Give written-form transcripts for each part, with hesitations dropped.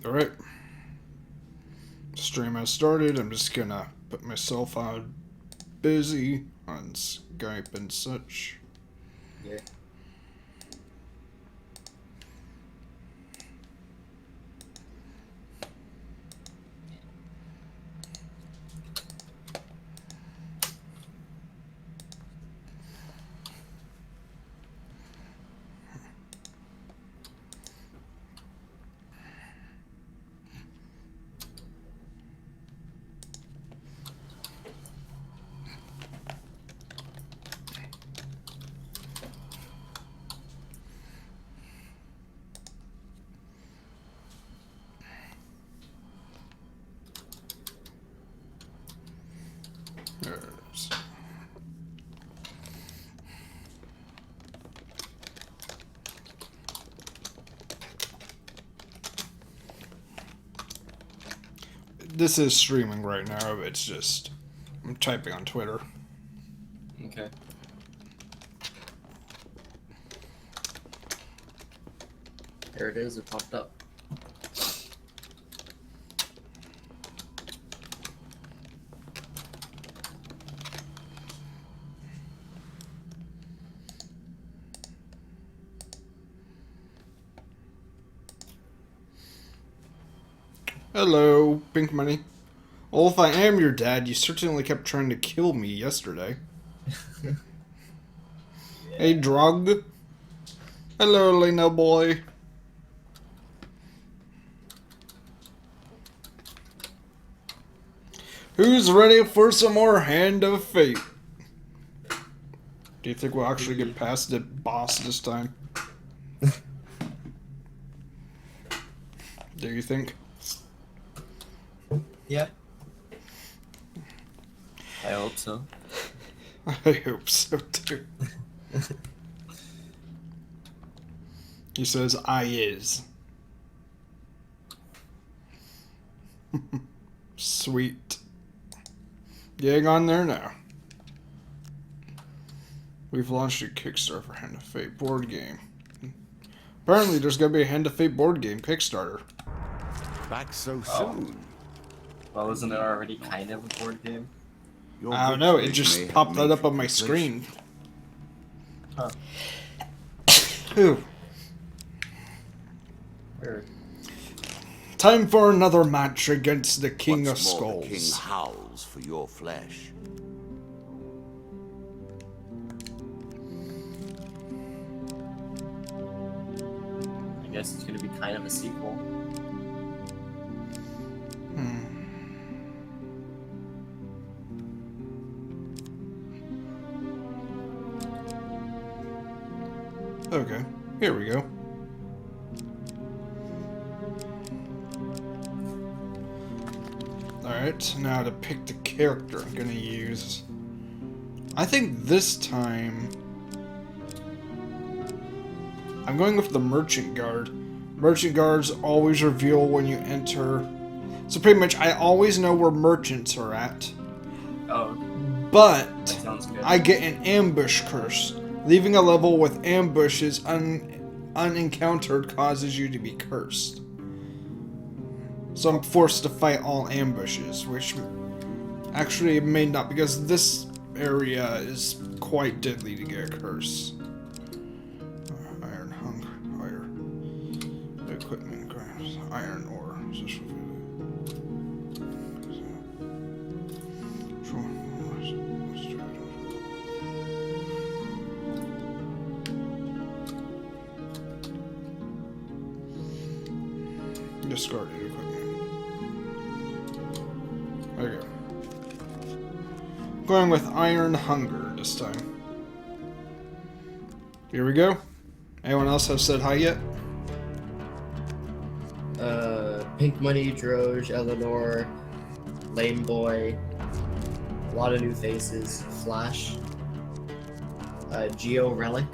Alright. Stream has started. I'm just gonna put myself on busy on Skype and such. Yeah. There it is. This is streaming right now, it's just I'm typing on Twitter. Okay. There it is, it popped up. Hello, Pink Money. Well, if I am your dad, you certainly kept trying to kill me yesterday. Hey, drug. Hello, Lena boy. Who's ready for some more Hand of Fate? Do you think we'll actually get past the boss this time? Do you think? Yeah. I hope so. I hope so too. He says, I is. Sweet. Getting on there now. We've launched a Kickstarter for Hand of Fate board game. Apparently there's gonna be a Hand of Fate board game Kickstarter. Back so soon. Well, isn't it already kind of a board game? Your I don't know, it victory may just have popped that made up you on my complacent. screen. Huh. Ooh. Weird. Time for another match against the King of Once more, the king Skulls. howls for your flesh. I guess it's gonna be kind of a sequel. Okay, here we go. Alright, now to pick the character I'm gonna use. I think this time I'm going with the Merchant Guard. Merchant Guards always reveal when you enter. So pretty much I always know where merchants are at. Oh, But that sounds good. I get an ambush curse. Leaving a level with ambushes unencountered causes you to be cursed. So I'm forced to fight all ambushes, which actually may not, because this area is quite deadly to get a curse. Iron hunger, fire, equipment, grass, iron ore. Discarded equipment. There you go. Going with Iron Hunger this time. Here we go. Anyone else have said hi yet? Pink Money, Droge, Eleanor, Lame Boy, a lot of new faces, Flash, Geo Relic.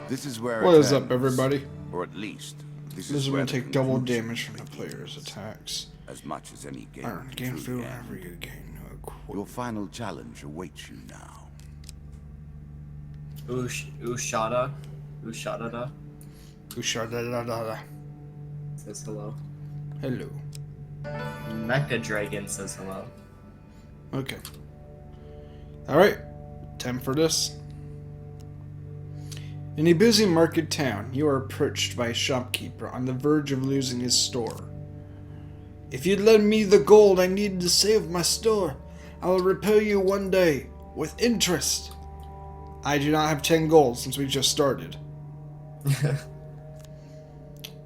This is where What it is up, ends. everybody? Or at least, this This is is where going to the take double conclusion damage from the begins. player's attacks. As much as any game. Iron, can gain truly food end. whenever you gain no Your equipment. final challenge awaits you now. Ushada Ushadadadada. says hello. Hello. Mecha Dragon says hello. Okay. Alright. Time for this. In a busy market town, you are approached by a shopkeeper on the verge of losing his store. If you'd lend me the gold I needed to save my store, I will repay you one day, with interest. I do not have 10 gold since we just started.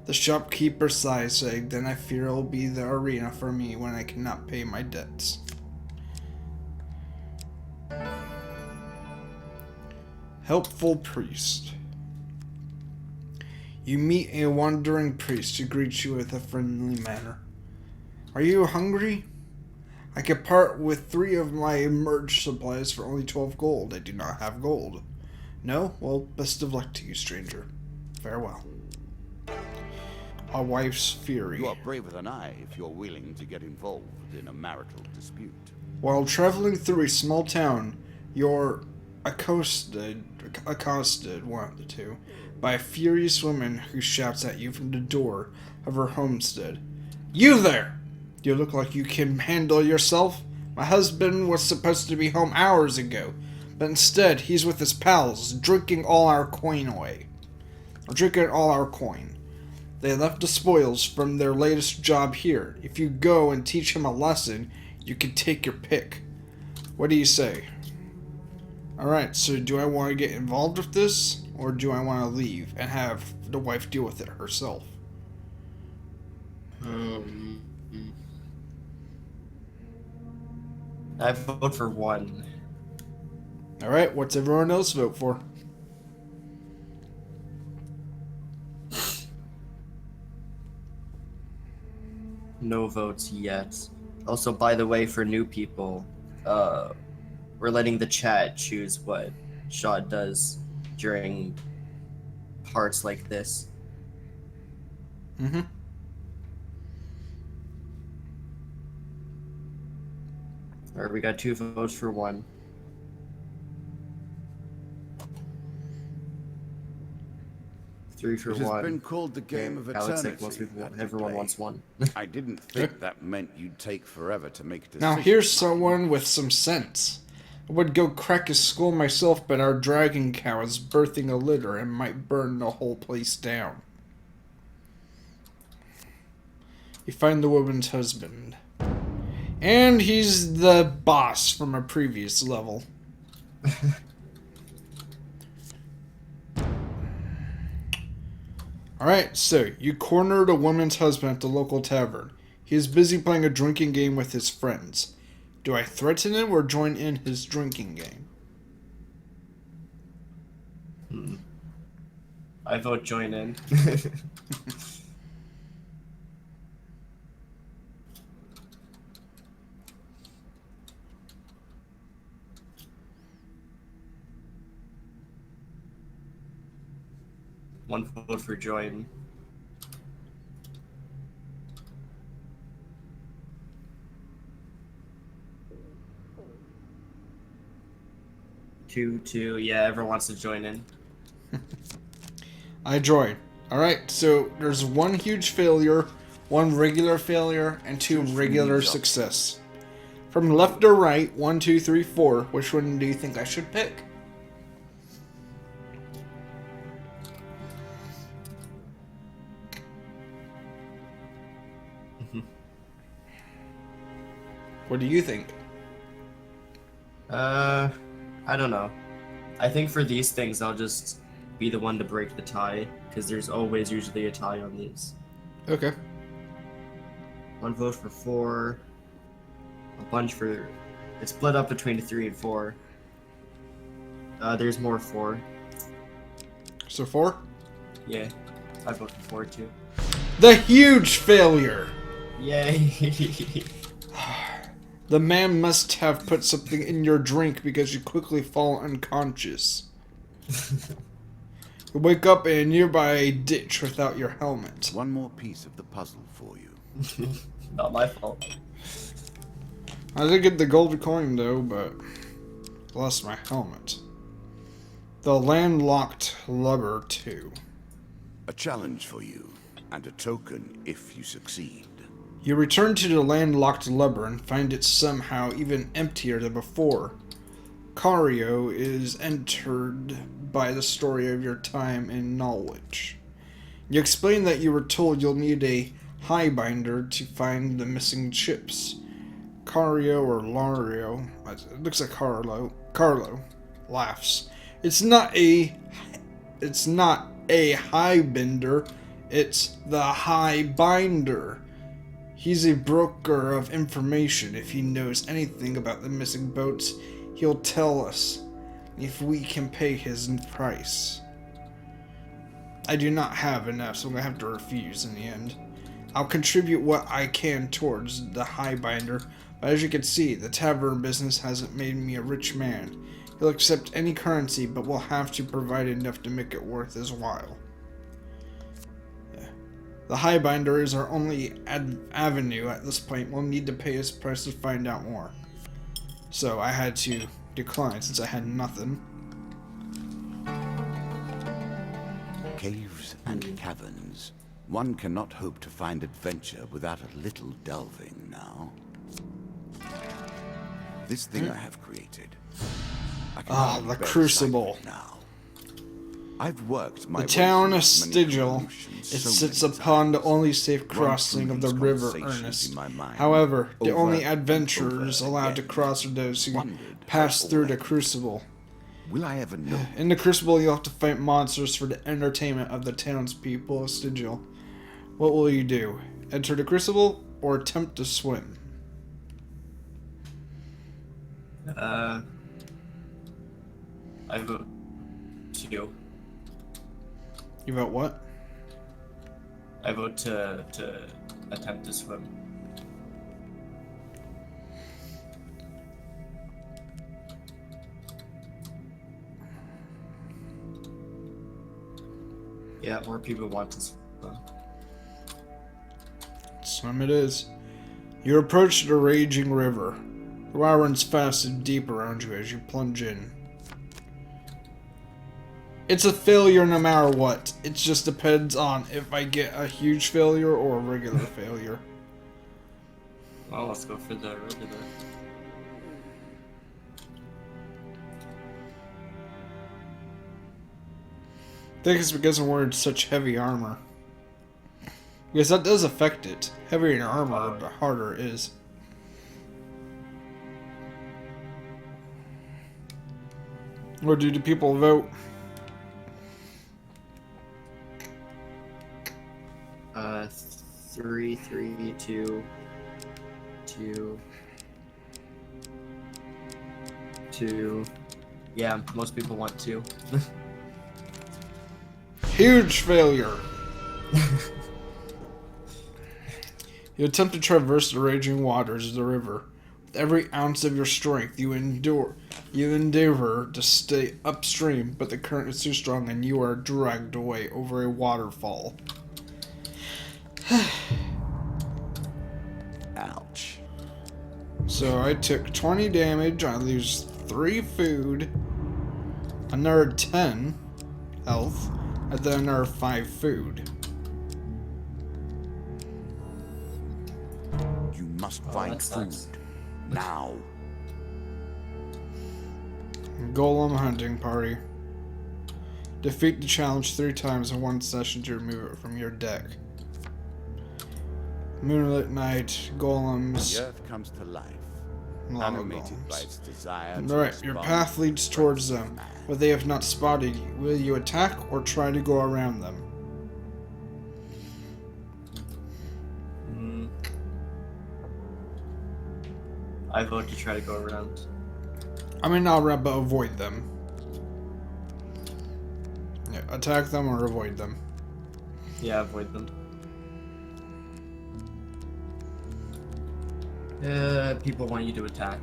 The shopkeeper sighs, saying, then I fear it will be the arena for me when I cannot pay my debts. Helpful priest. You meet a wandering priest who greets you with a friendly manner. Are you hungry? I could part with 3 of my merged supplies for only 12 gold. I do not have gold. No? Well, best of luck to you, stranger. Farewell. A wife's fury. You are braver than I if you're willing to get involved in a marital dispute. While traveling through a small town, you're accosted, one of the two, by a furious woman who shouts at you from the door of her homestead. You there! You look like you can handle yourself. My husband was supposed to be home hours ago, but instead he's with his pals, drinking all our coin away. Drinking all our coin. They left the spoils from their latest job here. If you go and teach him a lesson, you can take your pick. What do you say? Alright, so do I want to get involved with this, or do I want to leave and have the wife deal with it herself? I vote for 1. Alright, what's everyone else vote for? No votes yet. Also, by the way, for new people, we're letting the chat choose what Shot does during parts like this. Mm-hmm. Alright, we got 2 votes for 1. Three for It has 1. been called the game of Alex, eternity. like most people, that we everyone play. wants 1. I didn't think that meant you'd take forever to make a decision. Now here's someone with some sense. I would go crack a skull myself, but our dragon cow is birthing a litter and might burn the whole place down. You find the woman's husband. And he's the boss from a previous level. Alright, so you cornered a woman's husband at the local tavern. He is busy playing a drinking game with his friends. Do I threaten him or join in his drinking game? I vote join in. One vote for join. Two. Yeah, everyone wants to join in. I join. Alright, so there's 1 huge failure, 1 regular failure, and 2 regular success. From left to right, 1, 2, 3, 4, which one do you think I should pick? What do you think? I don't know. I think for these things, I'll just be the one to break the tie, because there's always usually a tie on these. Okay. 1 vote for 4. A bunch for... It's split up between 3 and 4. There's more 4. So 4? Yeah. I vote for 4 too. The huge failure! Yay! The man must have put something in your drink because you quickly fall unconscious. You wake up in a nearby ditch without your helmet. One more piece of the puzzle for you. Not my fault. I did get the gold coin though, but lost my helmet. The landlocked lubber too. A challenge for you, and a token if you succeed. You return to the landlocked labyrinth, find it somehow even emptier than before. Cario is entered by the story of your time in Norwich. You explain that you were told you'll need a highbinder to find the missing chips. Cario or Lario, it looks like Carlo laughs. It's not a highbinder, it's the highbinder. He's a broker of information. If he knows anything about the missing boats, he'll tell us if we can pay his price. I do not have enough, so I'm going to have to refuse in the end. I'll contribute what I can towards the highbinder, but as you can see, the tavern business hasn't made me a rich man. He'll accept any currency, but we'll have to provide enough to make it worth his while. The highbinder is our only avenue at this point. We'll need to pay his price to find out more. So I had to decline since I had nothing. Caves and caverns. One cannot hope to find adventure without a little delving now. This thing I have created. I can hardly the bear Crucible. sight of it now. I've worked my The way town through of many Stygial, revolutions it so sits many upon the times. only safe crossing of the these river conversations Ernest. in my mind, However, the over only and adventurers over allowed to again, cross are those who wondered pass how through all the that Crucible. Will I ever know? In the Crucible, you'll have to fight monsters for the entertainment of the townspeople of Stygial. What will you do? Enter the Crucible or attempt to swim? I vote 2. You vote what? I vote to attempt to swim. Yeah, more people want to swim. Swim it is. You approach the raging river. The water runs fast and deep around you as you plunge in. It's a failure no matter what. It just depends on if I get a huge failure or a regular failure. Well, let's go for the regular. I think it's because I'm wearing such heavy armor. Because that does affect it. Heavier your armor, the harder it is. Or do the people vote? 3, 3, 2, 2, 2. Yeah, most people want 2. Huge failure! You attempt to traverse the raging waters of the river. With every ounce of your strength, you endeavor to stay upstream, but the current is too strong and you are dragged away over a waterfall. Ouch. So I took 20 damage, I lose 3 food, another 10 health, and then another 5 food. You must find that food. sucks. Now. Golem hunting party. Defeat the challenge 3 times in one session to remove it from your deck. Moonlit night, golems. The earth comes to life, Lava animated by golems. its desire to Alright, your respond path to leads the towards presence them, of man. but they have not spotted you. Will you attack or try to go around them? I vote to try to go around. I mean, not around, but avoid them. Yeah, attack them or avoid them. Yeah, avoid them. People want you to attack.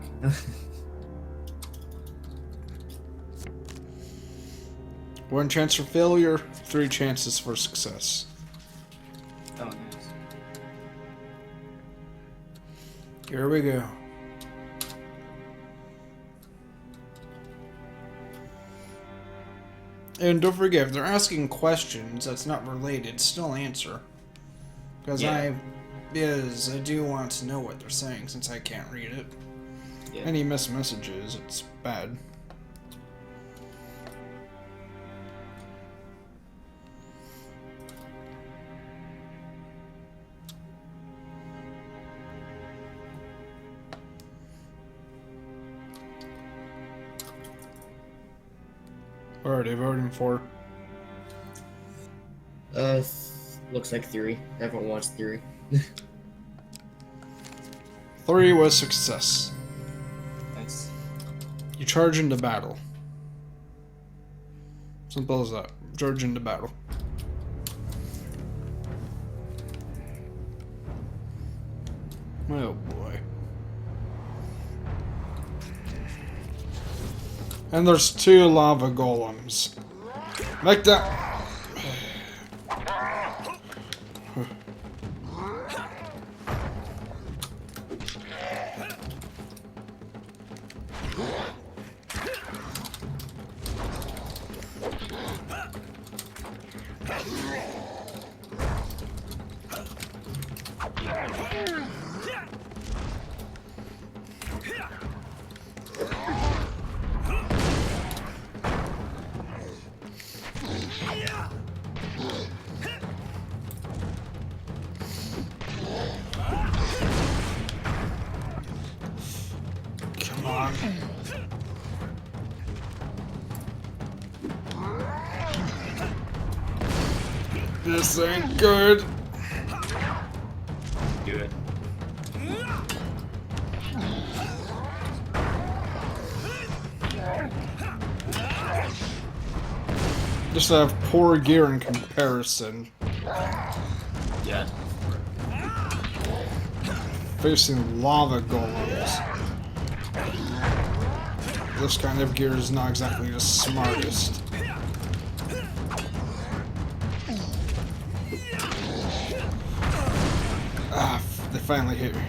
1 chance for failure, 3 chances for success. Oh, nice. Here we go. And don't forget, if they're asking questions that's not related, still answer. Because Yeah. Because I do want to know what they're saying since I can't read it. Yeah. Any missed messages, it's bad. Already voting for. Looks like Theory. Everyone wants Theory. 3 was success. Nice. You charge into battle. Simple as that. Charge into battle. Oh boy. And there's 2 lava golems. Like that. Come on. This ain't good. Good. Just have poor gear in comparison. Yeah. Facing lava golems. This kind of gear is not exactly the smartest. Ah, they finally hit me.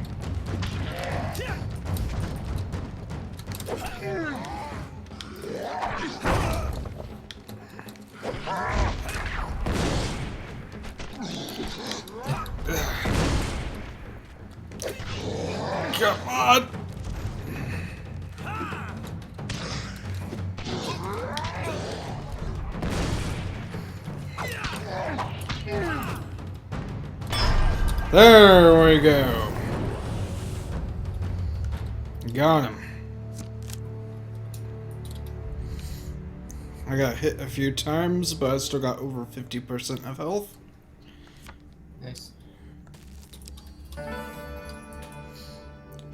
Come on! There we go. Got him. I got hit a few times, but I still got over 50% of health. Nice.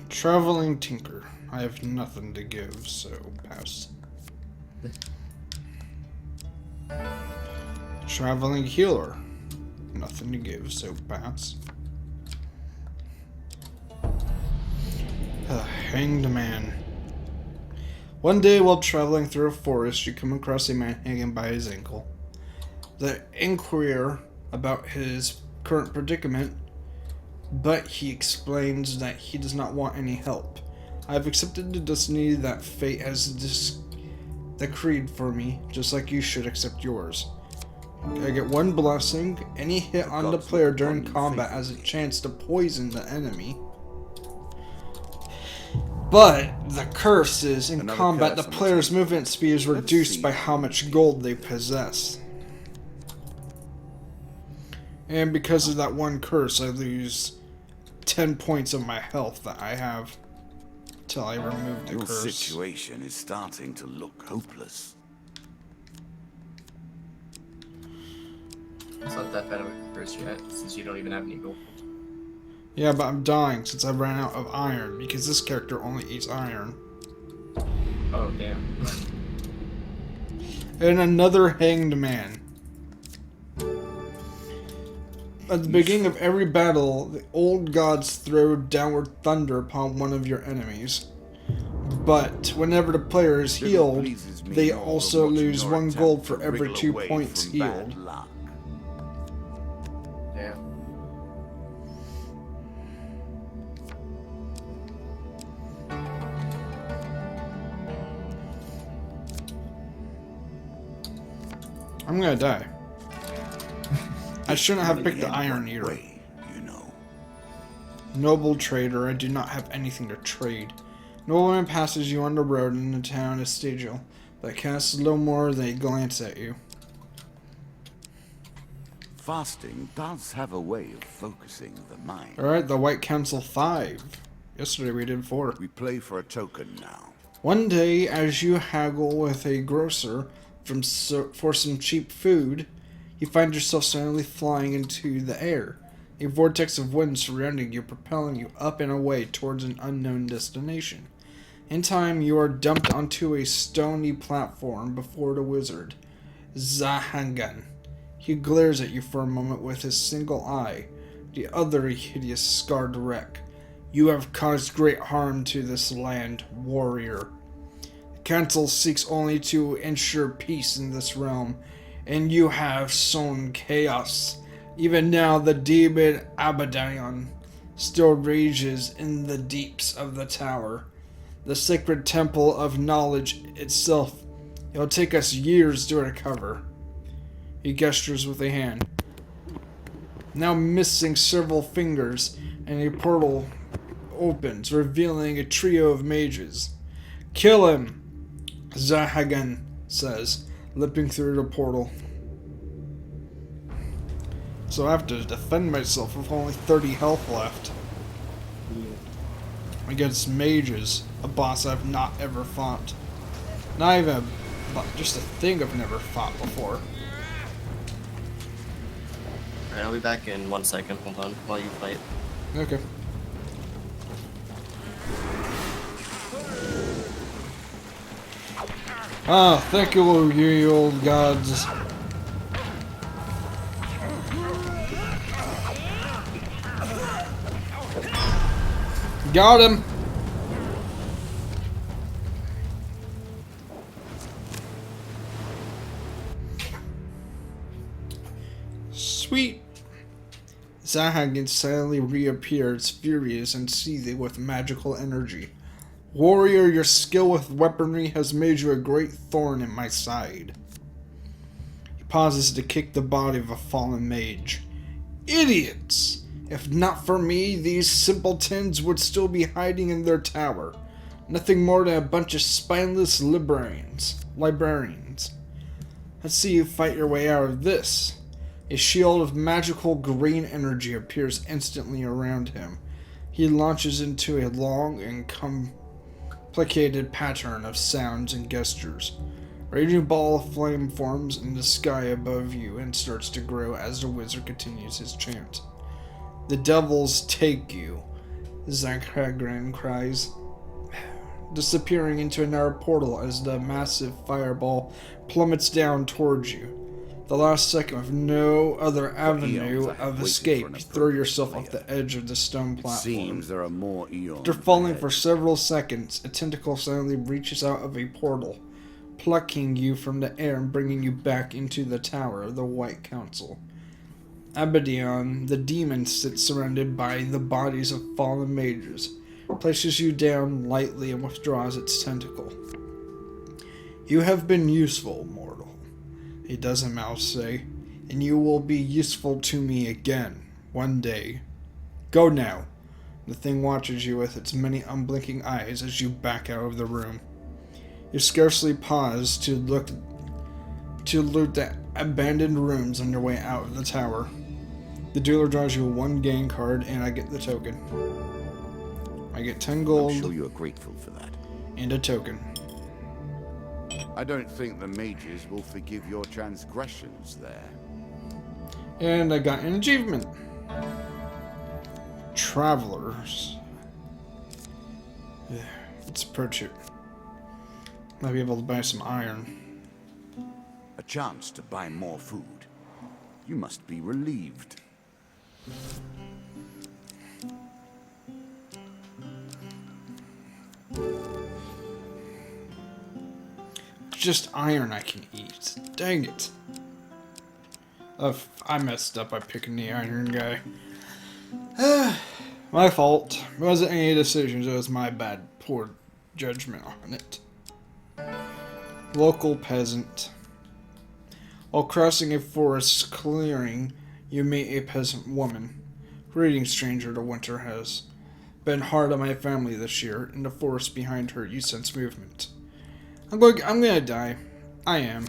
Traveling Tinker. I have nothing to give, so pass. Traveling Healer. Nothing to give, so pass. Hanged Man. One day while traveling through a forest, you come across a man hanging by his ankle. The inquire about his current predicament, but he explains that he does not want any help. I have accepted the destiny that fate has decreed for me, just like you should accept yours. I get 1 blessing. Any hit on the player during combat has a chance to poison the enemy. But the curse is, in combat, the player's movement speed is reduced by how much gold they possess. And because of that 1 curse, I lose 10 points of my health that I have till I remove the Your curse. situation is starting to look hopeless. It's not that bad of a curse yet, since you don't even have any gold. Yeah, but I'm dying since I ran out of iron, because this character only eats iron. Oh, damn. And another Hanged Man. At the beginning of every battle, the old gods throw downward thunder upon one of your enemies. But whenever the player is healed, they also lose 1 gold for every 2 points healed. Damn. I'm gonna die. I shouldn't have picked the Iron Eater. You know. Noble trader, I do not have anything to trade. Nobleman passes you on the road in the town of Stigil, but casts little more than a glance at you. Fasting does have a way of focusing the mind. Alright, the White Council 5. Yesterday we did 4. We play for a token now. One day, as you haggle with a grocer for some cheap food, you find yourself suddenly flying into the air. A vortex of wind surrounding you, propelling you up and away towards an unknown destination. In time, you are dumped onto a stony platform before the wizard, Zahangan. He glares at you for a moment with his single eye, the other a hideous scarred wreck. You have caused great harm to this land, warrior. The council seeks only to ensure peace in this realm, and you have sown chaos. Even now, the demon Abaddon still rages in the deeps of the tower, the sacred temple of knowledge itself. It will take us years to recover. He gestures with a hand, now missing several fingers, and a portal opens, revealing a trio of mages. Kill him, Zahagan says, leaping through the portal. So I have to defend myself with only 30 health left. Against mages, a boss I've not ever fought. Not even, but just a thing I've never fought before. Alright, I'll be back in 1 second. Hold on, while you fight. Okay. Ah, thank you, you old gods. Got him! Sweet! Zahagan suddenly reappears, furious and seething with magical energy. Warrior, your skill with weaponry has made you a great thorn in my side. He pauses to kick the body of a fallen mage. Idiots! If not for me, these simpletons would still be hiding in their tower. Nothing more than a bunch of spineless librarians. Let's see you fight your way out of this. A shield of magical green energy appears instantly around him. He launches into a long and complicated pattern of sounds and gestures. A raging ball of flame forms in the sky above you and starts to grow as the wizard continues his chant. The devils take you, Zahagan cries, disappearing into a narrow portal as the massive fireball plummets down towards you. The last second of no other avenue of escape, you throw yourself off the edge of the stone platform. Seems there are more eons. After falling for several seconds, a tentacle suddenly reaches out of a portal, plucking you from the air and bringing you back into the tower of the White Council. Abaddon, the demon, sits surrounded by the bodies of fallen mages, places you down lightly and withdraws its tentacle. You have been useful, mortal, he does a mouse say, and you will be useful to me again, one day. Go now. The thing watches you with its many unblinking eyes as you back out of the room. You scarcely pause to loot the abandoned rooms on your way out of the tower. The dealer draws you one game card, and I get the token. I get 10 gold. I'm sure you are grateful for that. And a token. I don't think the mages will forgive your transgressions there. And I got an achievement. Travelers. Yeah, let's approach it. Might be able to buy some iron. A chance to buy more food. You must be relieved. Just iron I can eat. Dang it. I messed up by picking the iron guy. My fault. It wasn't any decisions, it was my bad. Poor judgment on it. Local peasant. While crossing a forest clearing, you meet a peasant woman. Greetings, stranger. The winter has been hard on my family this year. In the forest behind her, you sense movement. I'm gonna die. I am.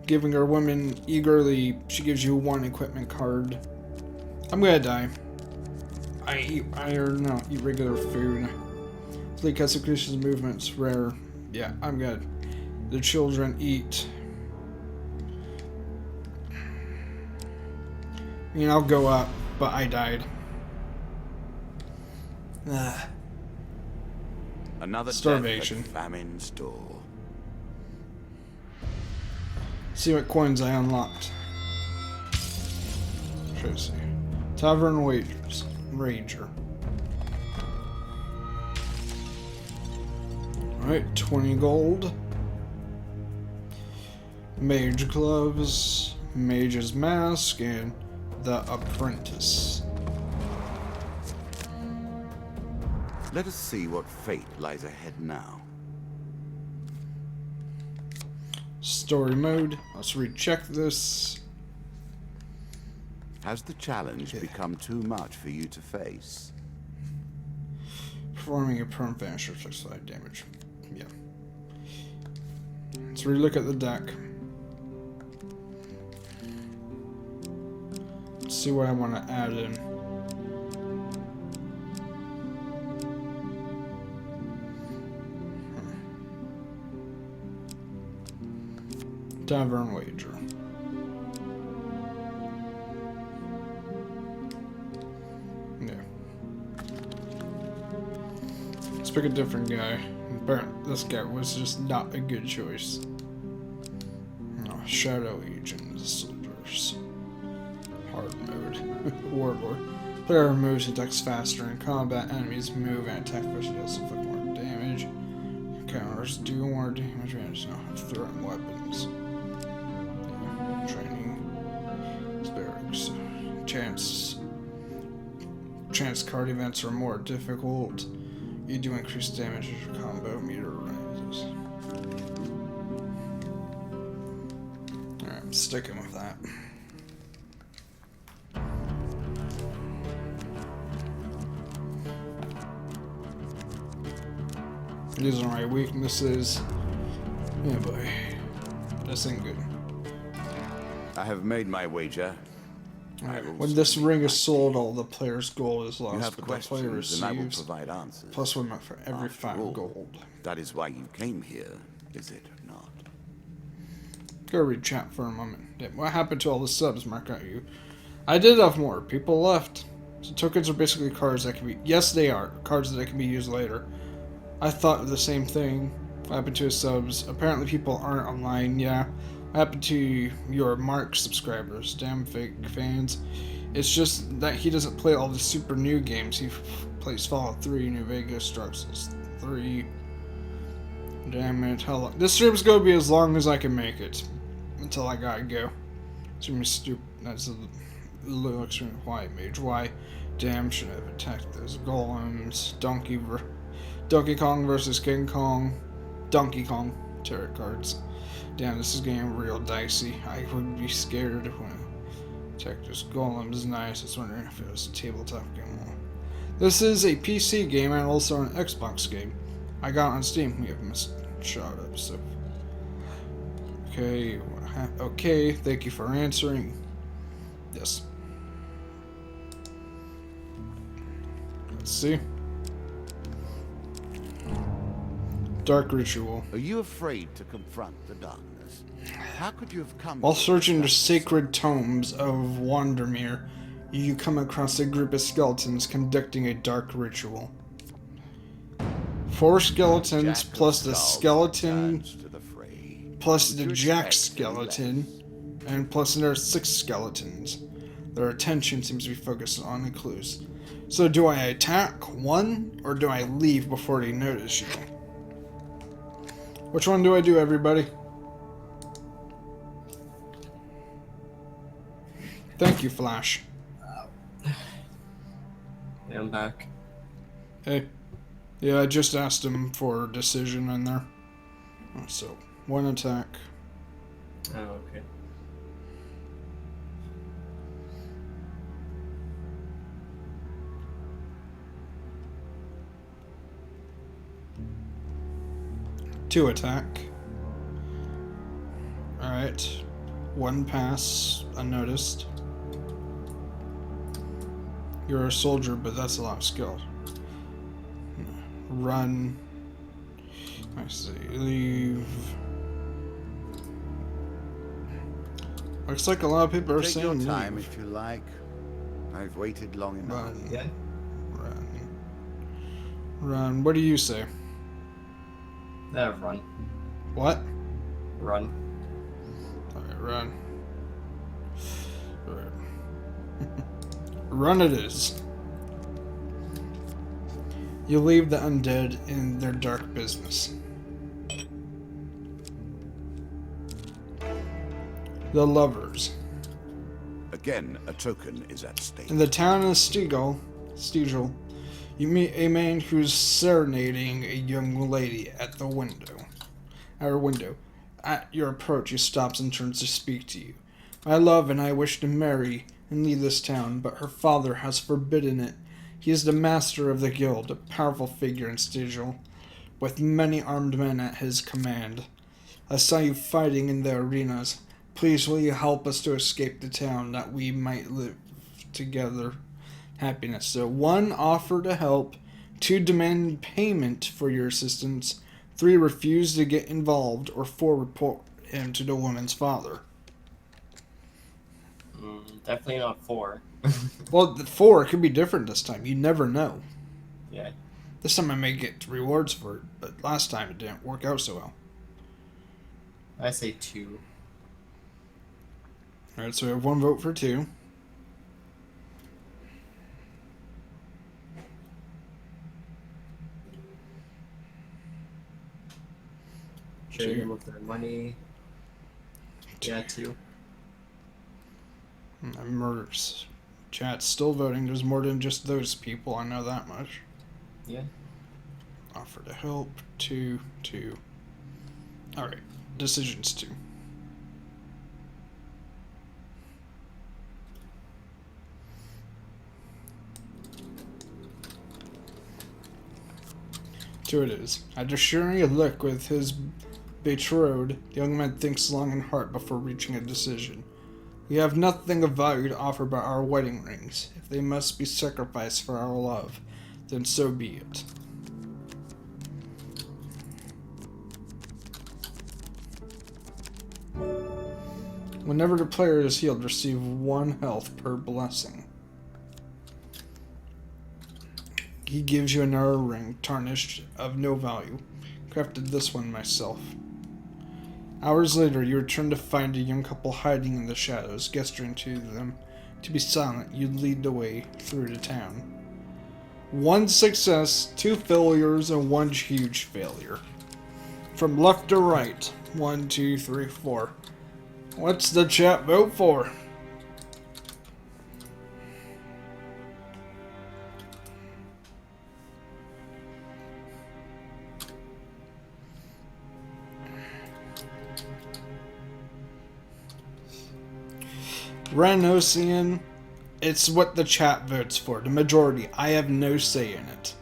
Giving her woman eagerly, she gives you one equipment card. I'm gonna die. I eat iron, no, eat regular food. Fleet executions movements, rare. Yeah, I'm good. The children eat. I mean, I'll go up, but I died. Another Starvation. death at famine's door. See what coins I unlocked. Should I see? Tavern wagers. Ranger. Alright, 20 gold. Mage gloves. Mage's mask. And the apprentice. Let us see what fate lies ahead now. Story mode. Let's recheck this. Has the challenge become too much for you to face? Performing a perm finisher takes 5 damage. Yeah. Let's relook at the deck. Let's see what I want to add in. Tavern wager. Yeah. Let's pick a different guy. This guy was just not a good choice. No, Shadow Agents, Soldiers. Hard mode. Warlord. Player moves and attacks faster in combat. Enemies move and attack faster. Does inflict more damage. Counters do more damage. Manage now have threatened weapons. Training. Barracks. Chance card events are more difficult. You do increase damage as your combo meter rises. Alright, I'm sticking with that. These are my weaknesses. Yeah, boy. This ain't good. I have made my wager. When this ring is sold, all the player's gold is You lost, have but the player questions, and I will receives provide answers. +1 for every After 5 all, gold. That is why you came here, is it not? Go read chat for a moment. Yeah, what happened to all the subs, Mark? Got you. I did have more. People left. So tokens are basically cards that can be... Yes, they are. Cards that can be used later. I thought the same thing. What happened to his subs? Apparently people aren't online, yeah. What happened to your Mark subscribers? Damn fake fans. It's just that he doesn't play all the super new games. He plays Fallout 3, New Vegas, Dark Souls 3. Damn it. How long? This stream's gonna be as long as I can make it. Until I gotta go. It's gonna be stupid. That's a little extreme. Why, Mage? Why? Damn, should I have attacked those golems? Donkey Kong versus King Kong. Donkey Kong. Tarot cards. Damn, this is getting real dicey. I would be scared when I attack those golems. Nice. I was wondering if it was a tabletop game. This is a PC game and also an Xbox game. I got it on Steam. We have missed shot up, so. Okay. Okay. Thank you for answering. Yes. Let's see. Dark Ritual. Are you afraid to confront the darkness? How could you have come? While searching the sacred tomes of Wandermere, you come across a group of skeletons conducting a dark ritual. 4 skeletons plus the skeleton plus the jack skeleton and plus another 6 skeletons. Their attention seems to be focused on the clues. So do I attack one or do I leave before they notice you? Which one do I do, everybody? Thank you, Flash. Yeah, I'm back. Hey. Yeah, I just asked him for a decision in there. So, 1 attack. Oh, okay. 2 attack. Alright. 1 pass, unnoticed. You're a soldier, but that's a lot of skill. Run. I see. Leave. Looks like a lot of people are Take saying your time leave. if you like. I've waited long enough. Run. Yeah. Run. Run. What do you say? Run. What? Run. Alright, run. Alright. Run it is. You leave the undead in their dark business. The lovers. Again, a token is at stake. In the town of Stegel, you meet a man who's serenading a young lady at the window. At her window. At your approach, he stops and turns to speak to you. My love and I wish to marry and leave this town, but her father has forbidden it. He is the master of the guild, a powerful figure in Stegel, with many armed men at his command. I saw you fighting in the arenas. Please will you help us to escape the town, that we might live together happiness. So 1, offer to help. 2, demand payment for your assistance. 3, refuse to get involved. Or 4, report him to the woman's father. Definitely not 4. Well, the 4 could be different this time. You never know. Yeah. This time I may get rewards for it, but last time it didn't work out so well. I say 2. Alright, so we have 1 vote for 2. Trade them with their money. Yeah, 2. Murders. Chat's still voting. There's more than just those people. I know that much. Yeah. Offer to help. 2, 2. Alright. Decisions 2. Two it is. After sharing a look with his betrothed, the young man thinks long and hard before reaching a decision. We have nothing of value to offer but our wedding rings. If they must be sacrificed for our love, then so be it. Whenever the player is healed, receive 1 health per blessing. He gives you another ring, tarnished, of no value. Crafted this one myself. Hours later, you return to find a young couple hiding in the shadows, gesturing to them to be silent. You lead the way through the town. 1 success, 2 failures, and 1 huge failure. From left to right. 1, 2, 3, 4. What's the chat vote for? Ranosian, it's what the chat votes for. The majority. I have no say in it.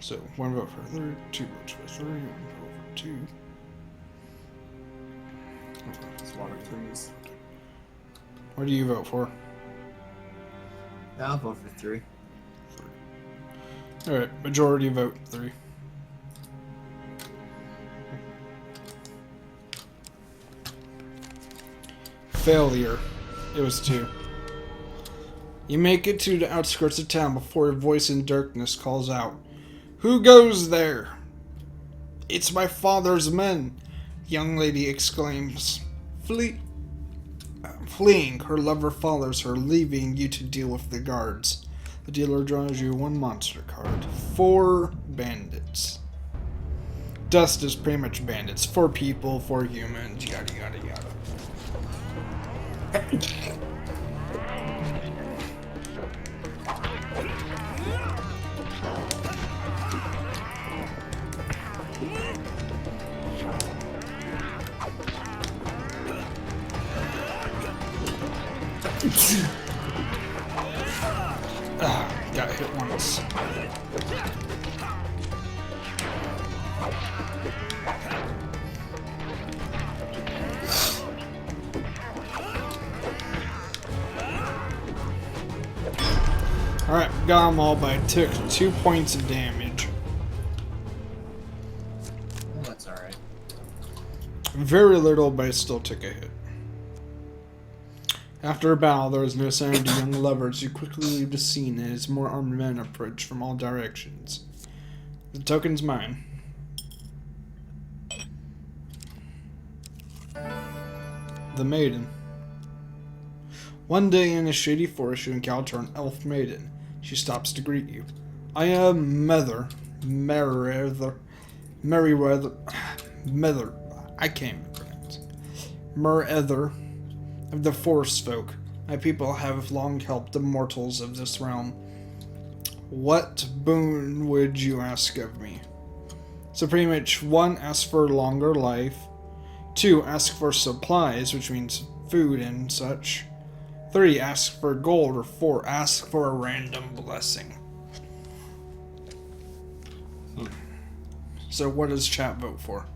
So, 1 vote for 3, 2 votes for 3, 1 vote for 2. It's 1 or 3s. What do you vote for? Yeah, I'll vote for 3. Alright, majority vote 3. Failure. It was 2. You make it to the outskirts of town before a voice in darkness calls out, "Who goes there?" "It's my father's men," the young lady exclaims. Fleeing, her lover follows her, leaving you to deal with the guards. The dealer draws you 1 monster card. 4 bandits. Dust is pretty much bandits. 4 people, 4 humans, yada yada yada. Got hit once. Alright, got them all, but I took 2 points of damage. Oh, that's alright. Very little, but I still took a hit. After a battle, there is no sign of the young lovers who quickly leave the scene as more armed men approach from all directions. The token's mine. The maiden. One day in a shady forest, you encounter an elf maiden. She stops to greet you. I am Meriwether. I can't even pronounce. Meriwether of the forest folk. My people have long helped the mortals of this realm. What boon would you ask of me? So pretty much, 1, ask for longer life. 2, ask for supplies, which means food and such. 3, ask for gold. Or 4, ask for a random blessing. So what does chat vote for?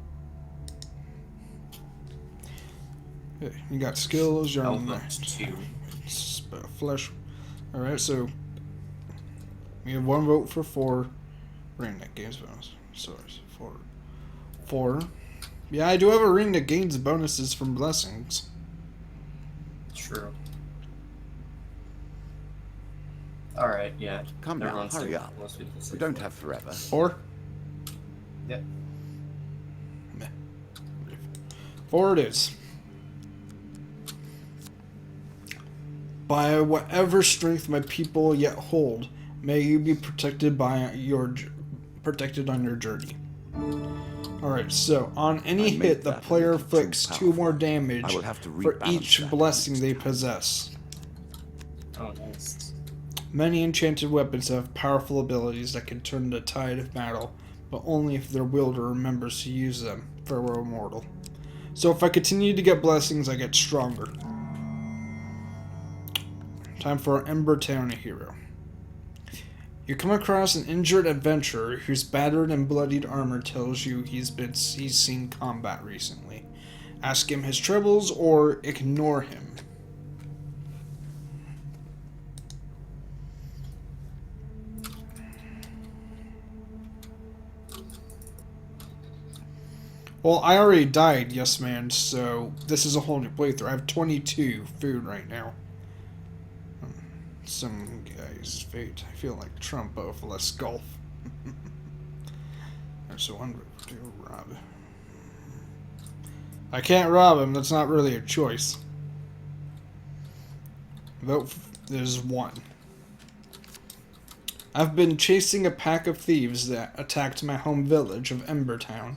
Okay, you got skills, you're on the 2. flesh. Alright, so we have 1 vote for 4. Ring that gains bonus. Sorry, 4. Yeah, I do have a ring that gains bonuses from blessings. True. Alright, yeah. Come now, Everyone's hurry doing up. most people say We don't four. have forever. 4? Yeah. 4 it is. By whatever strength my people yet hold, may you be protected on your journey. Alright, so on any I hit, make the that player a little too inflicts 2 more powerful. damage I will have to for rebalance each that blessing next they time. possess. Oh, nice. Many enchanted weapons have powerful abilities that can turn the tide of battle, but only if their wielder remembers to use them, for we're immortal. So if I continue to get blessings, I get stronger. Time for Ember Town hero. You come across an injured adventurer whose battered and bloodied armor tells you he's seen combat recently. Ask him his troubles or ignore him. Well, I already died, yes man, so this is a whole new playthrough. I have 22 food right now. Some guy's fate. I feel like Trump of less golf. There's one to rob. I can't rob him, that's not really a choice. Vote there's 1. I've been chasing a pack of thieves that attacked my home village of Embertown.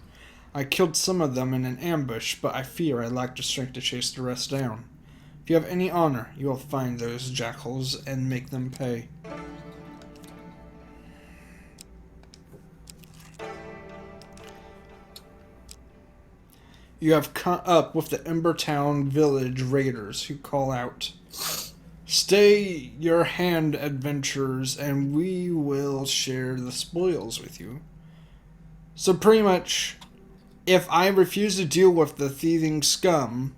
I killed some of them in an ambush, but I fear I lack the strength to chase the rest down. If you have any honor, you will find those jackals and make them pay. You have caught up with the Embertown village raiders who call out, "Stay your hand, adventurers, and we will share the spoils with you." So pretty much, if I refuse to deal with the thieving scum,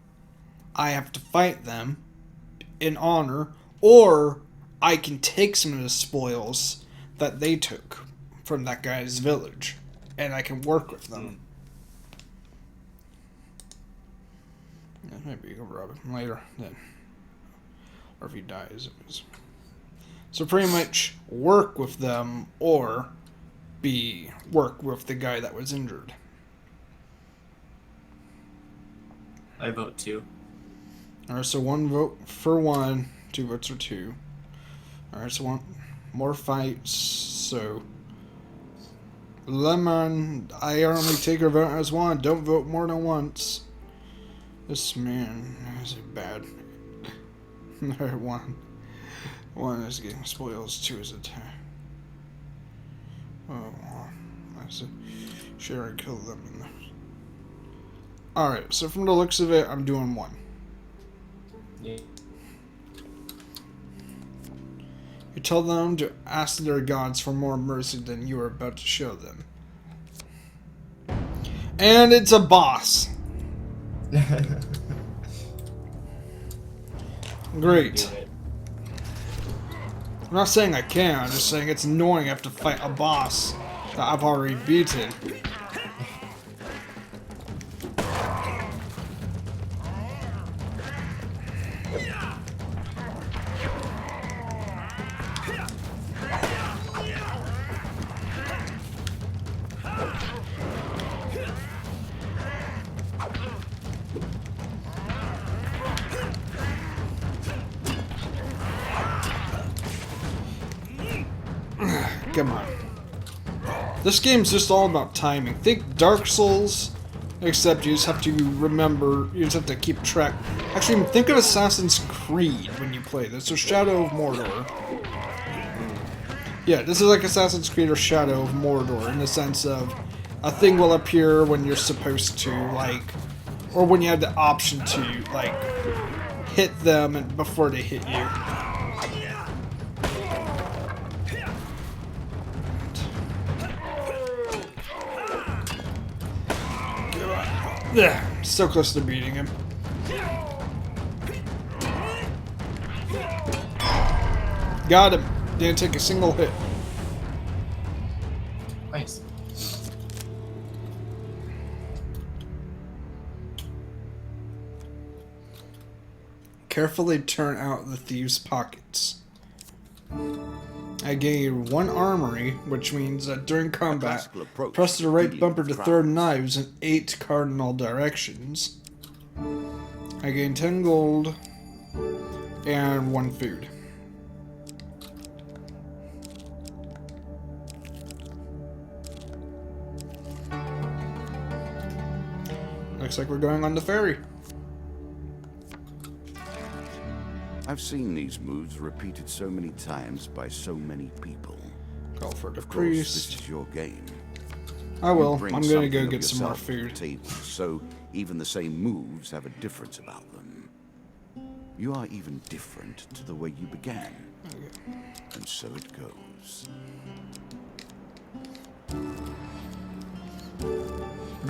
I have to fight them in honor, or I can take some of the spoils that they took from that guy's village, and I can work with them. Yeah, maybe you can rob him later, then. Or if he dies, it was. So pretty much work with them, or work with the guy that was injured. I vote 2. Alright, so 1 vote for 1, 2 votes for 2. Alright, so 1 more fights, so Lemon, I only take your vote as 1, don't vote more than once. This man is bad. Alright, 1 is getting spoils, 2 is attack. Oh, I said, sure, I killed them in there. Alright, so from the looks of it, I'm doing 1. Yeah. You tell them to ask their gods for more mercy than you are about to show them. And it's a boss. Great. Do it. I'm not saying I can, I'm just saying it's annoying I have to fight a boss that I've already beaten. Come on. This game's just all about timing. Think Dark Souls, except you just have to remember, you just have to keep track. Actually, think of Assassin's Creed when you play this, or Shadow of Mordor. Yeah, this is like Assassin's Creed or Shadow of Mordor, in the sense of a thing will appear when you're supposed to, like, or when you have the option to, like, hit them before they hit you. Yeah, so close to beating him. Got him. Didn't take a single hit. Nice. Carefully turn out the thieves' pockets. I gained 1 armory, which means that during combat, press the right bumper to throw knives in 8 cardinal directions. I gained 10 gold and 1 food. Looks like we're going on the ferry. I've seen these moves repeated so many times by so many people. Call for the Of course, this priest. is your game. I will. Bring I'm gonna something go of get some more yourself to the food. table, so even the same moves have a difference about them. You are even different to the way you began. And so it goes.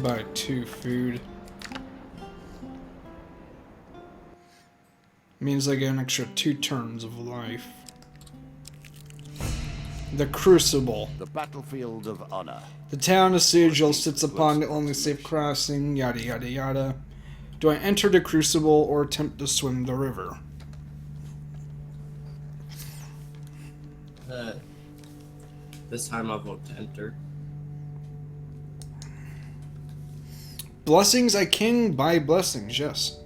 Buy 2 food. Means I get an extra 2 turns of life. The Crucible. The battlefield of honor. The town of Sigil sits upon the only safe crossing, yada yada yada. Do I enter the Crucible or attempt to swim the river? This time I'll vote to enter. Blessings, I can buy blessings, yes.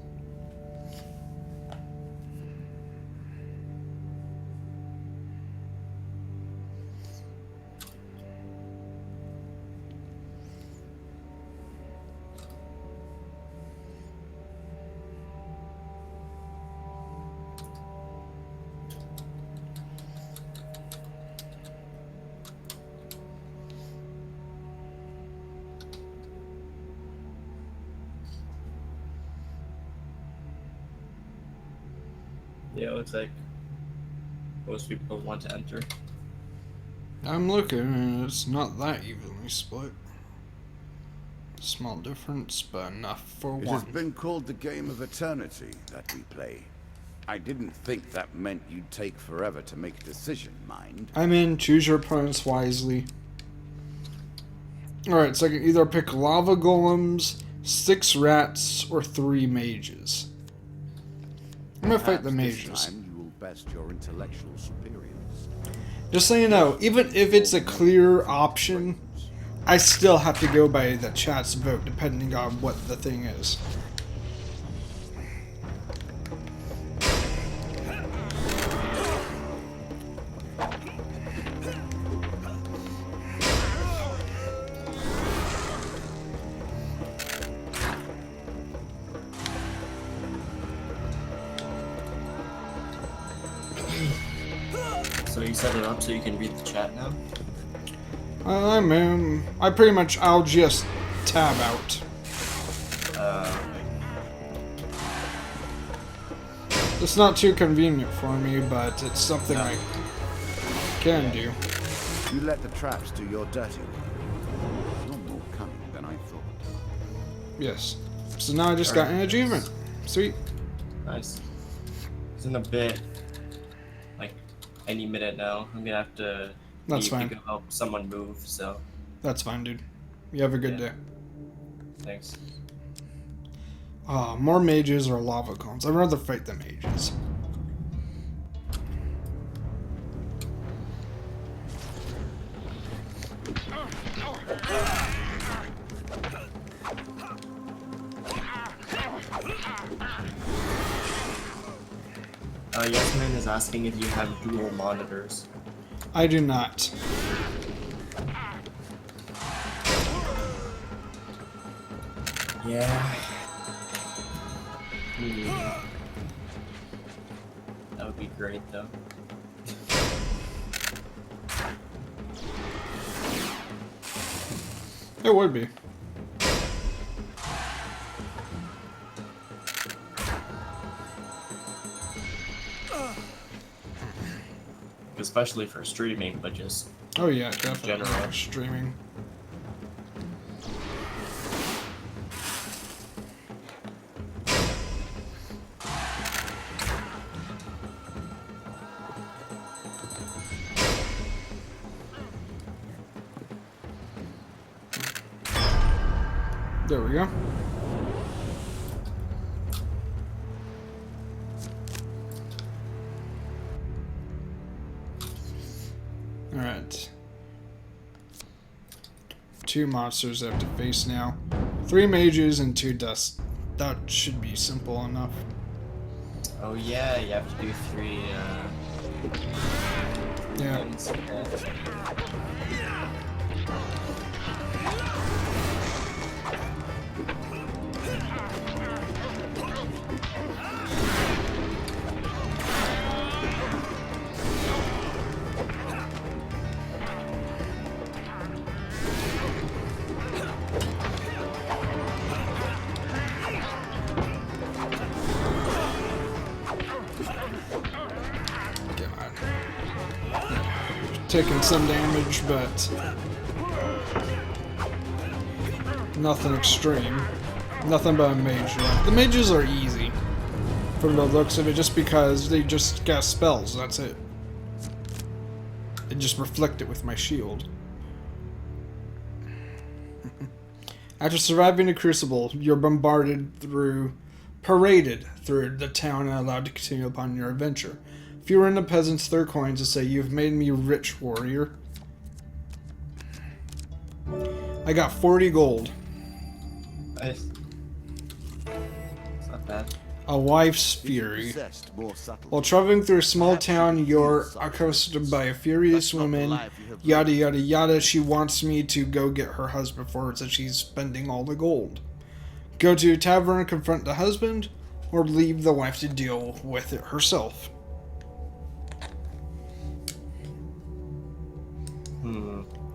Yeah, it looks like most people want to enter. I'm looking, and it's not that evenly split. Small difference, but enough for It one. has been called the game of eternity that we play. I didn't think that meant you'd take forever to make a decision, mind. I'm in. Choose your opponents wisely. Alright, so I can either pick lava golems, 6 rats, or 3 mages. I'm gonna fight the Perhaps this mages. time you will best your intellectual superiors. Just so you know, even if it's a clear option, I still have to go by the chat's vote, depending on what the thing is. So you set it up so you can read the chat now? I pretty much, I'll just tab out. It's not too convenient for me, but it's something No. I Can do. You let the traps do your dirty work. You're more cunning than I thought. Yes. So now I just got an achievement. Sweet. Nice. It's in a bit. Like, any minute now. I'm gonna have to That's leave fine. to go help someone move, so That's fine, dude. You have a good day. thanks. More mages or lava cones. I'd rather fight the mages. Yes Man is asking if you have dual monitors. I do not. Yeah. That would be great though. It would be. Especially for streaming, but just Oh yeah, definitely. general. Streaming. There we go. Alright. 2 monsters I have to face now. 3 mages and 2 dust. That should be simple enough. Oh yeah, you have to do 3 Yeah. things. Taking some damage, but nothing extreme. Nothing but a mage. The mages are easy from the looks of it, just because they just cast spells. That's it. And just reflect it with my shield. After surviving the Crucible, you're paraded through the town and allowed to continue upon your adventure. Few random peasants throw coins to say, "You've made me rich, warrior." I got 40 gold. Nice. It's not bad. A wife's If you fury. possessed more subtlety, While traveling through a small perhaps you town, could you're use subtlety. accosted by a furious That's not the woman. life you have Yada lived. yada yada. She wants me to go get her husband for her, since she's spending all the gold. Go to a tavern and confront the husband, or leave the wife to deal with it herself.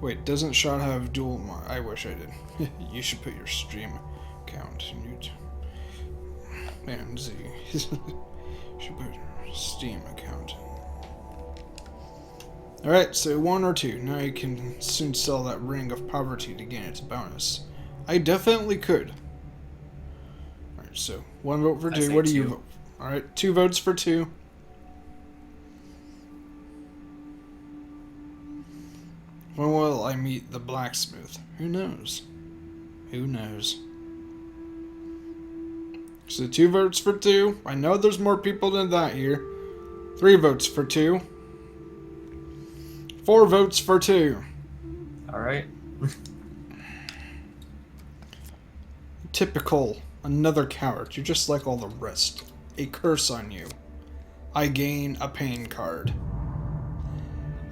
Wait, doesn't Shot have dual? I wish I did. You should put your stream account. Man, Z. Should put your Steam account. Alright, so 1 or 2. Now you can soon sell that Ring of Poverty to gain its bonus. I definitely could. Alright, so 1 vote for I 2. say What do you 2. vote? Alright, 2 votes for 2. When will I meet the blacksmith? Who knows? Who knows? So 2 votes for 2. I know there's more people than that here. 3 votes for 2. 4 votes for 2. Alright. Typical. Another coward. You're just like all the rest. A curse on you. I gain a pain card.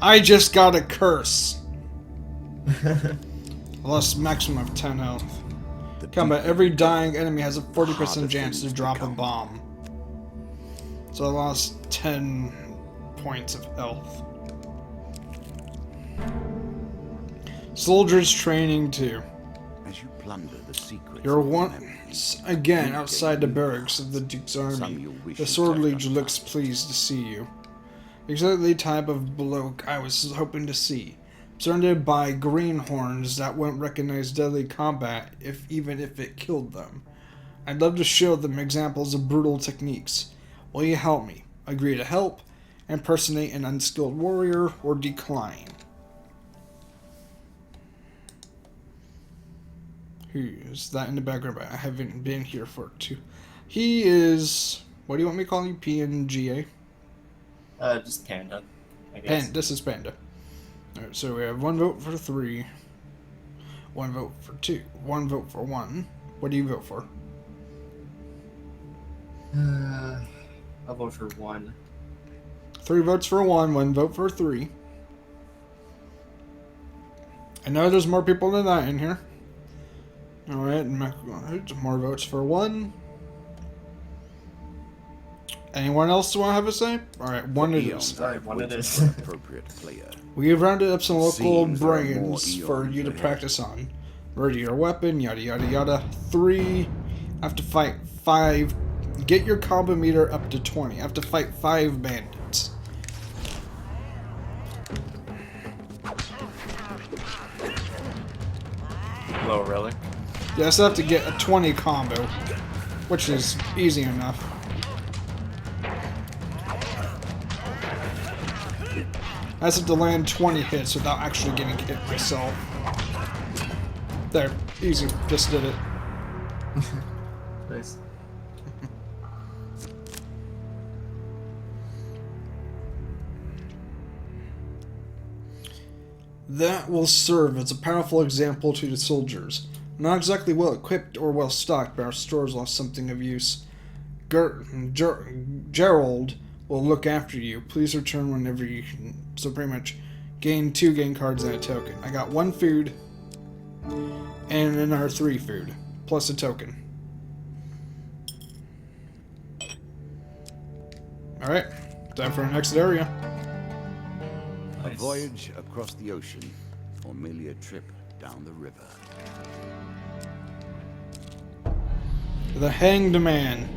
I just got a curse. Lost maximum of 10 health. The Combat. deeper Every you go, dying enemy has a 40% harder chance to things drop a become. bomb. So I lost 10 points of health. Soldiers training too. As you plunder the secrets You're of your once memories, again you outside the gain new barracks of the powers. Duke's Some army. you'll wish The you'd Sword left Leech looks untouched. pleased to see you. Exactly the type of bloke I was hoping to see. Surrounded by greenhorns that won't recognize deadly combat even if it killed them. I'd love to show them examples of brutal techniques. Will you help me? Agree to help, impersonate an unskilled warrior, or decline? Who is that in the background? I haven't been here for two. He is. What do you want me to call you? PNGA? Just Panda, I guess. This is Panda. Alright, so we have 1 vote for 3, 1 vote for 2, 1 vote for 1. What do you vote for? I'll vote for 1. 3 votes for 1, 1 vote for 3. I know there's more people than that in here. Alright, more votes for 1. Anyone else want to have a say? Alright, 1 it is. Alright, 1 it is. Appropriate player. We have rounded up some local Seems there are more brains for eons you to ahead. practice on. Ready your weapon, yada yada yada. 3. Have to fight 5. Get your combo meter up to 20. Have to fight 5 bandits. Low relic. Yes, I have to get a 20 combo, which is easy enough. I just have to land 20 hits without actually getting hit myself. There, easy, just did it. Nice. That will serve as a powerful example to the soldiers. Not exactly well equipped or well stocked, but our stores lost something of use. Gerald will look after you. Please return whenever you can. So pretty much, gain 2 game cards and a token. I got 1 food and another 3 food, plus a token. Alright, time for our next area. A Nice. voyage across the ocean, or merely a trip down the river. The Hanged Man.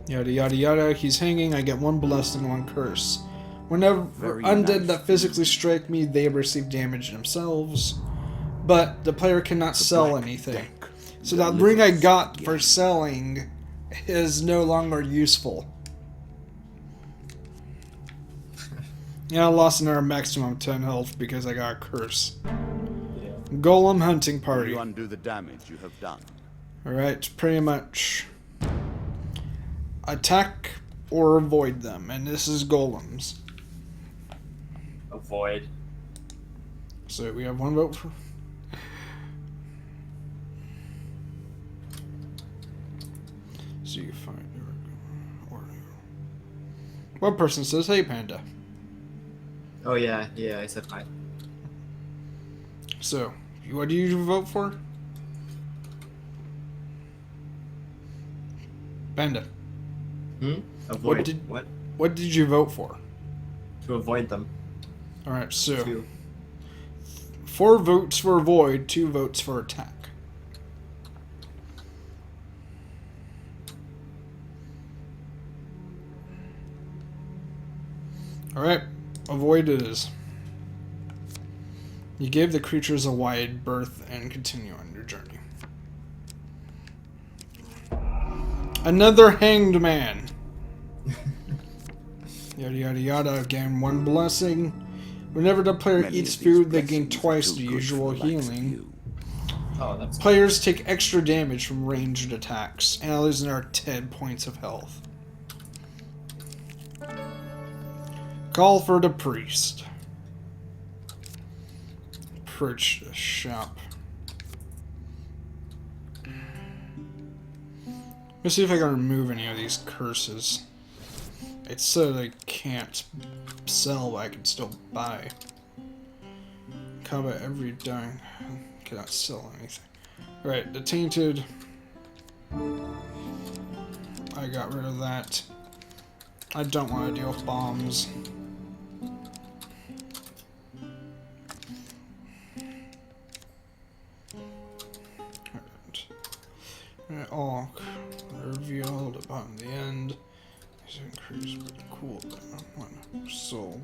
Yada yada yada, he's hanging, I get 1 blessing, 1 curse. Whenever Very undead nice. that physically strike me, they receive damage themselves. But the player cannot sell Black anything. Deck So that ring I delivers got for again. selling is no longer useful. Yeah, I lost another maximum 10 health because I got a curse. Yeah. Golem hunting Will party. you undo the damage you have done? Alright, pretty much attack or avoid them, and this is golems. Avoid. So we have 1 vote for. So you find or one person says, "Hey, Panda." Oh yeah, I said hi. So, what do you vote for? Panda. Avoid. What What did you vote for? To avoid them. Alright, so 2. 4 votes for avoid, 2 votes for attack. Alright, avoid it is. You gave the creatures a wide berth and continue on your journey. Another hanged man. Yada yada yada. Again, 1 blessing. Whenever the player Many eats of these food, they gain blessings are twice too the good usual for lax healing. view. Oh, that's Players take extra damage from ranged attacks, and I lose another 10 points of health. Call for the priest. Purchase shop. Let's see if I can remove any of these curses. It said I can't sell, but I can still buy. Combat every dying. Cannot sell anything. Right, the tainted. I got rid of that. I don't want to deal with bombs. All revealed upon the end is increased by the cool. One soul.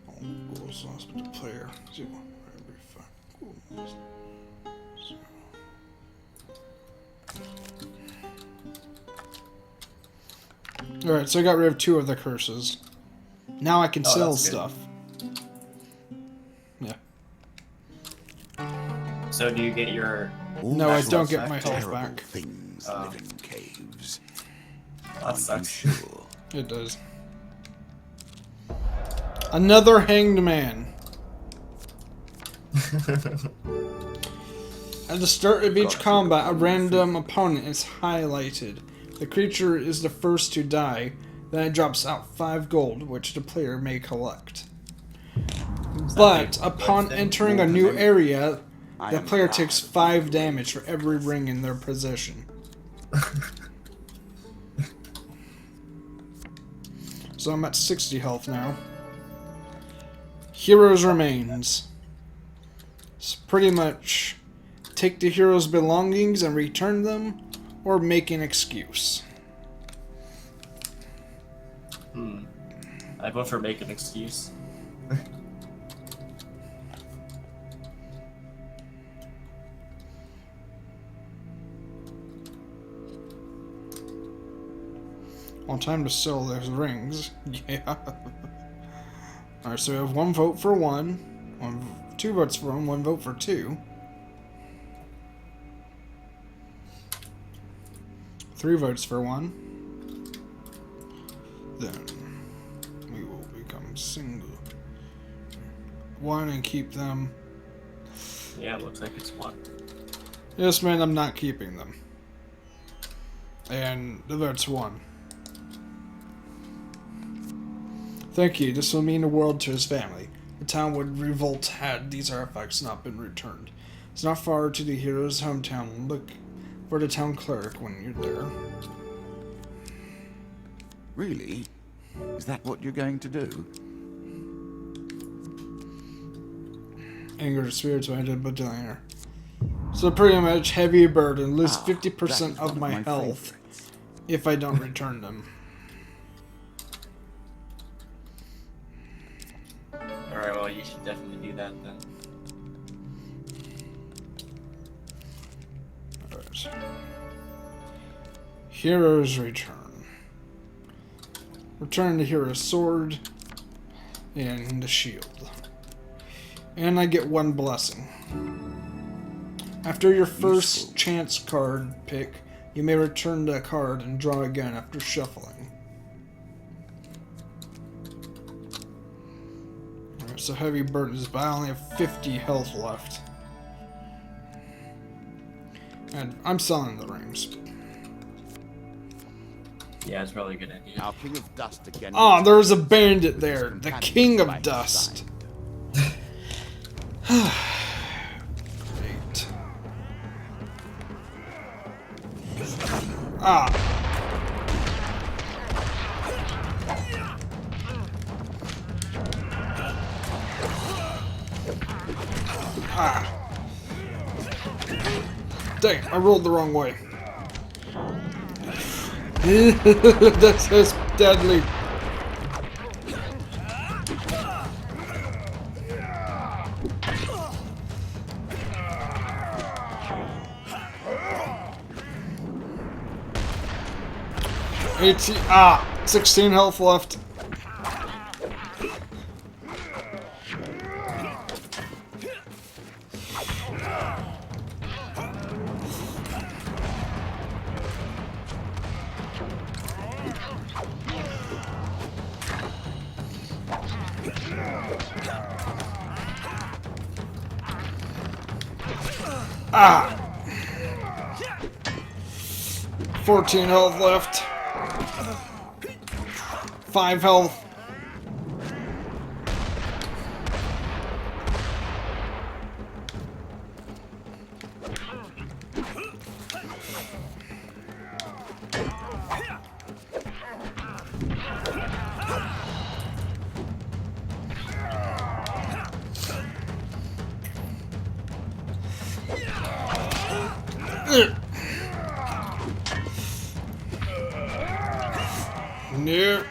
All goals lost by the player. 0 for every 5 goals. Alright, so I got rid of 2 of the curses. Now I can sell that's good. stuff. Yeah. So do you get your... All No, I sorts don't of get my health terrible back. Things Oh. live in caves. That Are you sucks. sure? It does. Another hanged man. At the start of each combat, a random opponent is highlighted. The creature is the first to die. Then it drops out 5 gold, which the player may collect. But upon entering a new area, the player takes 5 damage for every ring in their possession. So I'm at 60 health now. Hero's remains. It's pretty much take the hero's belongings and return them, or make an excuse. I vote for make an excuse. Well, time to sell those rings. Yeah. Alright, so we have 1 vote for 1, 2 votes for 1 vote for 2. 3 votes for 1. Then we will become single. 1 and keep them. Yeah, it looks like it's 1. Yes, man, I'm not keeping them. And the vote's 1. Thank you. This will mean the world to his family. The town would revolt had these artifacts not been returned. It's not far to the hero's hometown. Look for the town clerk when you're there. Really? Is that what you're going to do? Anger spirits when I did billionaire. So pretty much heavy burden. Lose 50% that is of one my health favorites. if I don't return them. Alright, well, you should definitely do that then. Alright. Hero's return. Return the hero's sword and the shield. And I get 1 blessing. After your first chance card pick, you may return the card and draw again after shuffling. Alright, so heavy burdens, but I only have 50 health left. And I'm selling the rings. Yeah, it's probably a good idea. Our King of Dust again. Ah, there's a bandit there. The King of Dust. Great. Ah. Ah. Dang, I rolled the wrong way. That's deadly. Ah, 16 health left. Ah! 14 health left. 5 health. Nope.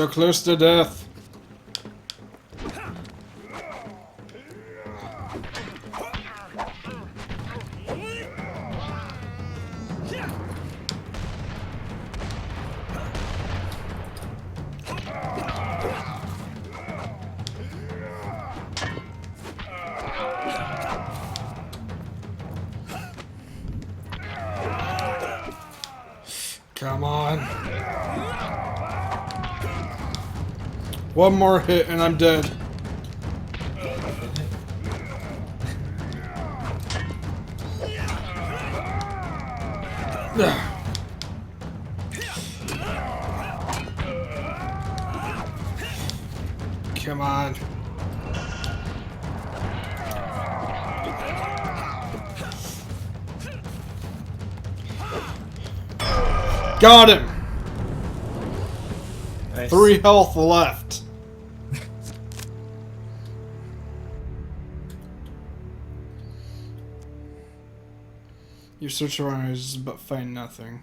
So close to death. Come on. One more hit and I'm dead. Come on. Got him! Nice. 3 health left. You search around but find nothing.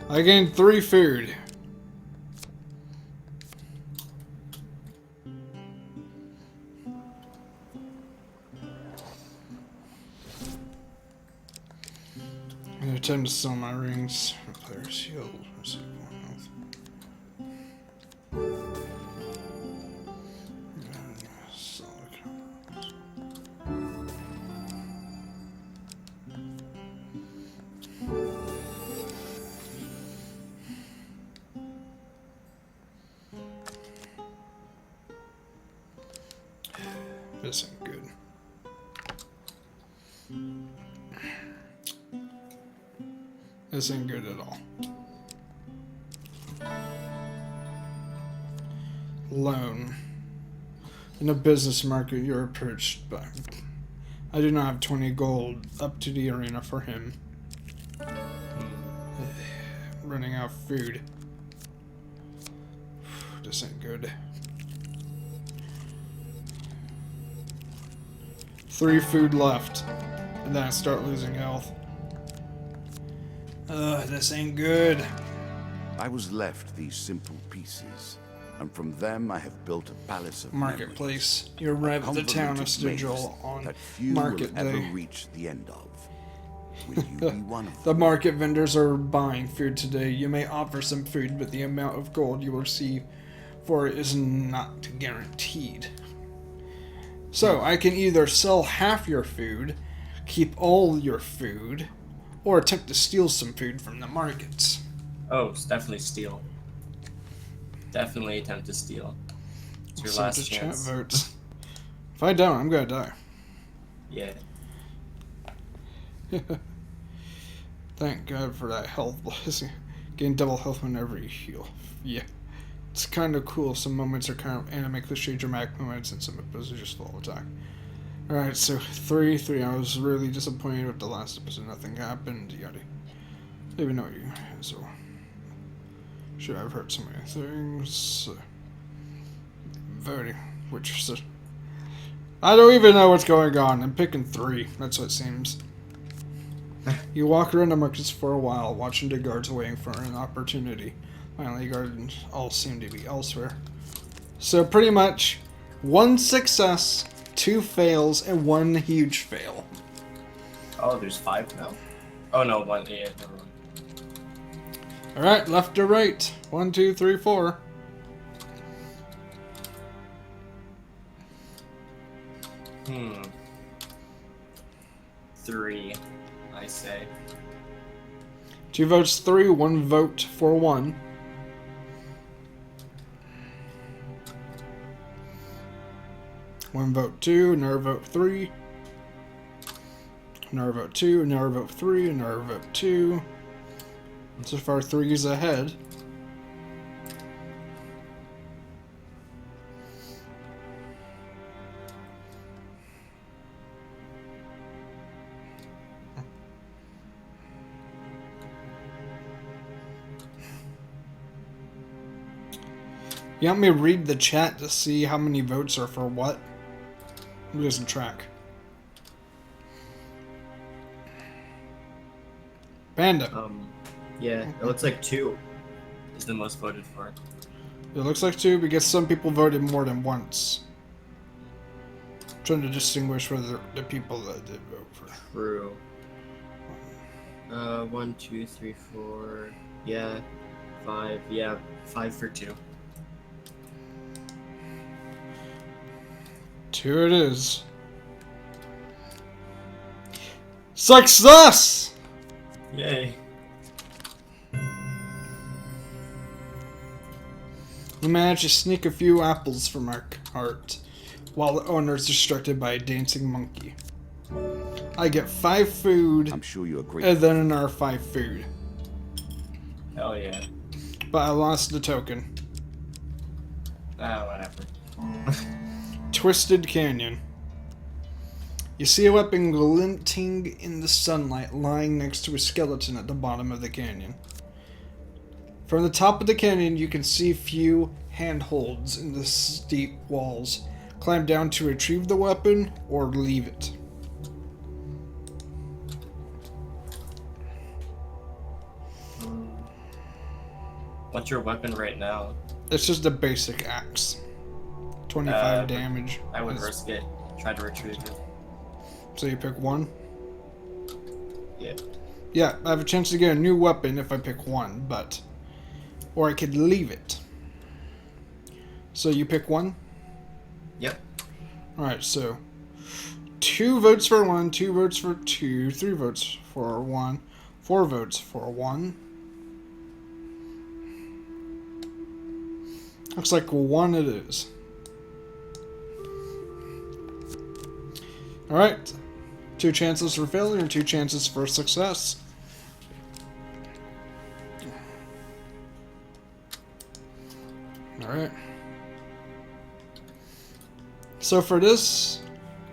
I gained 3 food. And it's time to sell my rings. Player's shield. Receive 1 health. Sell the cards. This ain't good. This ain't good at all. Loan. In a business market, you're approached by... I do not have 20 gold up to the arena for him. Running out of food. This ain't good. 3 food left. And then I start losing health. This ain't good. I was left these simple pieces, and from them I have built a palace of Marketplace. You arrive at the town of Stigil on that few market will ever day. reach the end of. Will you be one of The them? market vendors are buying food today. You may offer some food, but the amount of gold you will receive for it is not guaranteed. So, I can either sell half your food, keep all your food, or attempt to steal some food from the markets. Oh, it's definitely steal. Definitely attempt to steal. It's your Send last to chat chance. votes. If I don't, I'm gonna die. Yeah. Thank God for that health blessing. Gain double health whenever you heal. Yeah. It's kind of cool. Some moments are kind of anime cliche dramatic moments, and some episodes are just full attack. Alright, so 3. I was really disappointed with the last episode. Nothing happened. Yada. I don't even know you. So. Sure, I've heard so many things. Voting. Which is. I don't even know what's going on. I'm picking 3. That's what it seems. You walk around the markets for a while, watching the guards waiting for an opportunity. Finally, guards all seem to be elsewhere. So pretty much, 1 success, 2 fails, and 1 huge fail. Oh, there's 5 now. Oh no, 1. Yeah, never mind. Alright, left or right? 1, 2, 3, 4. Hmm. 3, I say. 2 votes 3, 1 vote for 1. One vote 2, another vote 3. Another vote 2, another vote 3, another vote 2. So far 3 is ahead. You want me to read the chat to see how many votes are for what? I'm losing track. Panda. Yeah, it looks like 2. is the most voted for. It looks like 2 because some people voted more than once. Trying to distinguish whether the people that did vote for. True. 1, 2, 3, 4. Yeah. 5. Yeah, 5 for 2. 2 it is. Success! Yay. We managed to sneak a few apples from our cart, while the owner is distracted by a dancing monkey. I get 5 food, I'm sure you agree. and then another 5 food. Hell yeah. But I lost the token. Ah, whatever. Twisted Canyon. You see a weapon glinting in the sunlight lying next to a skeleton at the bottom of the canyon. From the top of the canyon, you can see few handholds in the steep walls. Climb down to retrieve the weapon or leave it. What's your weapon right now? It's just a basic axe. 25 damage. I would Is- risk it. Try to retrieve it. So you pick 1? Yeah. Yeah, I have a chance to get a new weapon if I pick 1, but... Or I could leave it. So you pick 1? Yep. Alright, so... 2 votes for 1, 2 votes for 2, 3 votes for 1, 4 votes for 1. Looks like 1 it is. Alright. 2 chances for failure and 2 chances for success. Alright. So for this,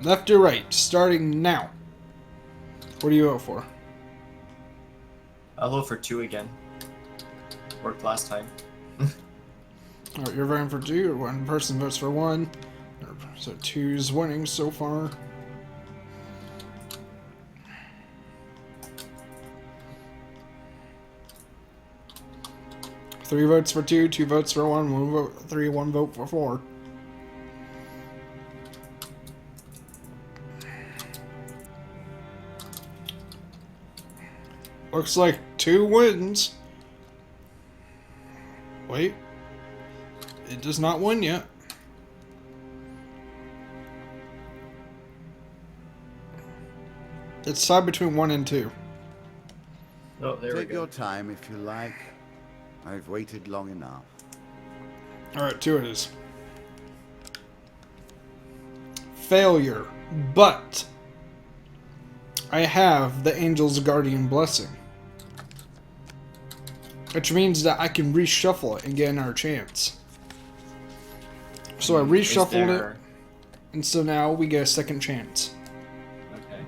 left or right, starting now. What do you vote for? I'll vote for 2 again. Worked last time. Alright, you're voting for 2, 1 person votes for 1. So 2's winning so far. Three votes for 2, 2 votes for 1, 1 vote for 3, 1 vote for 4. Looks like 2 wins. Wait. It does not win yet. It's tied between 1 and 2. Oh, there we Take go. your time if you like. I've waited long enough. Alright, 2 it is. Failure. But I have the Angel's Guardian Blessing. Which means that I can reshuffle it and get another chance. So I reshuffled it, and so now we get a second chance. Okay.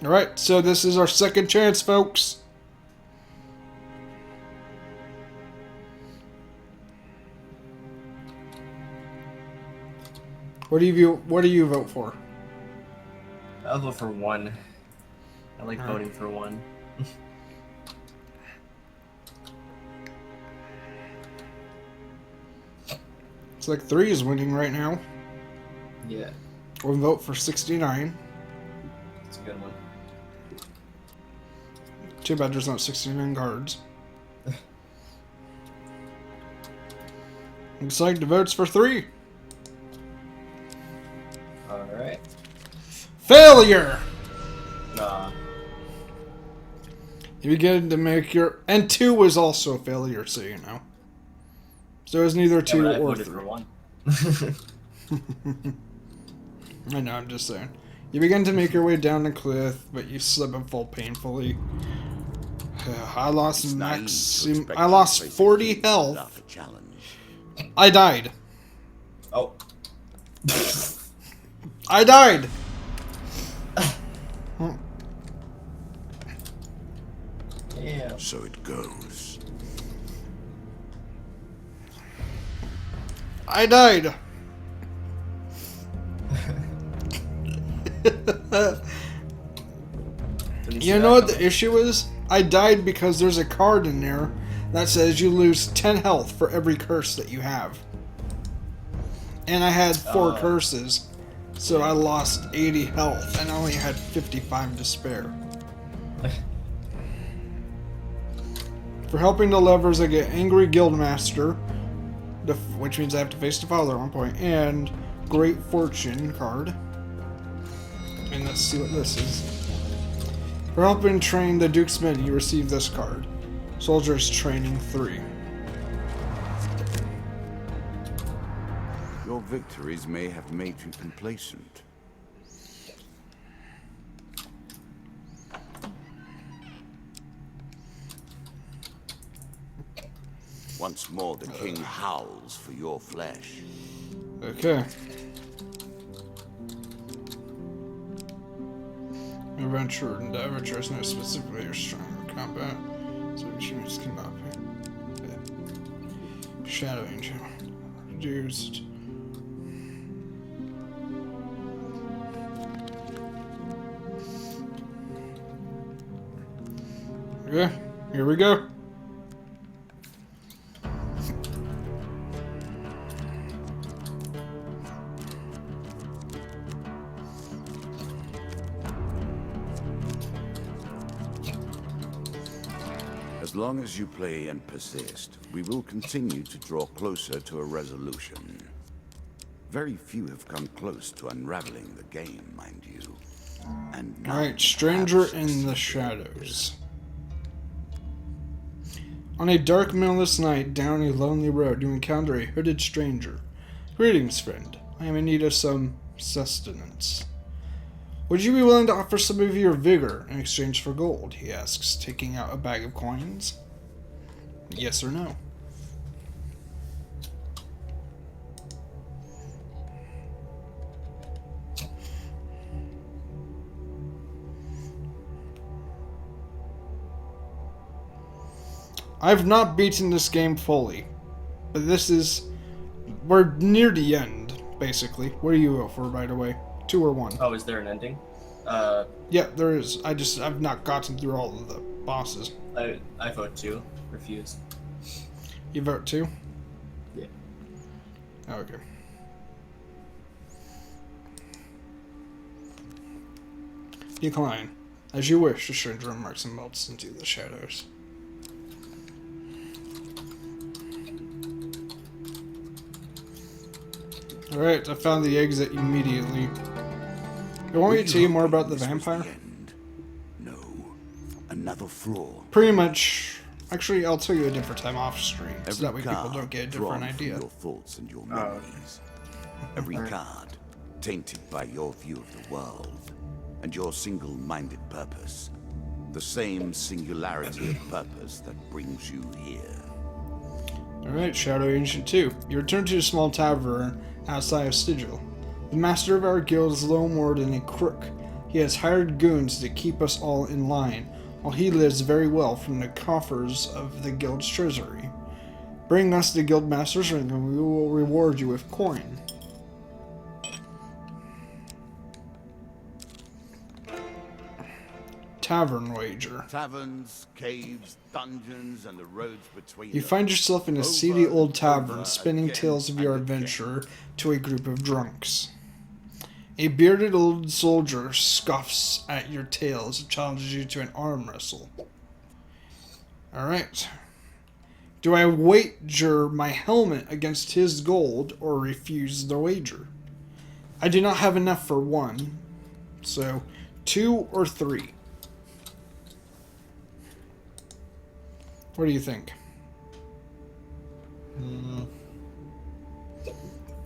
Alright, so this is our second chance, folks. What do you vote for? I'll vote for 1. I like Alright. voting for 1. It's like 3 is winning right now. Yeah, 1 vote for 69. it's a good one. Too bad there's not 69 cards. Looks like the votes for 3. Alright. Failure! Nah. You begin to make your... And 2 was also a failure, so you know. So it was neither 2 I or voted 3. for 1. I know, I'm just saying. You begin to make your way down the cliff, but you slip and fall painfully. I lost It's naive to maximum... expect I you to lost face a 40 king health. without a challenge. I died. Oh. I died! Yeah. So it goes. I died! Didn't see You that know what the coming. issue is? I died because there's a card in there that says you lose 10 health for every curse that you have. And I had 4 curses, so I lost 80 health and I only had 55 to spare. For helping the levers, I get Angry Guildmaster, which means I have to face the father at one point, and Great Fortune card. And let's see what this is. For helping train the Duke's men, you receive this card. Soldiers Training 3. Your victories may have made you complacent. Once more, the king howls for your flesh. Okay. Adventure and adventurers know specifically you're strong in combat, so you just cannot be. Yeah. Shadow Angel. Reduced. Okay, here we go. As long as you play and persist, we will continue to draw closer to a resolution. Very few have come close to unraveling the game, mind you. And none Alright, Stranger have in the succeeded. Shadows. On a dark, moonless night down a lonely road, you encounter a hooded stranger. Greetings, friend. I am in need of some sustenance. Would you be willing to offer some of your vigor in exchange for gold? He asks, taking out a bag of coins. Yes or no? I've not beaten this game fully, but we're near the end, basically. What do you go for, by the way? 2 or 1? Oh, is there an ending? Yeah, there is. I've not gotten through all of the bosses. I vote 2. Refuse. You vote 2? Yeah. Oh, okay. Decline. As you wish, the stranger remarks and melts into the shadows. Alright, I found the exit immediately. You want me to tell you more about the This was vampire? end. No, another fraud. Pretty much. Actually, I'll tell you a different time off stream, so that way people card don't get a drawn different from idea. your thoughts and your memories. Every card tainted by your view of the world and your single-minded purpose. The same singularity of purpose that brings you here. Alright, Shadow Ancient 2. You return to a small tavern outside of Sigil. The master of our guild is little more than a crook. He has hired goons to keep us all in line, while he lives very well from the coffers of the guild's treasury. Bring us the guild master's ring and we will reward you with coin. Tavern wager. Taverns, caves, dungeons, and the roads between You them. find yourself in a Over seedy old and tavern, over spinning again tales of your and again. adventure to a group of drunks. A bearded old soldier scoffs at your tales and challenges you to an arm wrestle. Alright. Do I wager my helmet against his gold or refuse the wager? I do not have enough for 1. So, 2 or 3. What do you think?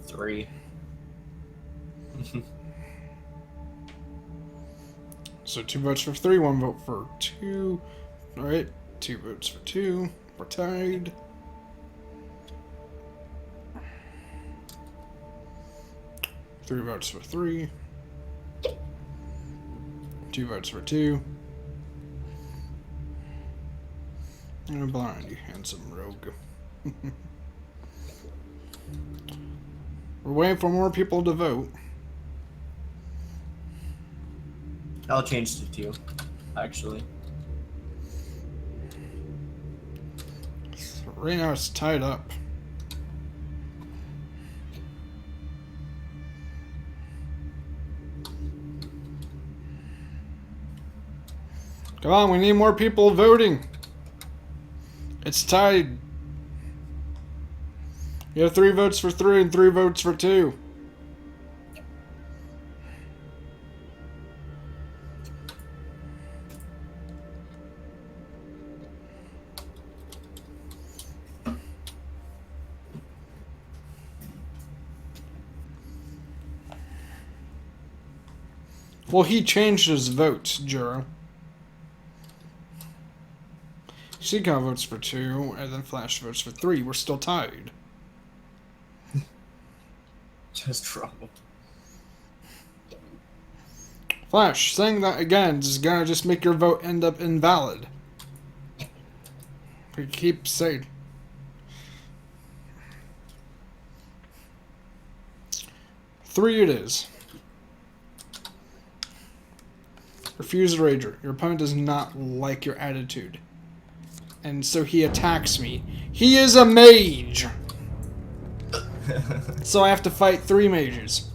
3. So 2 votes for 3, 1 vote for 2. Alright, 2 votes for 2. We're tied. Three votes for 3. 2 votes for 2. And a blind, you handsome rogue. We're waiting for more people to vote. I'll change to 2. actually. Right now it's tied up. Come on, we need more people voting. It's tied. You have 3 votes for 3 and 3 votes for 2. Well, he changed his votes, Juro. Seacon votes for 2, and then Flash votes for 3. We're still tied. Just trouble. Flash, saying that again is gonna just make your vote end up invalid. We keep saying. Three it is. Refuse Rager. Your opponent does not like your attitude. And so he attacks me. He is a mage! So I have to fight 3 mages.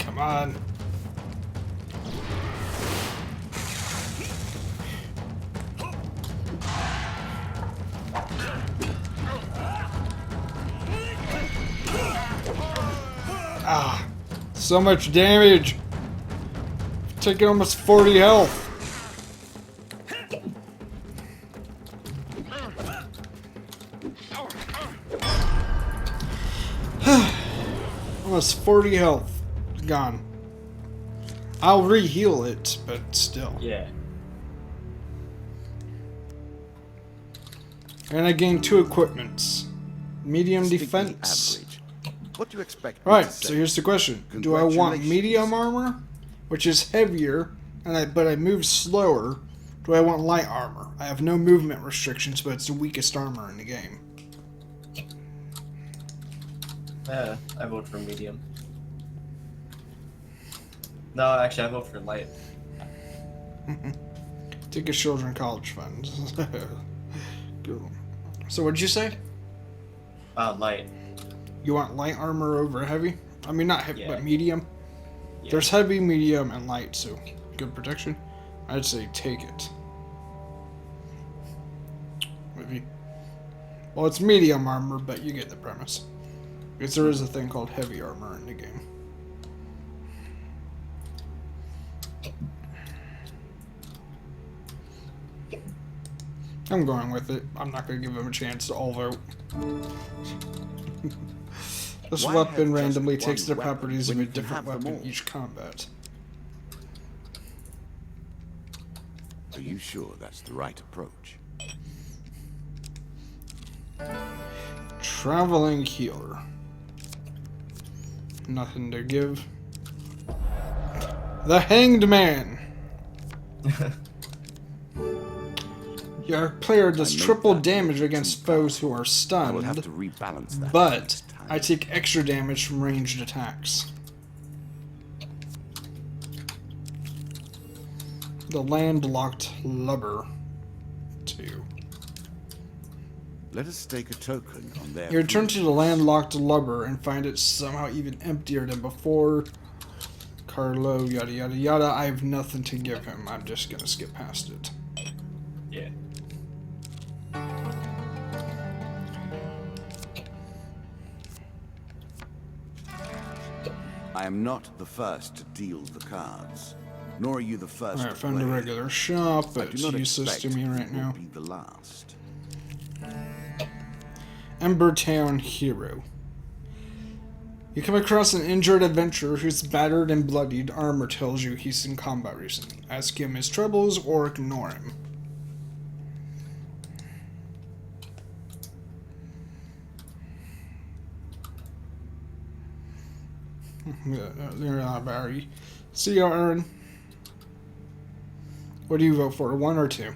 Come on. Ah, so much damage. Taking almost 40 health. Almost 40 health. Gone. I'll re-heal it, but still. Yeah. And I gained 2 equipments. Medium Speaking defense. average, what do you expect? All me right, to so say? here's the question: do I want Congratulations. medium armor, which is heavier, but I move slower? Do I want light armor? I have no movement restrictions, but it's the weakest armor in the game. Yeah, I vote for medium. No, actually, I vote for light. Take a children college fund. Cool. So what did you say? Light. You want light armor over heavy? I mean, not heavy, Yeah. but medium. Yeah. There's heavy, medium, and light, so good protection. I'd say take it. Maybe. Well, it's medium armor, but you get the premise. Because there is a thing called heavy armor in the game. I'm going with it. I'm not going to give him a chance to all vote. This Why weapon have just randomly one takes the weapon properties of when a you can different have them weapon all? each combat. Are you sure that's the right approach? Traveling healer. Nothing to give. The Hanged Man. Your player does I made triple that damage too against far. foes who are I will have to stunned, rebalance that. but next time. I take extra damage from ranged attacks. The Landlocked Lubber 2. Let us stake a token on their... You return to field. the landlocked lubber and find it somehow even emptier than before. Carlo, yada yada yada. I have nothing to give him. I'm just gonna skip past it. Yeah. I am not the first to deal the cards, nor are you the first Alright, to found a play. regular shop, I but do it's not useless to expect me you right will now. be the last. Embertown Hero. You come across an injured adventurer whose battered and bloodied armor tells you he's in combat recently. Ask him his troubles or ignore him. They're not very. See you, Aaron. What do you vote for? 1 or 2?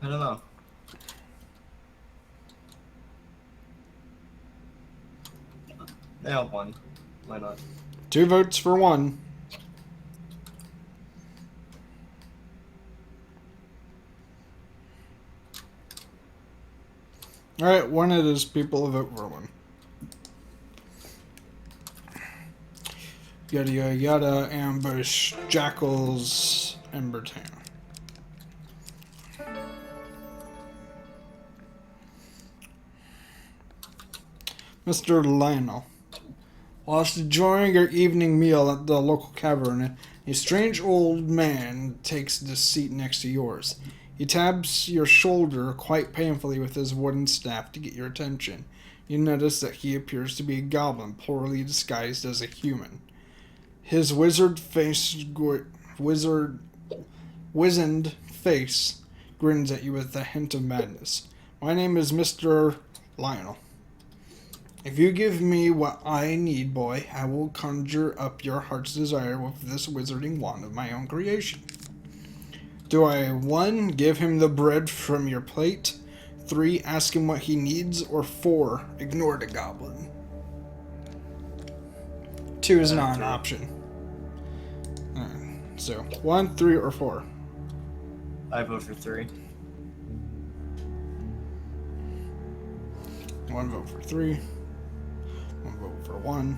I don't know. Yeah, 1. Why not? 2 votes for 1. Alright, 1 it is. People vote for 1. Yada yada yada. Ambush. Jackals. Embertown. Mr. Lionel. Whilst enjoying your evening meal at the local tavern, a strange old man takes the seat next to yours. He taps your shoulder quite painfully with his wooden staff to get your attention. You notice that he appears to be a goblin, poorly disguised as a human. His wizened face grins at you with a hint of madness. My name is Mr. Lionel. If you give me what I need, boy, I will conjure up your heart's desire with this wizarding wand of my own creation. Do I 1. Give him the bread from your plate, 3. Ask him what he needs, or 4. Ignore the goblin? 2 is not an option. So, 1, 3, or 4? I vote for 3. 1 vote for 3. 1 vote for 1.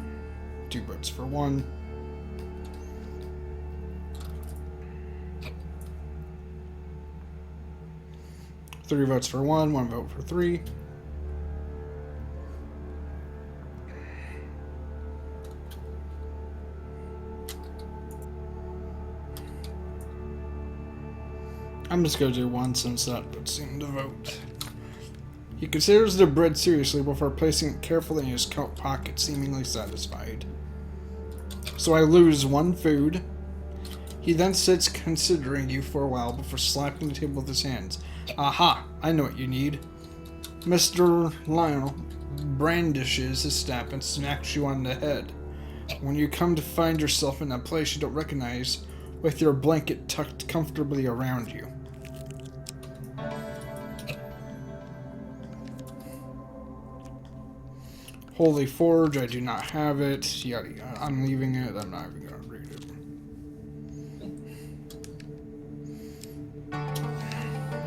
2 votes for 1. Three votes for 1. 1 vote for 3. I'm just gonna do 1 since that would seem to vote. He considers the bread seriously before placing it carefully in his coat pocket, seemingly satisfied. So I lose 1 food. He then sits considering you for a while before slapping the table with his hands. Aha! I know what you need. Mr. Lionel brandishes his staff and smacks you on the head. When you come to find yourself in a place you don't recognize, with your blanket tucked comfortably around you. Holy Forge, I do not have it. Yada yada. I'm leaving it. I'm not even gonna read it.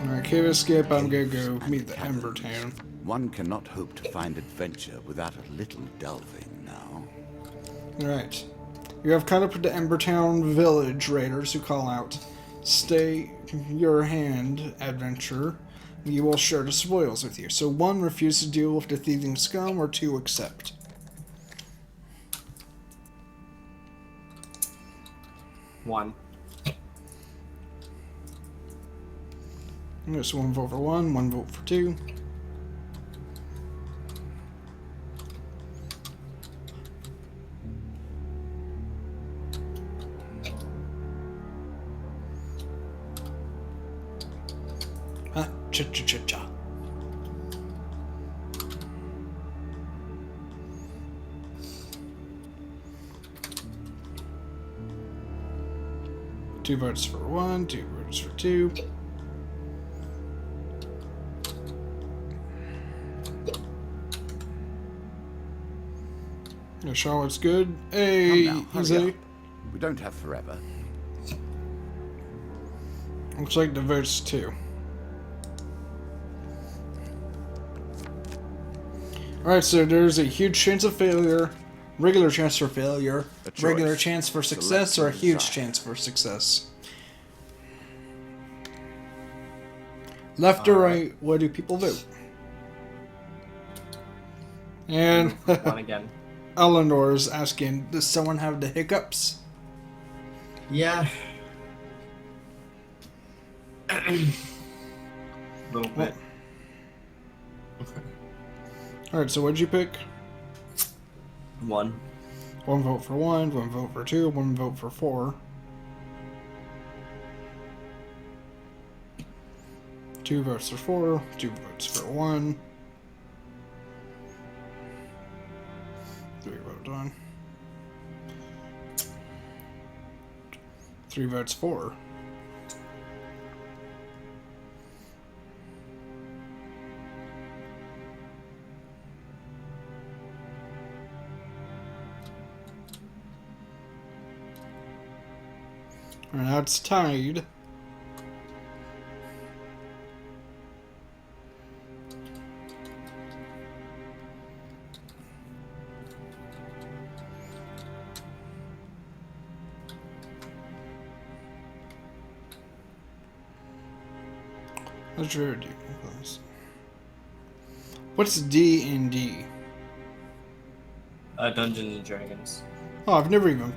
Alright, cave escape. I'm gonna go meet the Embertown. One cannot hope to find adventure without a little delving now. Alright. You have caught up with the Embertown village raiders who call out, "Stay your hand, adventurer. We will share the spoils with you." So 1, refuse to deal with the thieving scum, or 2, accept. One. There's 1 vote for 1, 1 vote for 2. Cha-cha-cha-cha. Two votes for 1, 2 votes for 2. Yeah, Charlotte's good. Hey, Come now, hurry easy. up. We don't have forever. Looks like the votes too. Alright, so there's a huge chance of failure, regular chance for failure, A choice. regular chance for success, Select or a your huge desire. chance for success. Left or right, what do people vote? And One again. Eleanor's asking, does someone have the hiccups? Yeah. Little bit. Alright, so what'd you pick? One. One vote for one vote for two, one vote for four. Two votes for four, two votes for one. Three votes on. Three votes for. And now it's tied. What's your D? What's D and D? Dungeons and Dragons. Oh, I've never even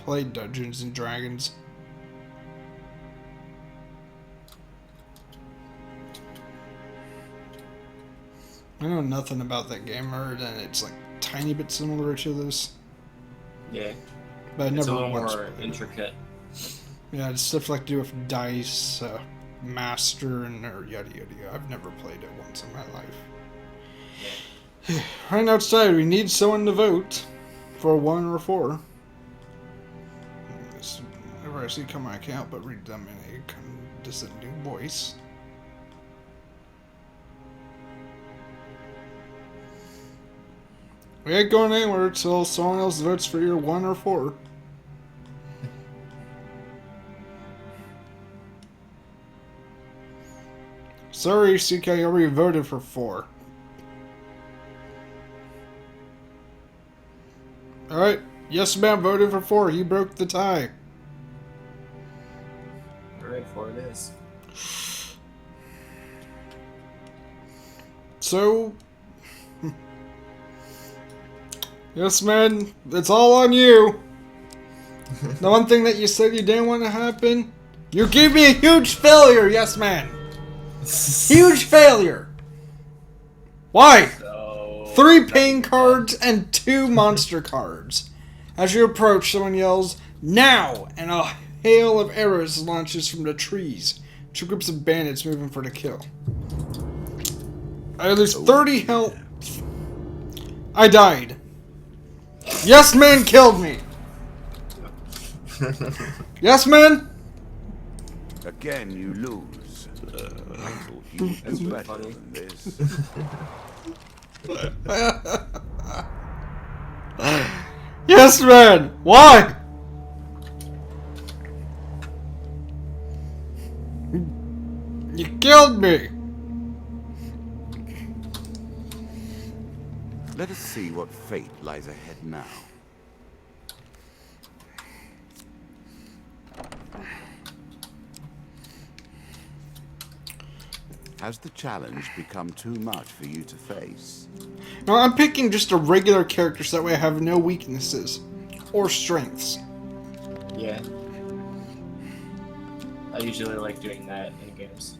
played Dungeons and Dragons. I know nothing about that game, other than it's like tiny bit similar to this, Yeah. but I It's a never little once more played it. intricate. Yeah, it's stuff like to do with dice, master, and or yada yada yada. I've never played it once in my life. Yeah. Right outside, we need someone to vote for one or four. Whenever I see come on, I can't help but read them in a condescending voice. We ain't going anywhere till someone else votes for your one or four. Sorry, CK, I already voted for four. Alright, yes man voted for four. He broke the tie. Alright, 4 it is. So, yes man, it's all on you. The one thing that you said you didn't want to happen, you gave me a huge failure, yes man. Huge failure. Why? So, 3 pain cards and 2 monster cards. As you approach, someone yells, "Now!" and a hail of arrows launches from the trees. 2 groups of bandits moving for the kill. I lose 30 health. I died. Yes man killed me. Yes man? Again, you lose. I thought you'd That's do really better funny. than this. Yes man. Why? You killed me. Let us see what fate lies ahead now. Has the challenge become too much for you to face? No, I'm picking just a regular character so that way I have no weaknesses or strengths. yeah. I usually like doing that in games.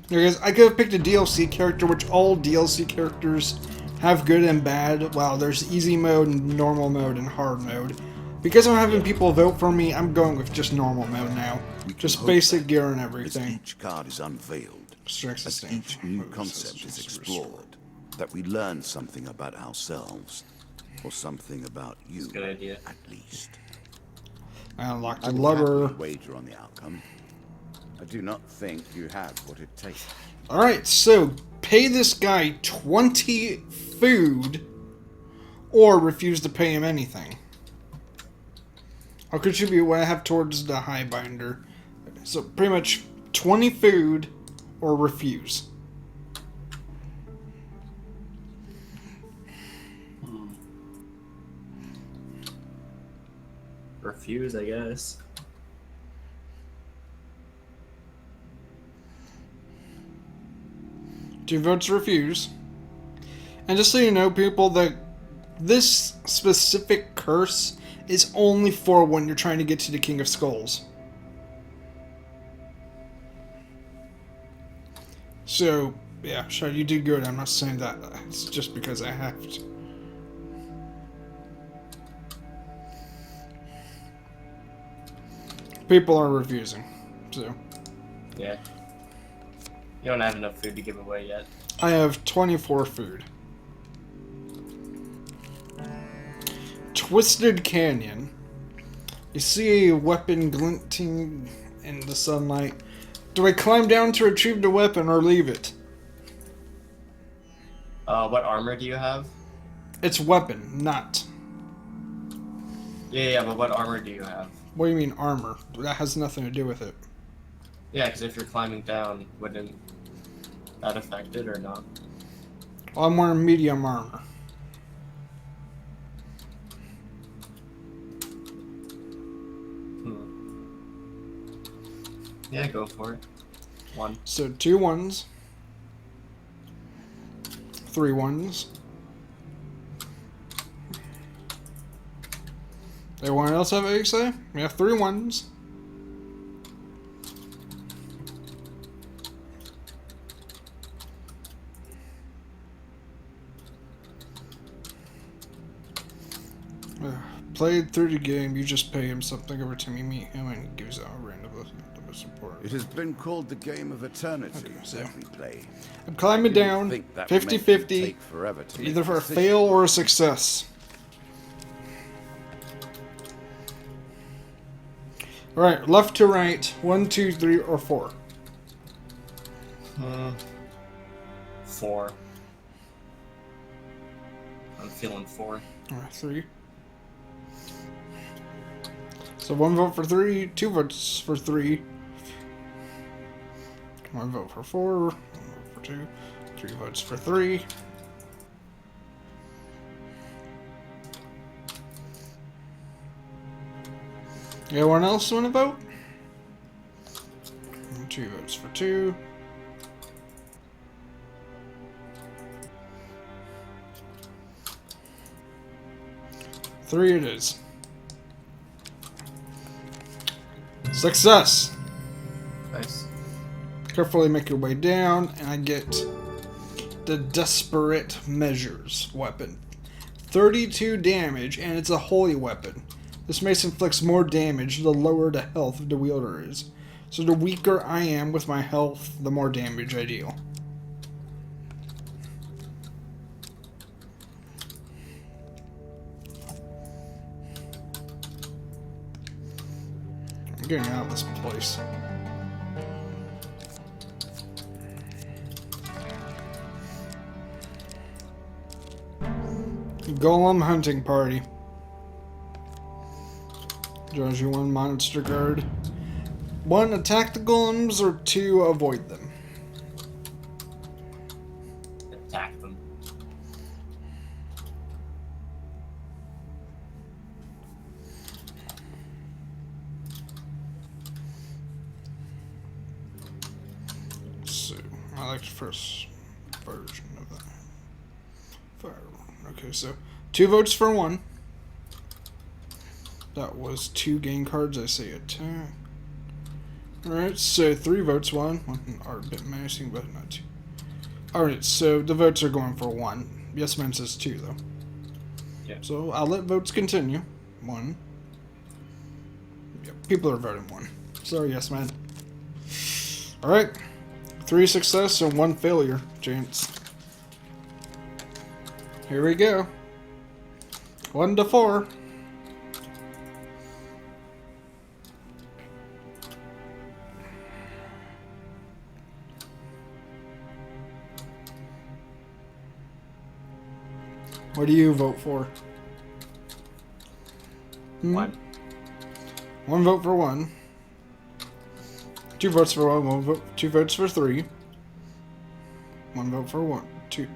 Because I could have picked a DLC character, which all DLC characters have good and bad. Wow, there's easy mode, and normal mode, and hard mode. Because I'm having people vote for me, I'm going with just normal mode now. We can Just hope basic that gear and As everything. each card is unveiled, Strengths as stand each for new moves, concept is accessories, explored, that we learn something about ourselves, or something about you, Good idea. at least. I unlocked I a will lover. happily wager on the outcome. I do not think you have what it takes. Alright, so pay this guy 20 food, or refuse to pay him anything. I'll contribute what I have towards the high binder. So pretty much 20 food or refuse. Refuse, I guess. Two votes refuse. And just so you know, people, that this specific curse is only for when you're trying to get to the King of Skulls. So, yeah, sure, you did good. I'm not saying that. It's just because I have to. People are refusing, so. Yeah. You don't have enough food to give away yet. I have 24 food. Twisted Canyon. You see a weapon glinting in the sunlight. Do I climb down to retrieve the weapon or leave it? What armor do you have? It's weapon, not. Yeah, but what armor do you have? What do you mean armor? That has nothing to do with it. Yeah, because if you're climbing down, wouldn't that affect it or not? Well, I'm wearing medium armor. Yeah, go for it. 1. So 2 1s. 3 1s. Everyone else have anything to say? We have 3 1s. Played through the game, you just pay him something every time you meet him, and he gives out a random support. It has been called the game of eternity Okay, so that we play. I'm climbing down, Think that 50-50, would take forever to either make for a decisions. fail or a success. Alright, left to right, 1, 2, 3, or 4. 4. I'm feeling 4. Alright, 3. So 1 vote for 3, 2 votes for 3. 1 vote for 4, 1 vote for 2, 3 votes for 3. Anyone else want to vote? 2 votes for 2. Three it is. Success! Nice. Carefully make your way down, and I get the Desperate Measures weapon. 32 damage, and it's a holy weapon. This mace inflicts more damage the lower the health of the wielder is. So the weaker I am with my health, the more damage I deal. I'm getting out of this place. Golem hunting party. Draws you 1 monster guard. 1, attack the golems, or 2, avoid them. Attack them. So, I like the first version of that. Fire. Okay, so 2 votes for 1. That was 2 gain cards. I say attack. Alright, so 3 votes, 1. 1 are a bit menacing, but not 2. Alright, so the votes are going for 1. Yes Man says 2, though. Yeah. So I'll let votes continue. 1. Yep, people are voting 1. Sorry, Yes Man. Alright. 3 success and 1 failure chance. Here we go. 1 to 4. What do you vote for? One. One vote for 1. 2 votes for 1. 2 votes for 3. 1 vote for 1. 2.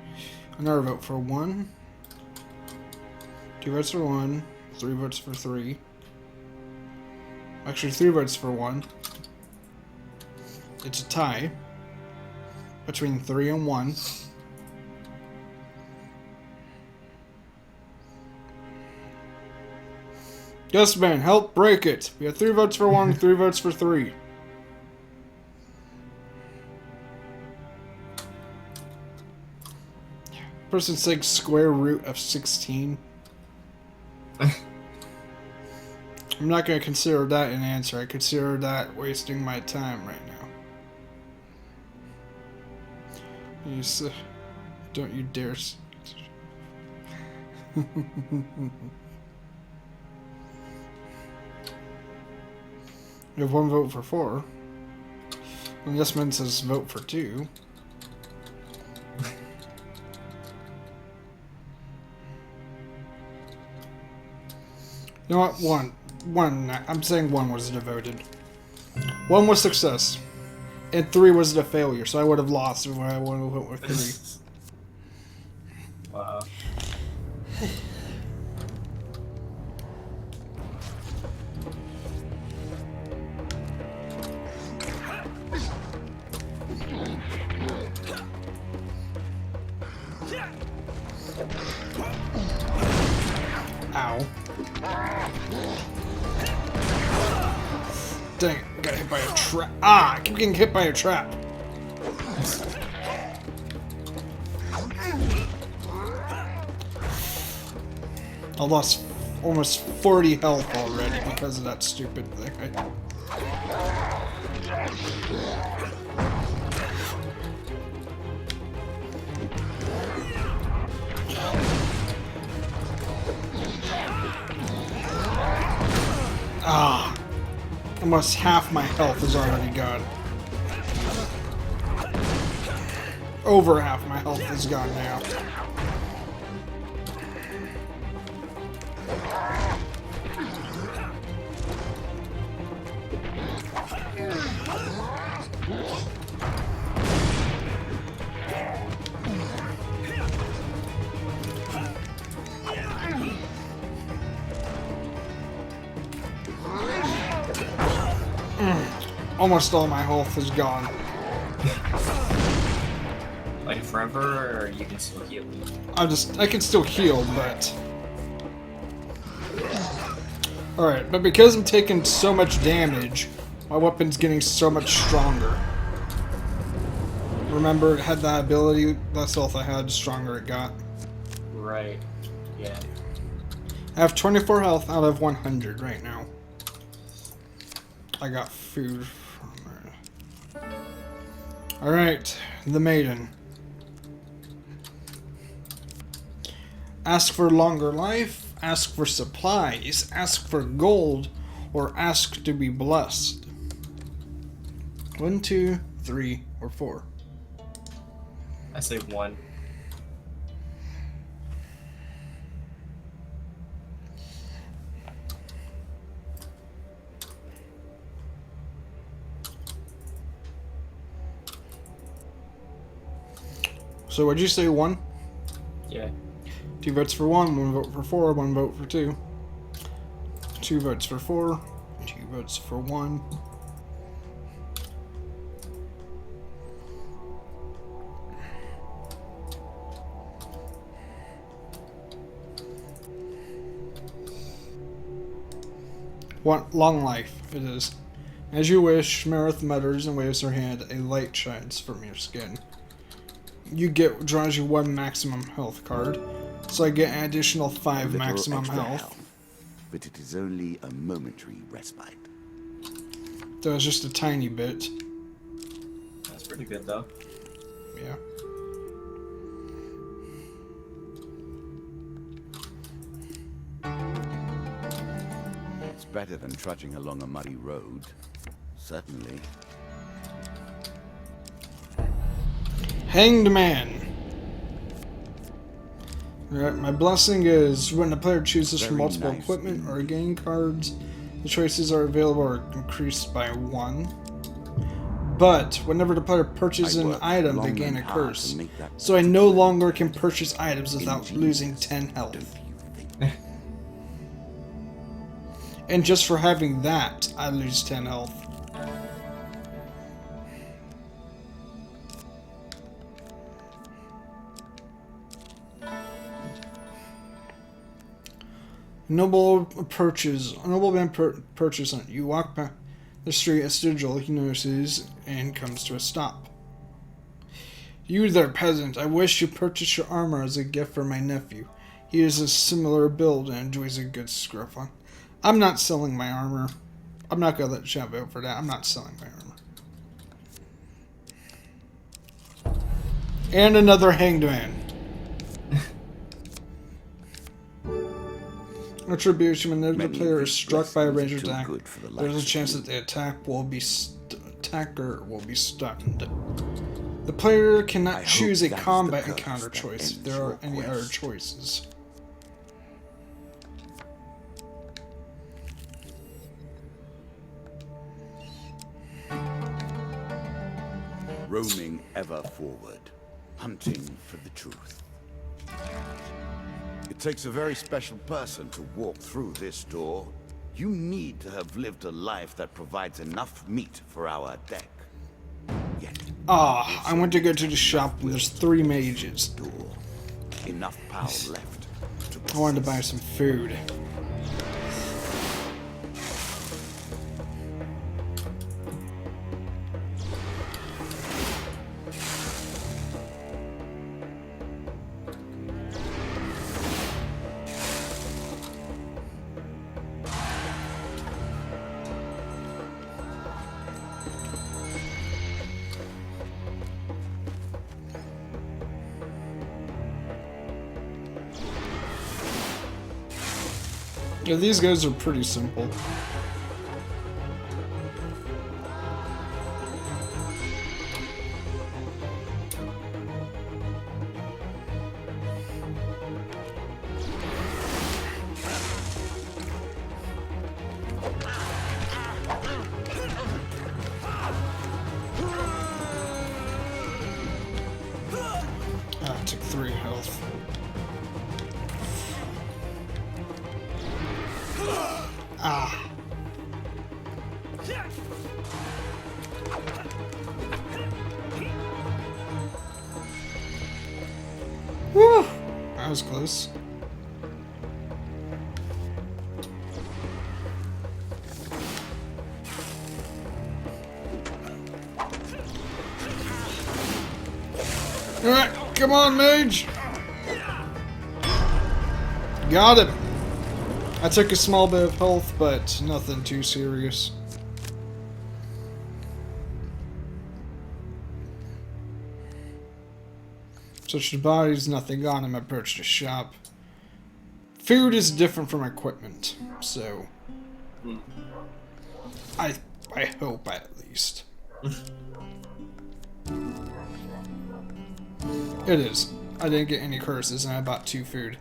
Another vote for 1. 2 votes for 1. 3 votes for 3. Actually, 3 votes for 1. It's a tie between 3 and 1. Yes, man, help break it. We have 3 votes for 1, 3 votes for 3. Person saying square root of 16. I'm not going to consider that an answer. I consider that wasting my time right now. Don't you dare. You have 1 vote for 4. And this man says vote for 2. You know what? 1. I'm saying 1 was devoted. 1 was success. And 3 was a failure, so I would have lost if I would have went with 3. Wow. Ow. Dang it, I got hit by a trap. Ah, I keep getting hit by a trap. I lost almost 40 health already because of that stupid thing. Ah, almost half my health is already gone. Over half my health is gone now. Almost all my health is gone. Like forever, or you can still heal? I can still heal, but... Alright, but because I'm taking so much damage, my weapon's getting so much stronger. Remember, it had that ability, less health I had, the stronger it got. Right. Yeah. I have 24 health out of 100 right now. I got food from there. Alright, the maiden. Ask for longer life, ask for supplies, ask for gold, or ask to be blessed. 1, 2, 3, or 4. I say 1. So what'd you say, 1? Yeah. 2 votes for 1, 1 vote for 4, 1 vote for 2. 2 votes for 4, 2 votes for 1. Long life it is. As you wish, Marith mutters and waves her hand. A light shines from your skin. You draws you 1 maximum health card, so I get an additional 5 A little maximum extra health. But it is only a momentary respite. That was just a tiny bit. That's pretty good, though. Yeah. It's better than trudging along a muddy road. Certainly. Hanged Man. Alright, my blessing is when the player chooses from Very multiple nice equipment or gain cards, the choices are available are increased by 1. But whenever the player purchases I an worked item, they long gain a and hard to curse. make that So I no longer can purchase items without losing 10 health. Don't you think? And just for having that, I lose 10 health. Noble approaches. A nobleman approaches on you. Walk by the street as Stigil he notices and comes to a stop. You there, peasant. I wish to purchase your armor as a gift for my nephew. He is a similar build and enjoys a good scruff on. I'm not selling my armor. I'm not gonna let Chad vote for that. I'm not selling my armor. And another hanged man. Attribution: whenever the Many player of is these struck by a blessings ranged are too attack, good for the there's a likes of chance you. that the attacker will be stunned. The player cannot I hope choose a that is the combat curse encounter that choice if ends there are your any other quest. choices. Roaming ever forward, hunting for the truth. It takes a very special person to walk through this door. You need to have lived a life that provides enough meat for our deck. Yet, Ah, I went to go to the shop and there's 3 mages. door, enough power left to I wanted to buy some food. Yeah, these guys are pretty simple. Ah, I took 3 health. Ah. Whew. That was close. Alright, come on, mage! Got him! I took a small bit of health, but nothing too serious. Such the body's nothing on him. I approached a shop. Food is different from equipment, so I hope at least. It is. I didn't get any curses, and I bought 2 food.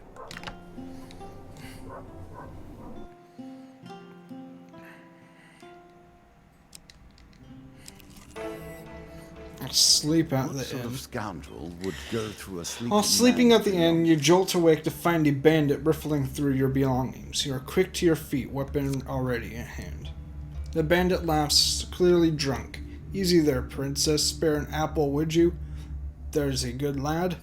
I'll sleep at What the sort inn. of scoundrel would go through a sleeping While sleeping man's at the inn, you jolt awake to find a bandit riffling through your belongings. You are quick to your feet, weapon already in hand. The bandit laughs, clearly drunk. Easy there, princess. Spare an apple, would you? There's a good lad.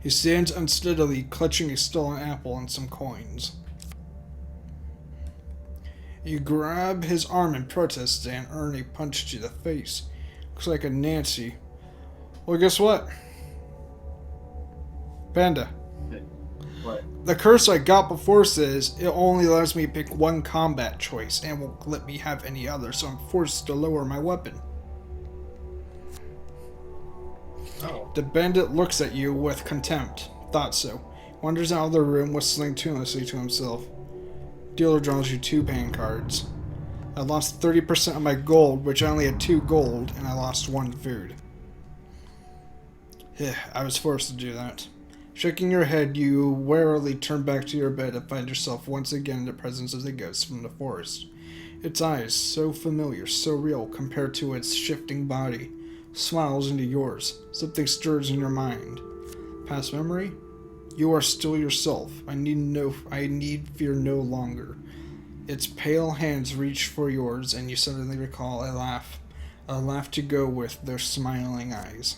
He stands unsteadily, clutching a stolen apple and some coins. You grab his arm in protest and earn a punch to the face. Looks like a Nancy. Well, guess what? Panda. What? The curse I got before says it only allows me to pick 1 combat choice and won't let me have any other, so I'm forced to lower my weapon. Oh. The bandit looks at you with contempt. Thought so. Wanders out of the room, whistling tunelessly to himself. Dealer draws you 2 pain cards. I lost 30% of my gold, which I only had 2 gold, and I lost 1 food. I was forced to do that. Shaking your head, you warily turn back to your bed and find yourself once again in the presence of the ghost from the forest. Its eyes, so familiar, so real, compared to its shifting body, smiles into yours. Something stirs in your mind. Past memory? You are still yourself. I need fear no longer. Its pale hands reach for yours, and you suddenly recall a laugh to go with their smiling eyes.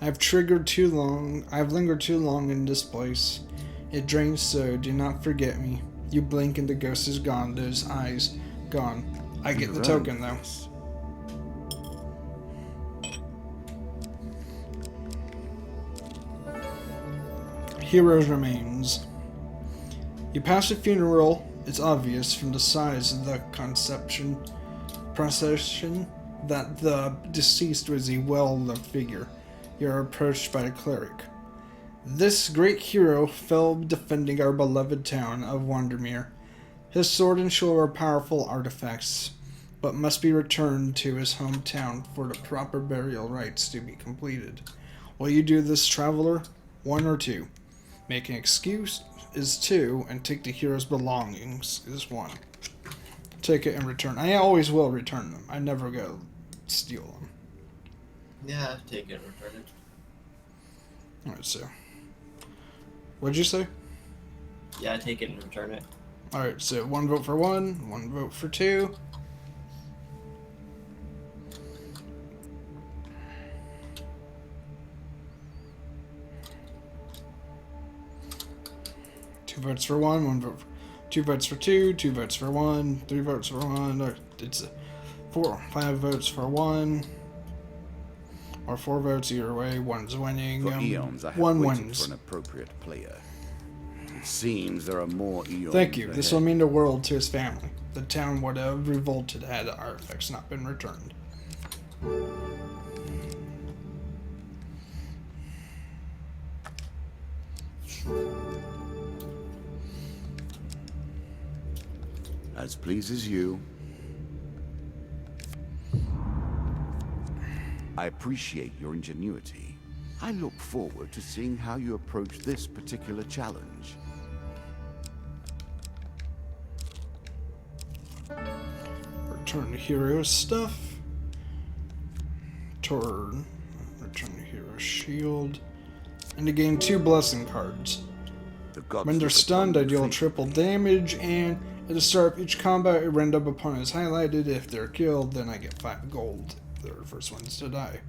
I've lingered too long in this place. It drains so, do not forget me. You blink and the ghost is gone, those eyes gone. I get the token though. Hero's remains. You pass a funeral. It's obvious from the size of the procession that the deceased was a well-loved figure. You are approached by a cleric. This great hero fell defending our beloved town of Wandermere. His sword and shield are powerful artifacts, but must be returned to his hometown for the proper burial rites to be completed. Will you do this, traveler? 1 or 2? Make an excuse is 2, and take the hero's belongings is 1. Take it and return. I always will return them. I never go steal them. Yeah, take it and return it. Alright, so. What'd you say? Yeah, take it and return it. Alright, so 1 vote for 1, 1 vote for 2. Two votes for 1, 1 vote for 2 votes for 2, 2 votes for 1, 3 votes for 1, it's 5 votes for 1. Or 4 votes either way, 1's winning. For eons, I have 1 waited wins. for an appropriate player. It seems there are more eons. Thank you. ahead. This will mean the world to his family. The town would have revolted had the artifacts not been returned. As pleases you. I appreciate your ingenuity. I look forward to seeing how you approach this particular challenge. Return to hero stuff. Return to hero shield. And to gain 2 blessing cards. The gods When they're look upon stunned, I you deal faithfully. triple damage, and at the start of each combat, a random opponent is highlighted. If they're killed, then I get 5 gold. They're the first ones to die.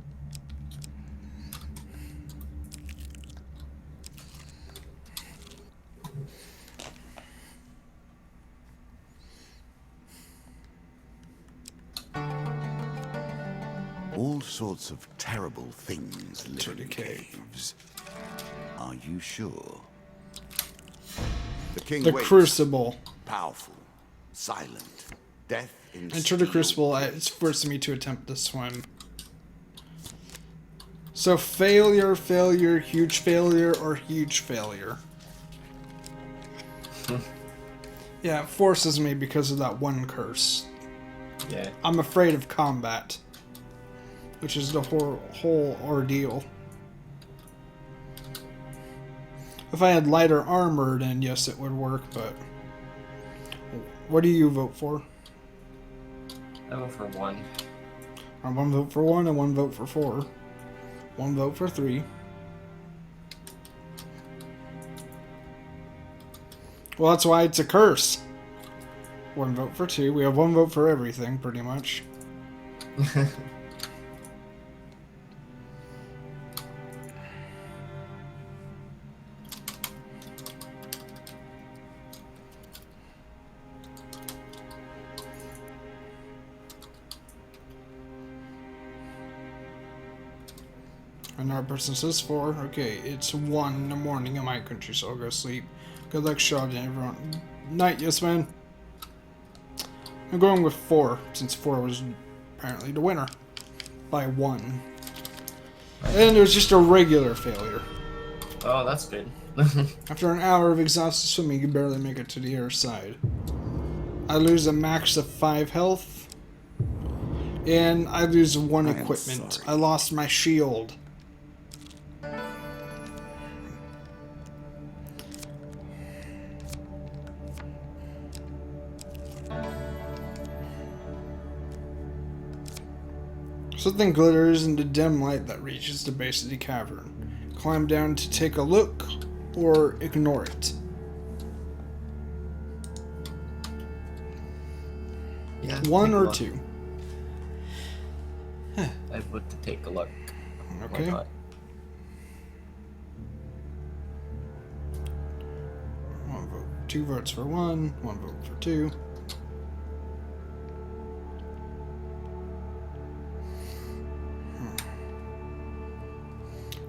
All sorts of terrible things live To the in cave. caves. Are you sure? The king The waits, Crucible. powerful, silent, death in Enter the steel Crucible. It's forcing me to attempt to swim. So failure, failure, huge failure, or huge failure. Yeah, it forces me because of that one curse. Yeah. I'm afraid of combat, which is the whole ordeal. If I had lighter armor, then yes, it would work, but... What do you vote for? I vote for 1. 1 vote for 1 and 1 vote for 4. 1 vote for 3. Well, that's why it's a curse. 1 vote for 2. We have 1 vote for everything, pretty much. Another person says 4. Okay, it's 1 in the morning in my country, so I'll go sleep. Good luck, Shaw, and everyone. Night, yes, man. I'm going with 4, since 4 was apparently the winner. By 1. And it was just a regular failure. Oh, that's good. After an hour of exhausted swimming, you barely make it to the other side. I lose a max of 5 health. And I lose 1 I am equipment. sorry. I lost my shield. Something glitters in the dim light that reaches the base of the cavern. Climb down to take a look, or ignore it. Yeah. One take a or look. two. I would to take a look. Why Okay. not? One vote. 2 votes for 1. 1 vote for 2.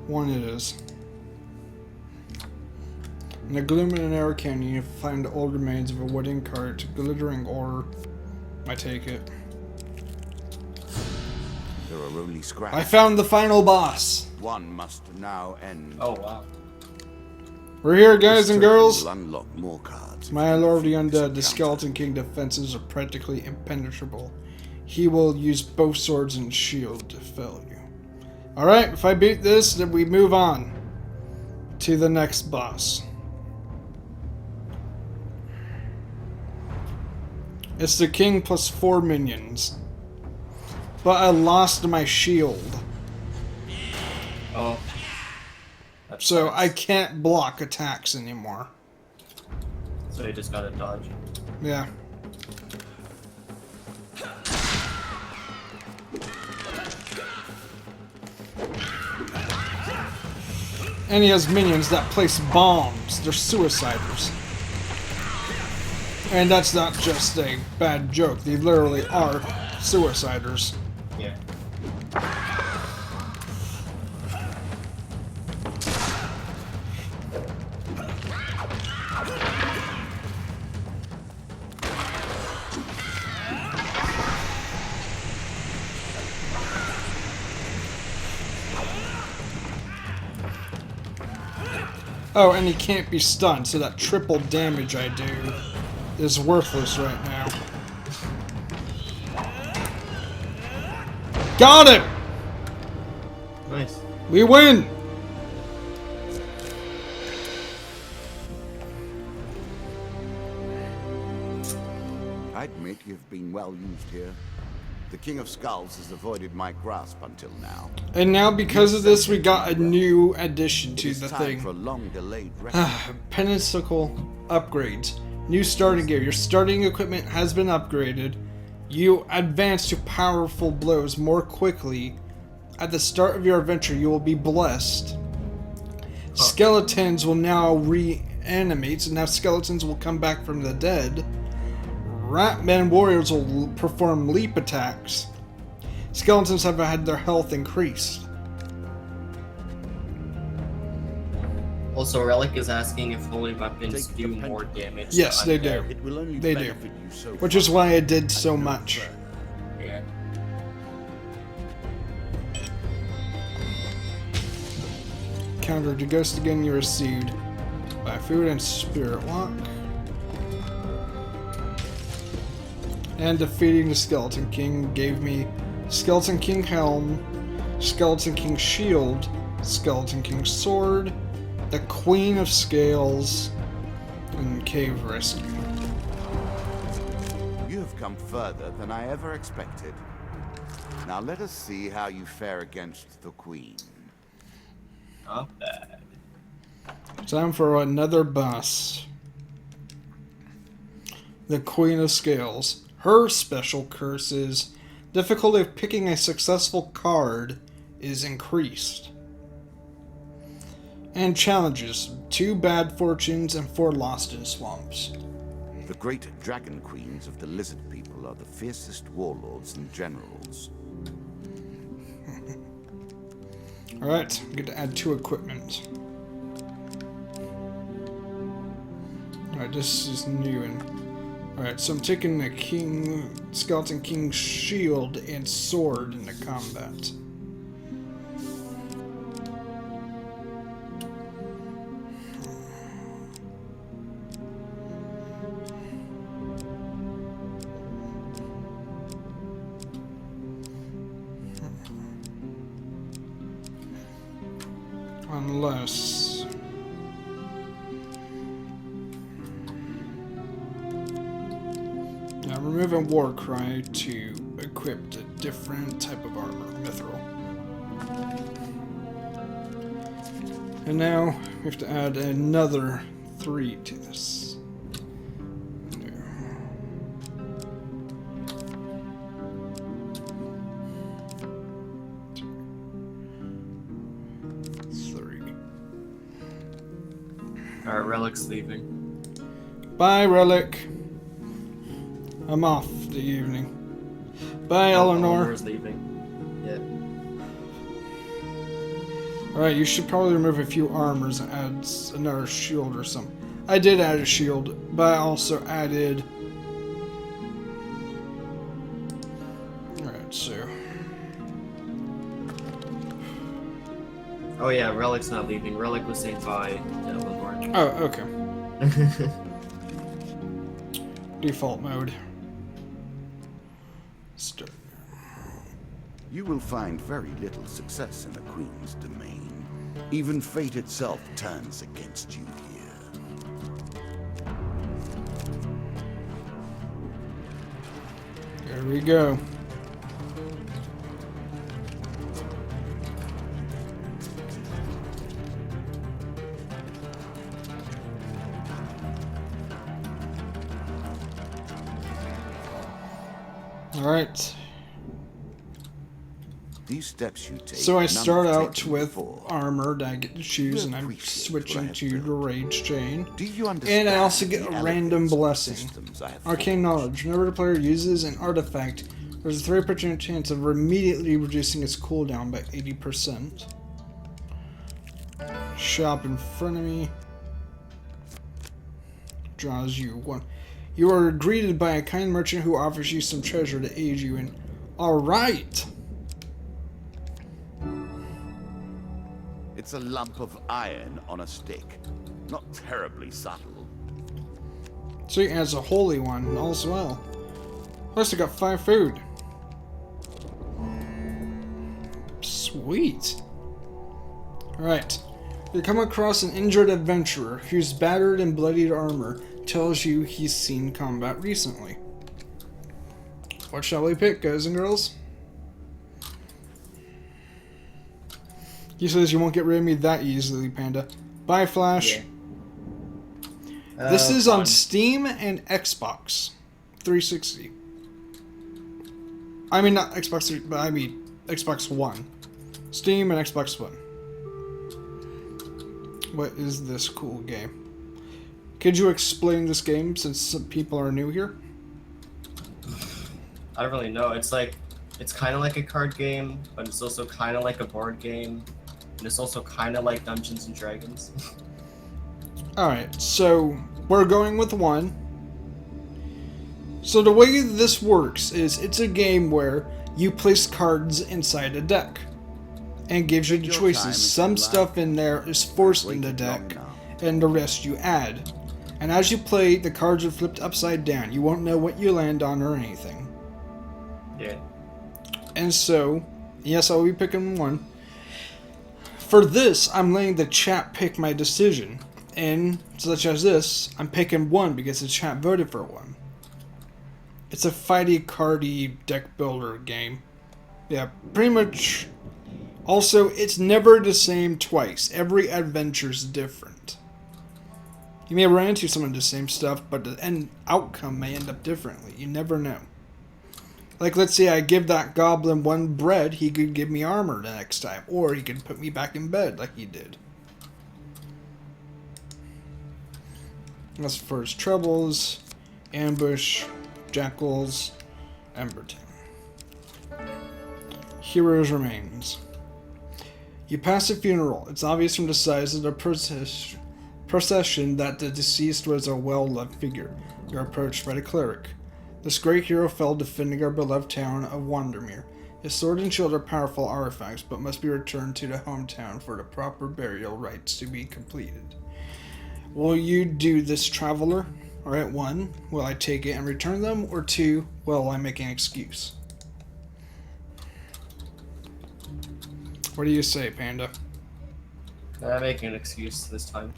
One it is. In the gloom in an narrow canyon, you find the old remains of a wooden cart, glittering ore. I take it. There are only scraps. I found the final boss. One must now end. Oh wow. We're here, guys This and token girls. will unlock more cards. if My you lord the defeat this undead, the encounter. Skeleton King defenses are practically impenetrable. He will use both swords and shield to fell you. Alright, if I beat this, then we move on to the next boss. It's the king plus 4 minions. But I lost my shield. Oh. That So sucks. I can't block attacks anymore. So you just gotta dodge. Yeah. And he has minions that place bombs. They're suiciders. And that's not just a bad joke. They literally are suiciders. Yeah. Oh, and he can't be stunned, so that triple damage I do is worthless right now. Got him! Nice. We win! I admit you've been well used here. The King of Skulls has avoided my grasp until now. And now, because of this, we got a new addition It to is the time for a thing. long-delayed rescue. Penicicle upgrades. New starting gear. Your starting equipment has been upgraded. You advance to powerful blows more quickly. At the start of your adventure, you will be blessed. Skeletons will now reanimate, so now skeletons will come back from the dead. Ratman warriors will perform leap attacks. Skeletons have had their health increased. Also, Relic is asking if holy weapons Take do the more pendant. damage. Yes, to they undead. do. It will only They do. benefit you so Which far. is why I did so much. Yeah. Counter to ghost again, you received by food and spirit walk. And defeating the Skeleton King gave me Skeleton King Helm, Skeleton King Shield, Skeleton King Sword, the Queen of Scales, and Cave Rescue. You have come further than I ever expected. Now let us see how you fare against the Queen. Not bad. Time for another boss. The Queen of Scales. Her special curse is difficulty of picking a successful card is increased. And challenges: 2 bad fortunes and 4 lost in swamps. The great dragon queens of the lizard people are the fiercest warlords and generals. Alright, I'm going to add 2 equipment. Alright, this is new and... Alright, so I'm taking the Skeleton King shield and sword into combat. Unless... Yeah, I'm removing Warcry to equipped a different type of armor, mithril. And now we have to add another 3 to this. There. 3. Alright, Relic's leaving. Bye, Relic. I'm off the evening. Bye, Eleanor. Eleanor's leaving. Yeah. Alright, you should probably remove a few armors and add another shield or something. I did add a shield, but I also added... Alright, so... Oh yeah, Relic's not leaving. Relic was saying bye to Eleanor. Oh, okay. Default mode. Start. You will find very little success in the Queen's domain. Even fate itself turns against you here. There we go. Alright. These steps you take. So I none start have out taken with before. armor that I get to choose, You and I'm appreciate switching what I to have the rage chain. Do you understand? And I also get the a random elements of the blessing. systems I have Arcane forged? knowledge. Whenever the player uses an artifact, there's a 3% chance of immediately reducing its cooldown by 80%. Shop in front of me. Draws you 1. You are greeted by a kind merchant who offers you some treasure to aid you in. Alright! It's a lump of iron on a stick. Not terribly subtle. So he adds a holy one as well. Plus I got 5 food. Sweet. Alright. You come across an injured adventurer whose battered and bloodied armor tells you he's seen combat recently. What shall we pick, guys and girls? He says you won't get rid of me that easily, Panda. Bye, Flash. Yeah. This is on Fun. Steam and Xbox 360. I mean, not Xbox 3, but I mean Xbox One. Steam and Xbox One. What is this cool game? Could you explain this game since some people are new here? I don't really know. It's kind of like a card game, but it's also kind of like a board game, and it's also kind of like Dungeons and Dragons. Alright, so we're going with 1. So the way this works is it's a game where you place cards inside a deck and gives you the Your time choices. is Some your stuff life. in there is forced in the Waited long deck enough. and the rest you add. And as you play, the cards are flipped upside down. You won't know what you land on or anything. Yeah. And so, yes, I'll be picking 1. For this, I'm letting the chat pick my decision. And, such as this, I'm picking 1 because the chat voted for 1. It's a fighty, cardy deck builder game. Yeah, pretty much. Also, it's never the same twice. Every adventure's different. You may run into some of the same stuff, but the end outcome may end up differently. You never know. Like, let's say I give that goblin 1 bread, he could give me armor the next time. Or he could put me back in bed like he did. As for his troubles, ambush, jackals, Emberton. Heroes remains. You pass a funeral. It's obvious from the size of the procession that the deceased was a well-loved figure. You're approached by the cleric. This great hero fell defending our beloved town of Wandermere. His sword and shield are powerful artifacts, but must be returned to the hometown for the proper burial rites to be completed. Will you do this, traveler? Alright, 1, will I take it and return them? Or 2, will I make an excuse? What do you say, Panda? I'm making an excuse this time.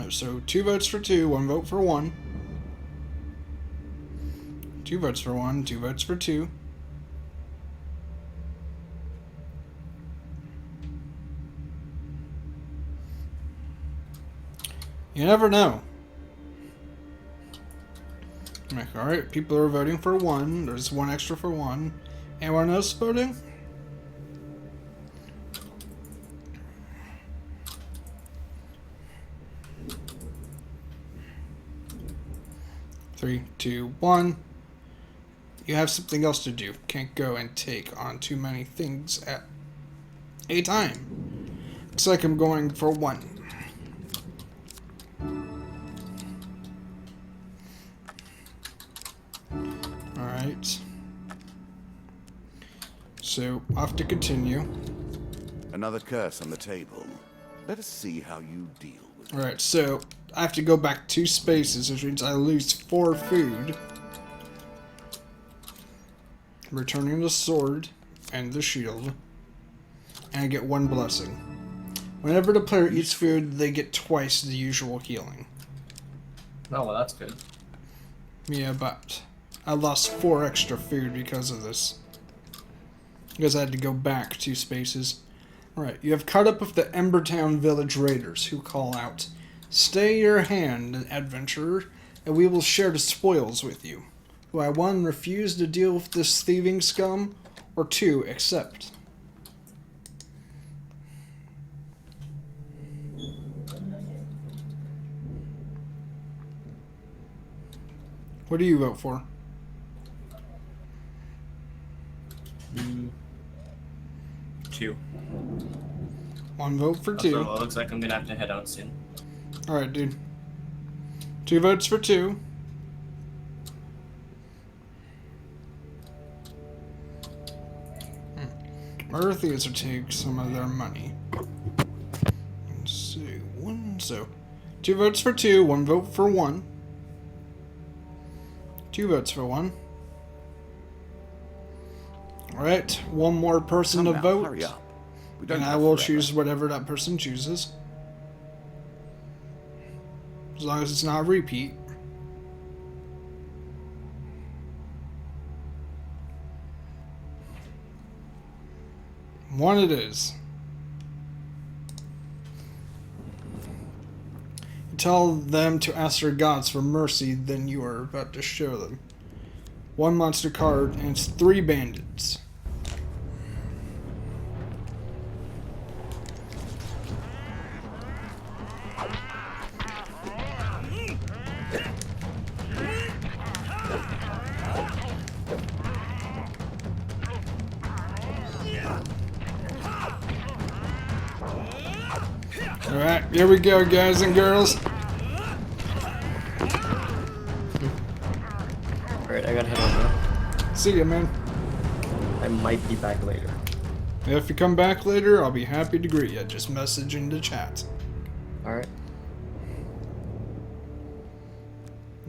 Oh, so 2 votes for 2, 1 vote for 1. 2 votes for 1, 2 votes for 2. You never know. Alright, people are voting for 1. There's 1 extra for 1. Anyone else voting? Three, two, 1. You have something else to do. Can't go and take on too many things at a time. Looks like I'm going for 1. Alright. So, off to continue. Another curse on the table. Let us see how you deal with it. Alright, so I have to go back 2 spaces, which means I lose 4 food. Returning the sword and the shield. And I get 1 blessing. Whenever the player eats food, they get twice the usual healing. Oh, well, that's good. Yeah, but I lost 4 extra food because of this. Because I had to go back 2 spaces. Alright, you have caught up with the Embertown village raiders who call out, "Stay your hand, adventurer, and we will share the spoils with you." Do I 1 refuse to deal with this thieving scum, or 2 accept? What do you vote for? 2. 1 vote for 2. So it looks like I'm gonna have to head out soon. Alright, dude. 2 votes for 2. Earthies will take some of their money. Let's see. 1, so 2 votes for 2, 1 vote for 1. 2 votes for 1. Alright, 1 more person Come to now, vote. hurry up. We don't And I have will forever. choose whatever that person chooses. As long as it's not a repeat. One it is. You tell them to ask their gods for mercy, then you are about to show them. 1 monster card, and it's 3 bandits. Alright, here we go, guys and girls. Alright, I gotta head over. See ya, man. I might be back later. If you come back later, I'll be happy to greet you. Just message in the chat. Alright.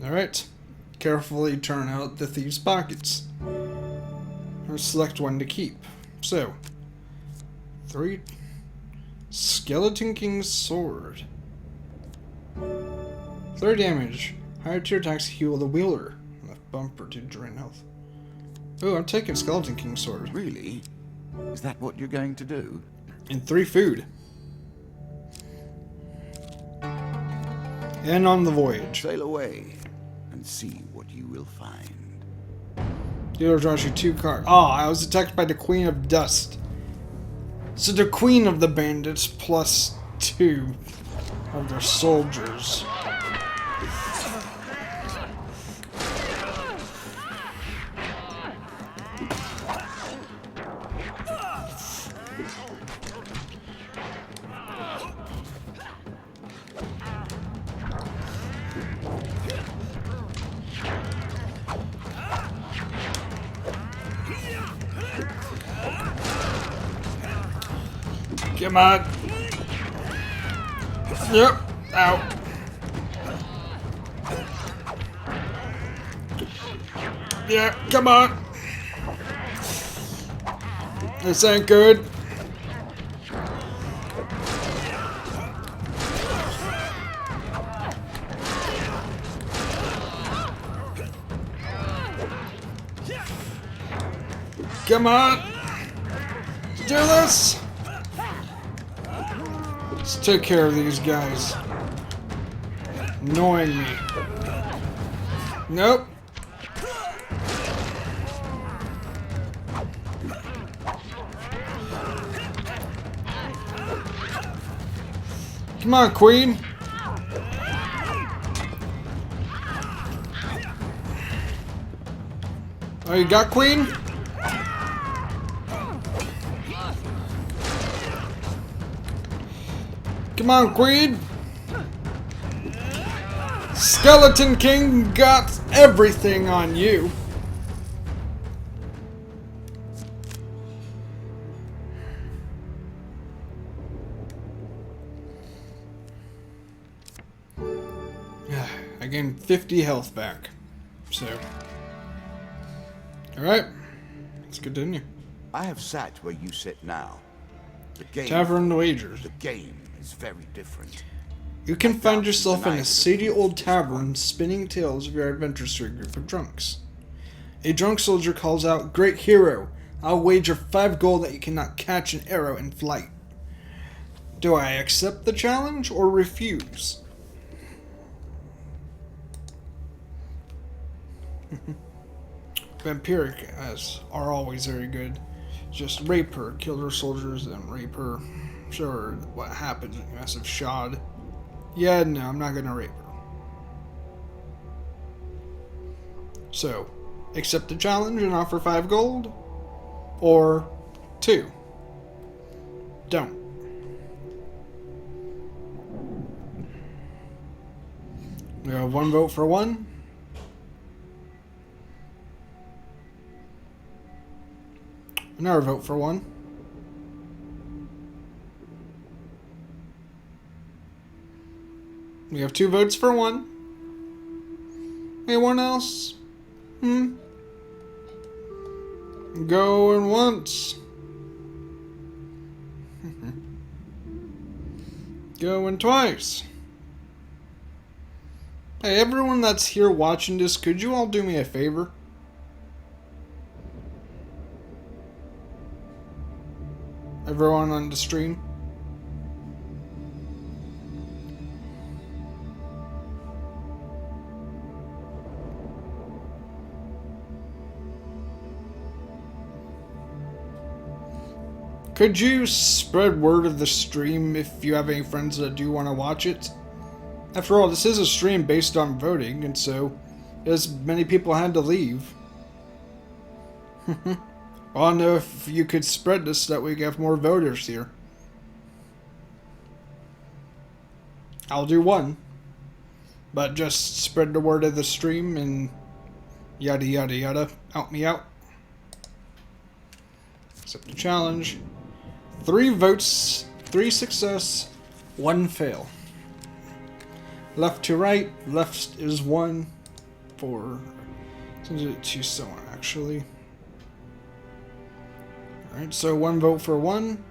Alright. Carefully turn out the thieves' pockets. Or select 1 to keep. So, 3. Skeleton King's Sword. 3 damage. Higher tier attacks heal the wielder. Left bumper to drain health. Oh, I'm taking Skeleton King's Sword. Really? Is that what you're going to do? And 3 food. And on the voyage. Sail away and see what you will find. Dealer draws you 2 cards. Oh, I was attacked by the Queen of Dust. So the Queen of the Bandits plus 2 of their soldiers. Come on. Yep. Out. Yeah, come on. This ain't good. Come on! Let's do this! Let's take care of these guys. Annoying me. Nope. Come on, Queen. Oh, you got Queen? Come on, Queen. Skeleton King got everything on you. I gained 50 health back. So. Alright. Let's continue. I have sat where you sit now. The game. Tavern Wagers. The game is very different. You can find yourself in a seedy old tavern spinning tales of your adventures to a group of drunks. A drunk soldier calls out, "Great hero, I'll wager 5 gold that you cannot catch an arrow in flight." Do I accept the challenge or refuse? Vampiric are always very good. Just rape her, kill her soldiers, and rape her. Show her what happens when you mess with Shod. Yeah, no, I'm not gonna rape her. So, accept the challenge and offer 5 gold? Or 2. Don't. We have 1 vote for 1. Another vote for 1. We have 2 votes for 1. Anyone else? Going once. Going twice. Hey, everyone that's here watching this, could you all do me a favor? Everyone on the stream? Could you spread word of the stream if you have any friends that do want to watch it? After all, this is a stream based on voting, and so as many people had to leave. I don't know if you could spread this so that we can have more voters here. I'll do 1. But just spread the word of the stream and yada yada yada. Help me out. Accept the challenge. 3 votes, 3 success, 1 fail. Left to right, left is 1 for... Send it to someone actually. Alright, so 1 vote for 1.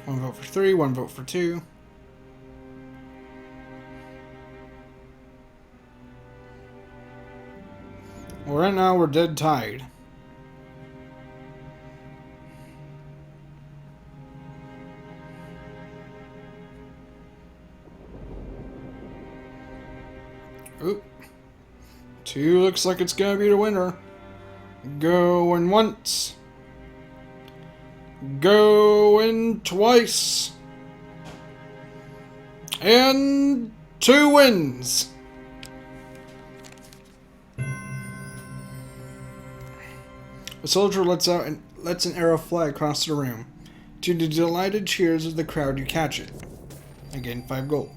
One vote for 3, 1 vote for 2. Well, right now we're dead tied. Oop. 2 looks like it's gonna be the winner. Going once. Going twice. And 2 wins. A soldier lets an arrow fly across the room. To the delighted cheers of the crowd, you catch it. Again, 5 gold.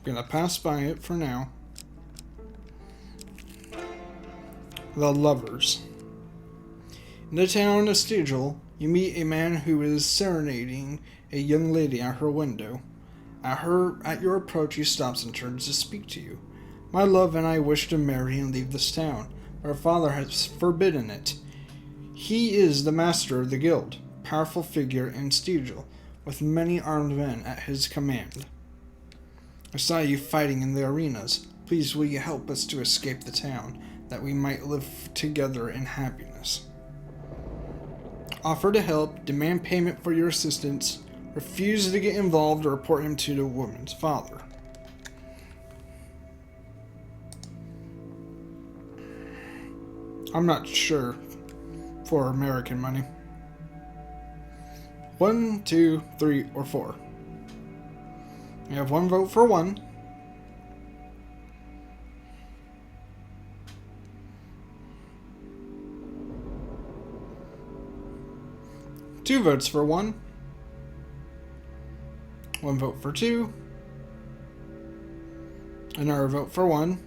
Gonna pass by it for now. The Lovers. In the town of Stigel, you meet a man who is serenading a young lady at her window. At your approach, he stops and turns to speak to you. My love and I wish to marry and leave this town, but our father has forbidden it. He is the master of the guild, powerful figure in Stigel. with many armed men at his command. I saw you fighting in the arenas. Please will you help us to escape the town, that we might live together in happiness. Offer to help, demand payment for your assistance, refuse to get involved, or report him to the woman's father. I'm not sure for American money. 1, 2, 3, or 4. You have 1 vote for 1. Two votes for 1. 1 vote for 2. Another vote for 1.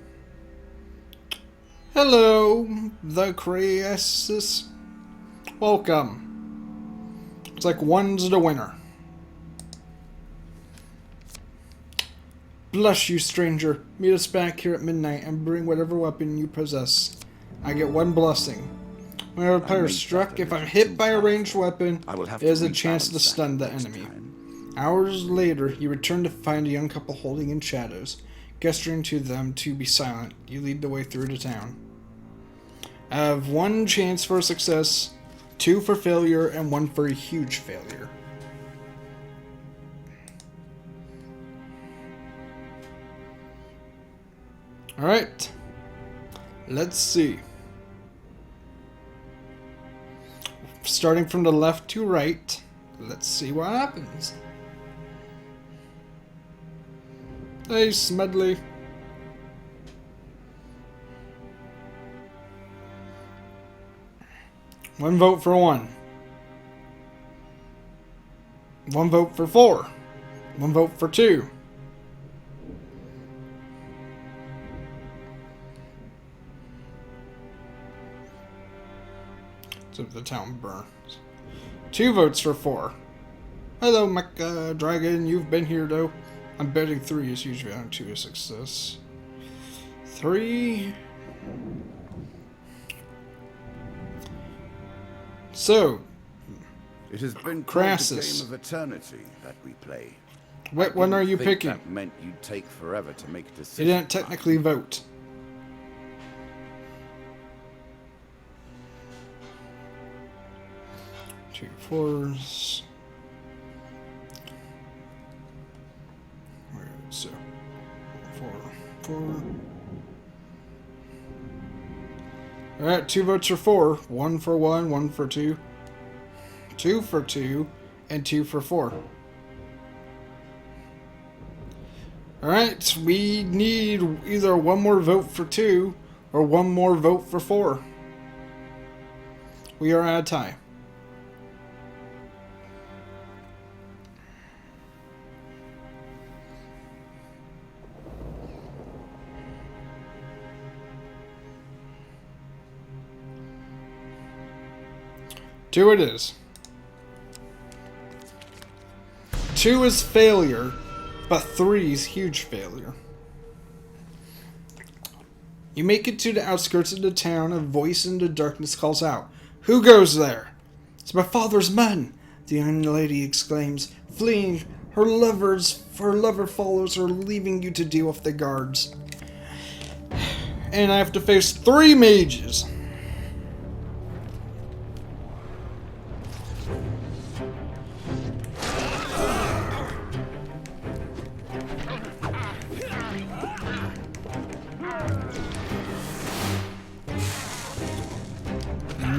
Hello, the Crisis. Welcome. It's like 1's the winner. Blush, you stranger. Meet us back here at midnight and bring whatever weapon you possess. I get 1 blessing. Whenever a player is struck, if I'm hit by a ranged weapon, it has a chance to stun the enemy. Hours later, you return to find a young couple holding in shadows. Gesturing to them to be silent, you lead the way through the town. I have 1 chance for success, 2 for failure, and 1 for a huge failure. Alright. Let's see. Starting from the left to right, let's see what happens. Hey, Smedley. One vote for 1. 1 vote for 4. 1 vote for 2. So the town burns. 2 votes for 4. Hello, Mecha Dragon. You've been here, though. I'm betting 3 is usually on 2 a success. 3. So, It has been quite a Crassus. game of eternity that we play. What one are you Think picking? That meant you'd take forever to make a He decision. didn't technically vote. Two 4s. Where is it? 4. Alright, 2 votes for 4. 1 for 1, 1 for 2. 2 for 2, and 2 for 4. Alright, we need either 1 more vote for 2 or 1 more vote for 4. We are at a tie. Two it is. 2 is failure, but 3 is huge failure. You make it to the outskirts of the town. A voice in the darkness calls out, "Who goes there?" "It's my father's men," the young lady exclaims, fleeing. Her lover follows her, leaving you to deal with the guards. And I have to face 3 mages.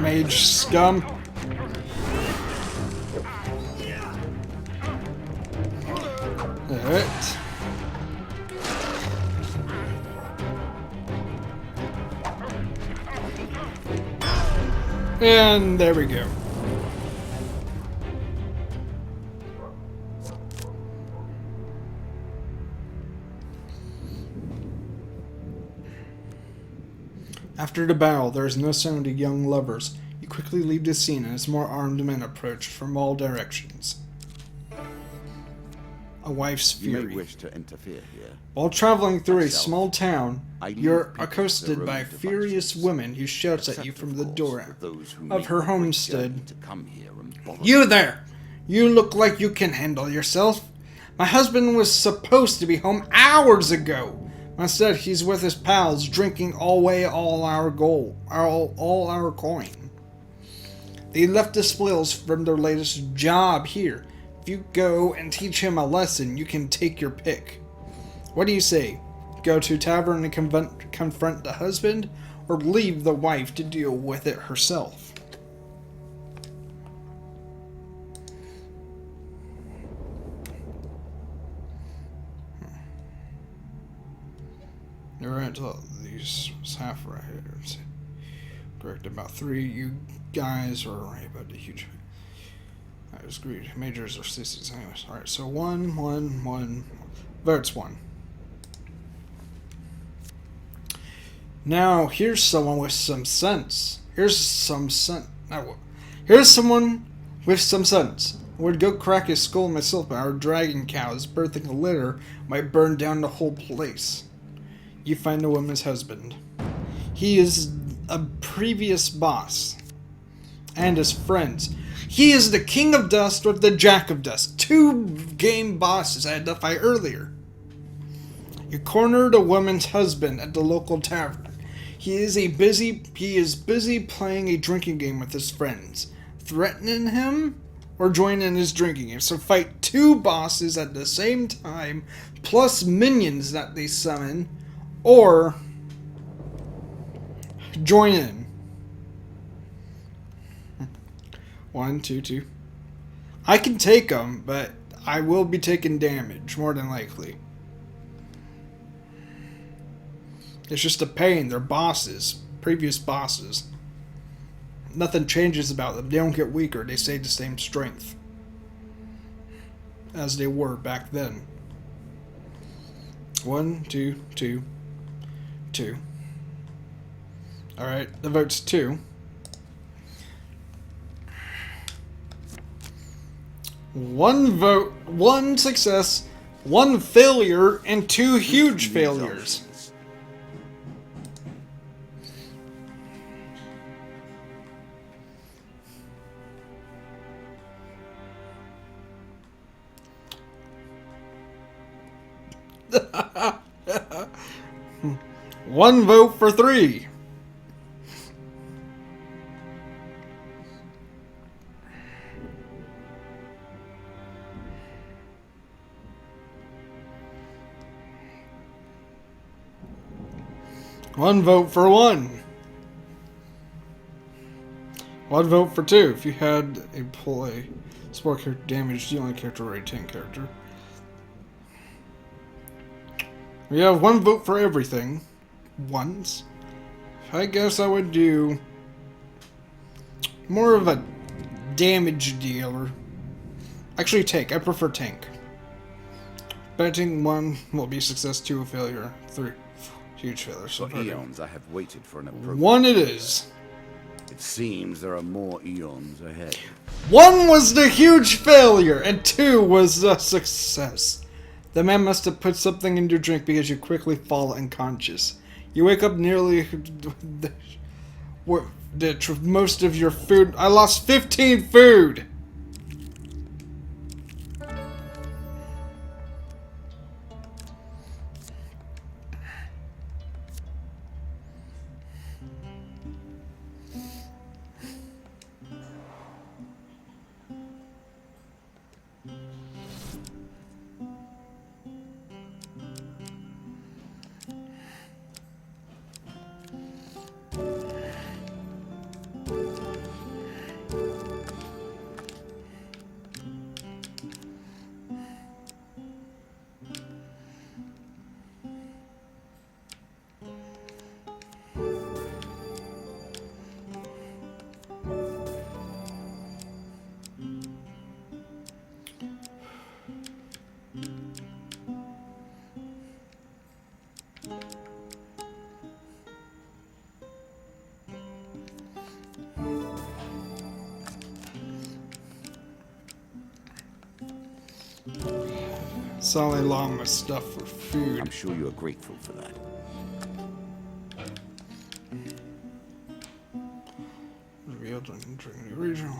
Mage scum. Alright. And there we go. After the battle, there is no sound of young lovers. You quickly leave the scene as more armed men approach from all directions. A wife's You may fury. wish to interfere here. While traveling through a Myself, small town, I leave you're people to accosted their by a own furious devices. woman who shouts at you Except, from of the course, door with those who of make her the great homestead. journey to come here and bother "You there! You look like you can handle yourself. My husband was supposed to be home hours ago. Instead, he's with his pals, drinking all our gold, all our coin. They left the spoils from their latest job here. If you go and teach him a lesson, you can take your pick. What do you say? Go to tavern and confront the husband, or leave the wife to deal with it herself? Alright, these was half right here. Correct, about 3. You guys are right about the huge. I was agreed. Majors are sissies, anyways. Alright, so 1, 1, 1. Votes 1. Now, here's someone with some sense. Here's someone with some sense. I would go crack his skull myself, but our dragon cows birthing a litter might burn down the whole place. You find the woman's husband. He is a previous boss. And his friends. He is the King of Dust with the Jack of Dust. 2 game bosses I had to fight earlier. You corner the woman's husband at the local tavern. He is busy playing a drinking game with his friends. Threatening him or join in his drinking game. So fight 2 bosses at the same time, plus minions that they summon, or join in. 1, 2, 2. I can take them, but I will be taking damage, more than likely. It's just a pain. They're bosses. Previous bosses. Nothing changes about them. They don't get weaker. They stay the same strength as they were back then. 1, 2, 2, 2. Alright, the vote's 2. 1 vote, 1 success, 1 failure, and 2 huge failures. One vote for 3. One vote for 1. 1 vote for 2. If you had a play support character damage dealing character or a tank character. We have 1 vote for everything. Once. I guess I would do more of a damage dealer. Actually, tank. I prefer tank. Betting 1 will be success, 2 a failure, 3 huge failure. So for eons, I have waited for an appropriate 1 it is. It seems there are more eons ahead. 1 was the huge failure, and 2 was a success. The man must have put something in your drink because you quickly fall unconscious. You wake up nearly most of your food. I lost 15 food. Sally Lama stuff for food. I'm sure you are grateful for that. Revealed during the regional.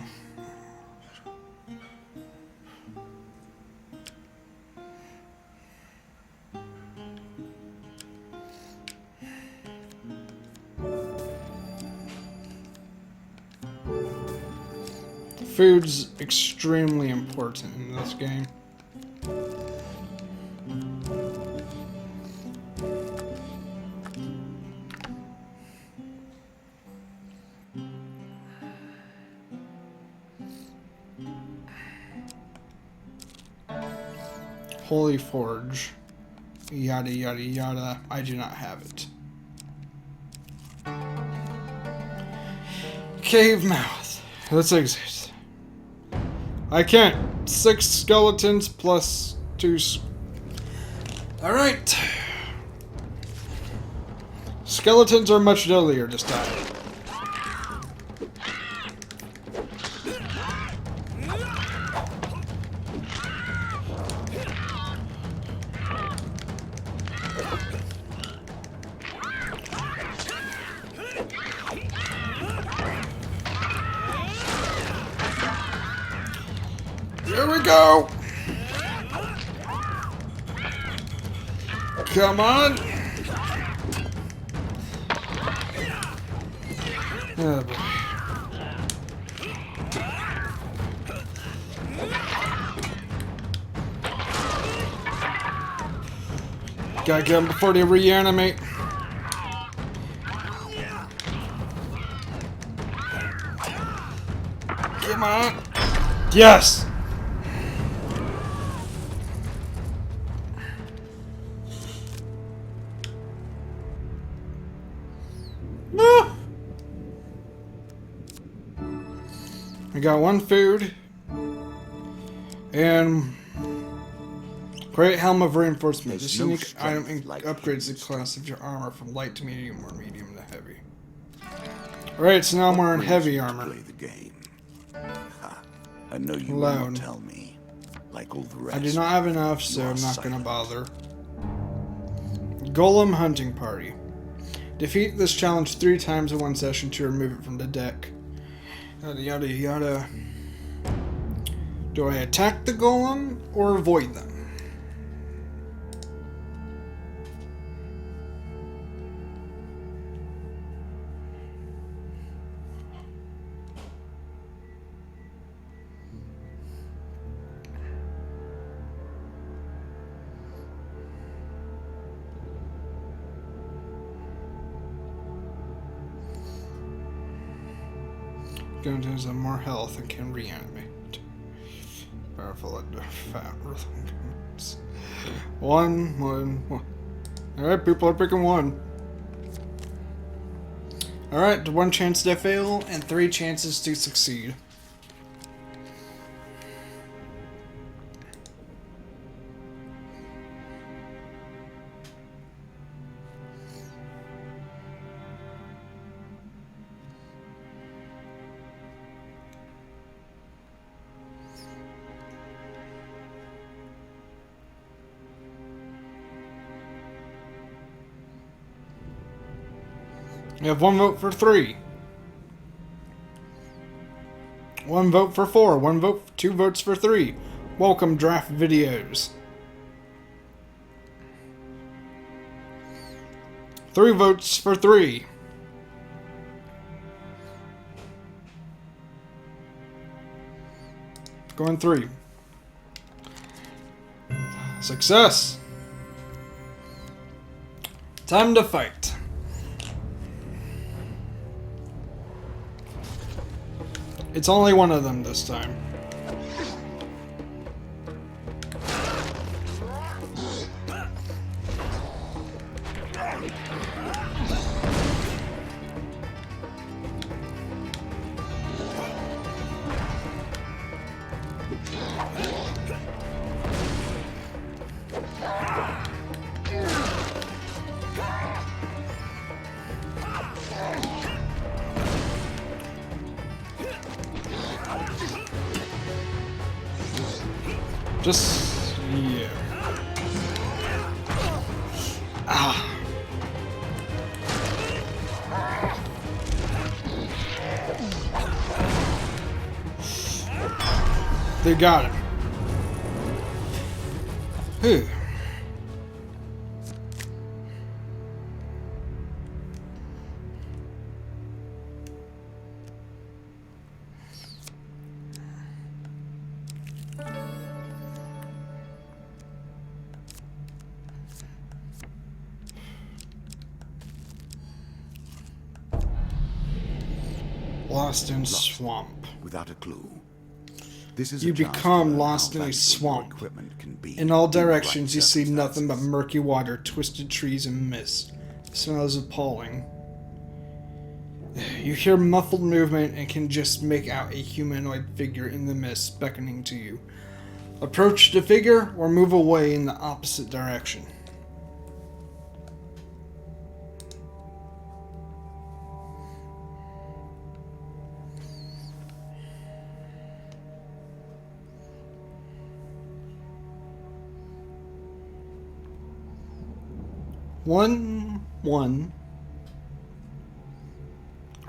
Food's extremely important in this game. Holy Forge. Yada yada yada. I do not have it. Cave mouth. Let's exit. I can't. 6 skeletons plus 2. Alright. Skeletons are much deadlier this time. Here we go! Come on! Oh boy. Gotta get them before they reanimate. Come on! Yes! I got 1 food and great helm of reinforcement. This unique item upgrades the class of your armor from light to medium or medium to heavy. Alright, so now I'm wearing heavy armor. Play the game. Ha. I know you will Alone. not tell me. Like all the rest. I do not have enough, so I'm not gonna bother. Golem Hunting Party. Defeat this challenge 3 times in 1 session to remove it from the deck. Yada yada yada. Do I attack the golem or avoid them? Guns have more health and can reanimate. Powerful at fat rhythm guns. 1. Alright, people are picking 1. Alright, 1 chance to fail and 3 chances to succeed. You have 1 vote for 3. 1 vote for 4. 1 vote, 2 votes for 3. Welcome, draft videos. 3 votes for 3. Going 3. Success. Time to fight. It's only 1 of them this time. Just, yeah. Ah. They got him. Whew. Lost in swamp. Without a clue. This is You a chance to become learn lost how in a valuable your swamp. equipment can be In all the right directions, you see nothing but circumstances. murky water, twisted trees, and mist. The smell is appalling. You hear muffled movement and can just make out a humanoid figure in the mist beckoning to you. Approach the figure or move away in the opposite direction. One.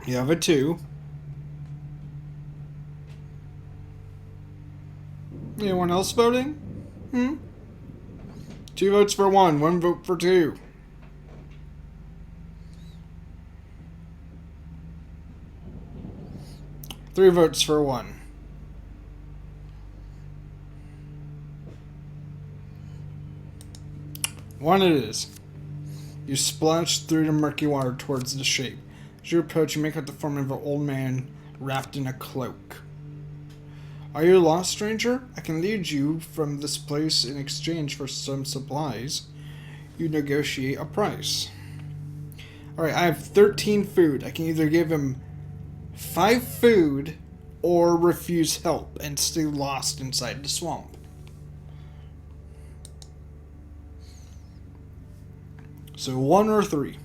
You have a 2. Anyone else voting? 2 votes for 1, 1 vote for 2. Three votes for 1. One it is. You splash through the murky water towards the shape. As you approach, you make out the form of an old man wrapped in a cloak. Are you lost, stranger? I can lead you from this place in exchange for some supplies. You negotiate a price. Alright, I have 13 food. I can either give him 5 food or refuse help and stay lost inside the swamp. So 1 or 3.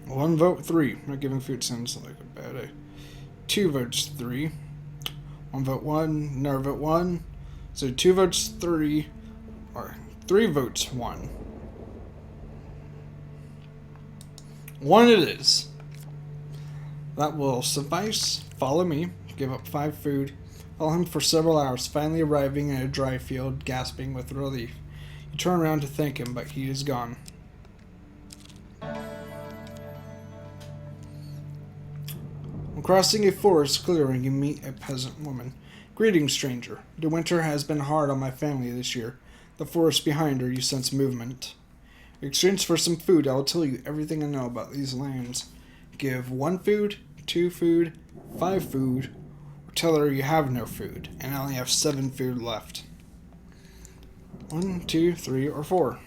One vote 3. Not giving food sounds like a bad idea. 2 votes 3. 1 vote 1. Another vote 1. So 2 votes 3. Or 3 votes 1. 1 it is. That will suffice. Follow me. Give up 5 food. Follow him for several hours, finally arriving in a dry field, gasping with relief. You turn around to thank him, but he is gone. When crossing a forest clearing, you meet a peasant woman. Greetings, stranger. The winter has been hard on my family this year. The forest behind her, you sense movement. In exchange for some food, I will tell you everything I know about these lands. Give 1 food, 2 food, 5 food, or tell her you have no food, and I only have 7 food left. 1, 2, 3, or 4.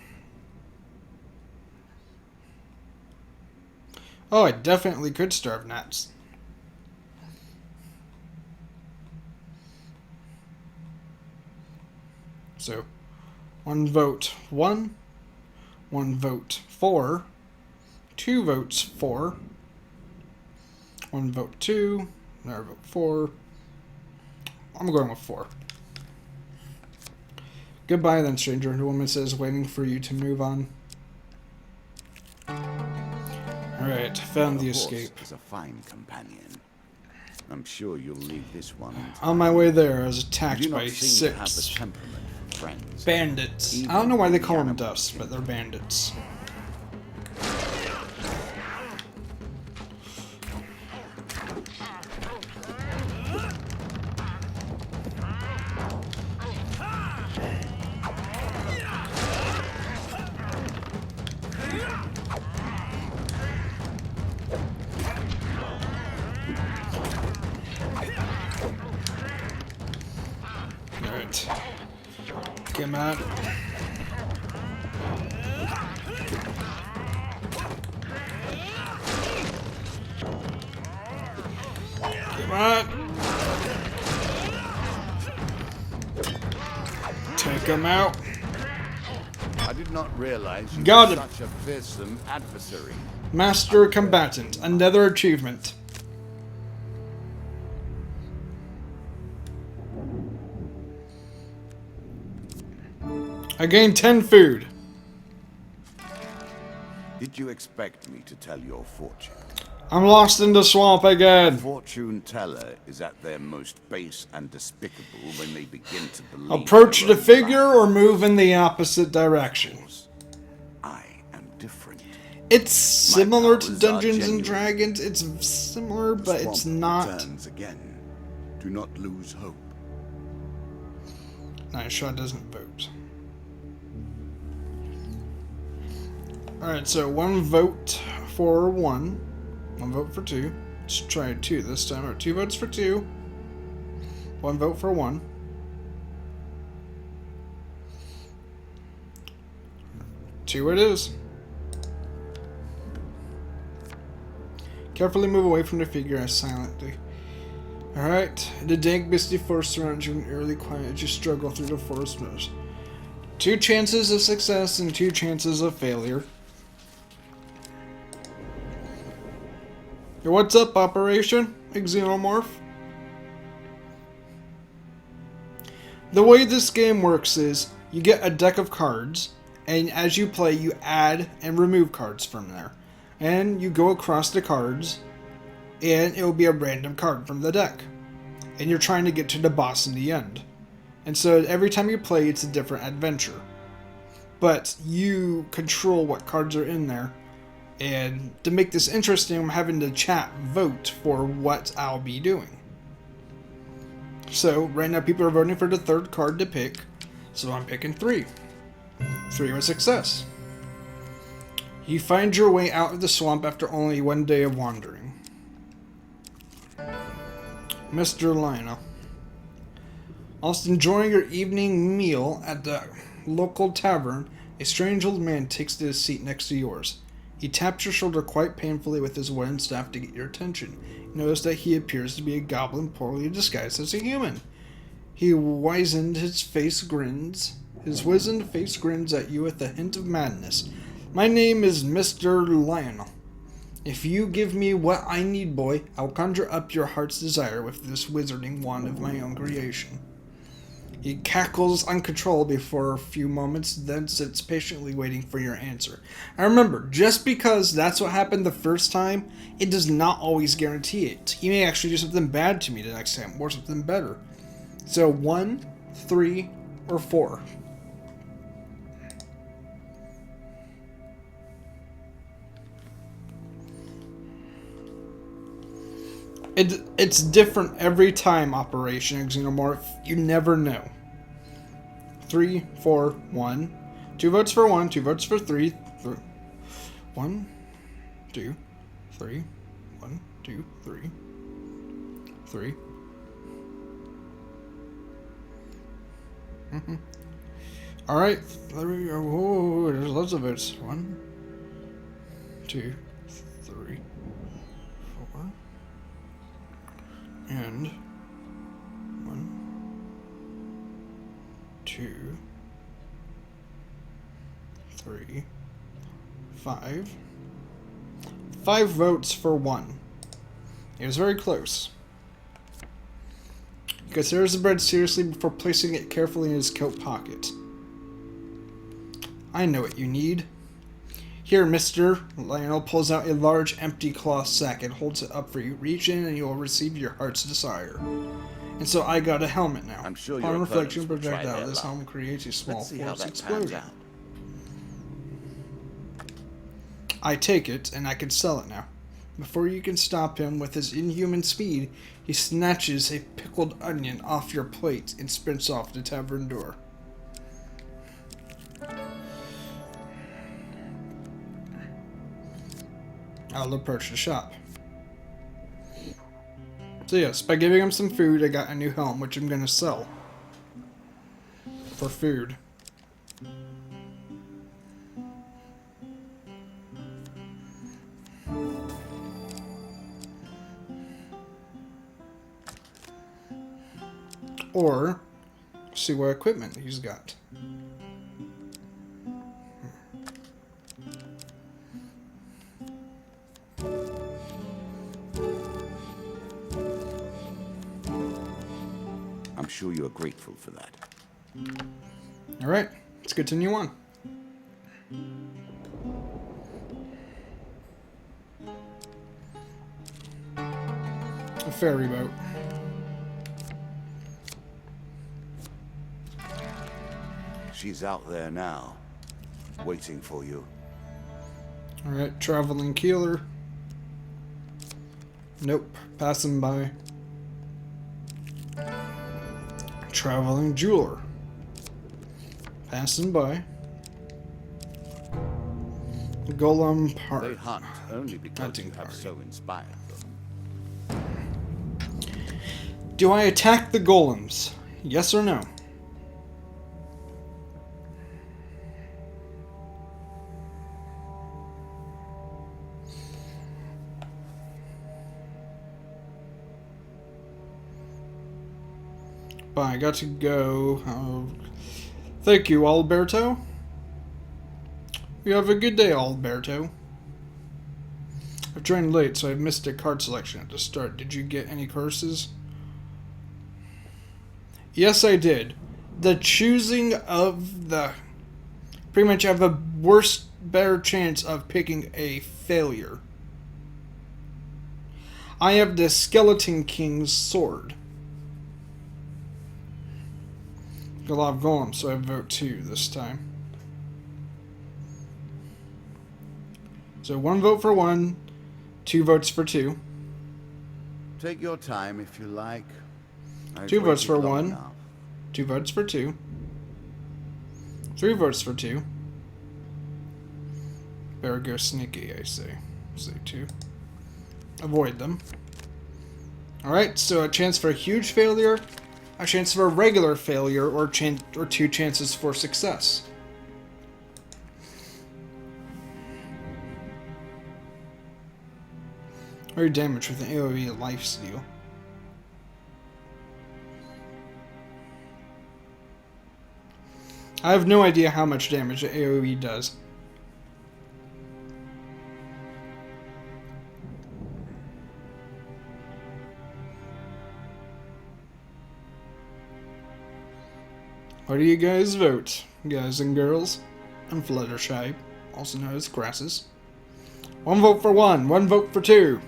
Oh, I definitely could starve gnats. So, 1 vote 1, 1 vote 4, 2 votes 4, 1 vote 2, another vote 4. I'm going with 4. Goodbye then, stranger. The woman says, waiting for you to move on. Alright, found the escape. Is a fine companion. I'm sure you'll leave this one. On my way there, I was You attacked do not by seem to have the 6 temperament for friends. bandits. I don't know why they call them dust, but they're bandits. Alright. Come out. Come on. Take him out. I did not realize you Got were him. such a fearsome adversary. Master Combatant. Another achievement. I gained 10 food. Did you expect me to tell your fortune? I'm lost in the swamp again. Fortune teller is at their most base and despicable when they begin to believe. Approach their the own figure lies. or move in the opposite direction. I am different. It's similar to powers are Dungeons and genuine. Dragons. It's similar, The but it's swamp not. returns again. Do not lose hope. Nice shot doesn't vote. Alright, so 1 vote for 1. 1 vote for 2. Let's try 2 this time. Or 2 votes for 2. 1 vote for 1. 2 it is. Carefully move away from the figure as silently. Alright, the dank misty forest surrounds you in eerily quiet as you struggle through the forest meadows. 2 chances of success and 2 chances of failure. Yo, what's up, Operation Xenomorph? The way this game works is, you get a deck of cards, and as you play, you add and remove cards from there. And you go across the cards, and it will be a random card from the deck. And you're trying to get to the boss in the end. And so every time you play, it's a different adventure. But you control what cards are in there. And to make this interesting, I'm having the chat vote for what I'll be doing. So right now people are voting for the 3rd card to pick. So I'm picking 3. 3 was success. You find your way out of the swamp after only 1 day of wandering. Mr. Lionel. Whilst enjoying your evening meal at the local tavern, a strange old man takes his seat next to yours. He taps your shoulder quite painfully with his wooden staff to get your attention. You notice that he appears to be a goblin poorly disguised as a human. His wizened face grins at you with a hint of madness. My name is Mr. Lionel. If you give me what I need, boy, I'll conjure up your heart's desire with this wizarding wand of my own creation. He cackles uncontrollably for a few moments, then sits patiently waiting for your answer. And remember, just because that's what happened the first time, it does not always guarantee it. He may actually do something bad to me the next time, or something better. So 1, 3, or 4. It's different every time, Operation Xenomorph. You never know. 3, 4, 1. 2 votes for 1, 2 votes for 3. 1, 2, 3. 1, 2, 3. 3. Alright, there we go. Whoa, there's lots of votes. 1, 2, 3, 4. And 1, 2, 3, 5. 5 votes for 1. It was very close. He considers the bread seriously before placing it carefully in his coat pocket. I know what you need. Here, mister. Lionel pulls out a large empty cloth sack and holds it up for you. Reach in and you will receive your heart's desire. And so I got a helmet now. I'm sure Upon your reflection, opponents will try projectile. their This luck. helmet creates a small Let's see how force that pans explosion. out. I take it, and I can sell it now. Before you can stop him with his inhuman speed, he snatches a pickled onion off your plate and sprints off the tavern door. I'll approach the shop. So yes, by giving him some food, I got a new helm, which I'm gonna sell. For food. Or, see what equipment he's got. I'm sure you're grateful for that. Alright, let's continue on. A ferry boat. She's out there now, waiting for you. Alright, traveling keeler. Nope, passing by. Traveling jeweler. Passing by. Golem They part. hunt only because Hunting you have party. so inspired them. Do I attack the golems? Yes or no? But I got to go. Thank you, Alberto. You have a good day, Alberto. I've joined late, so I missed a card selection at the start. Did you get any curses? Yes, I did. The choosing of the... Pretty much have a better chance of picking a failure. I have the Skeleton King's sword. A lot of golems, so I vote 2 this time. So 1 vote for 1, 2 votes for 2. Take your time if you like. I've 2 votes waited for long 1, enough. 2 votes for 2, 3 votes for 2. Better go sneaky, I say. Say 2. Avoid them. Alright, so a chance for a huge failure, a chance for a regular failure, or 2 chances for success. Or damage with an AoE lifesteal. I have no idea how much damage the AoE does. What do you guys vote, guys and girls? And Fluttershy, also known as grasses. 1 vote for 1, 1 vote for 2.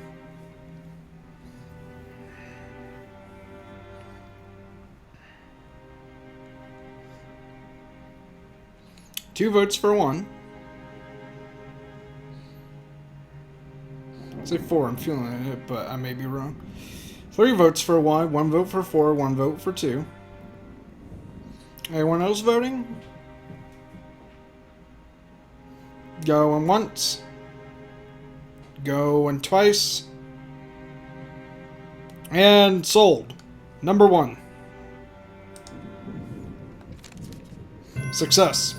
Two votes for 1. I'd say 4, I'm feeling it, but I may be wrong. 3 votes for 1, 1 vote for 4, 1 vote for 2. Anyone else voting? Going once. Going twice. And sold. Number 1. Success.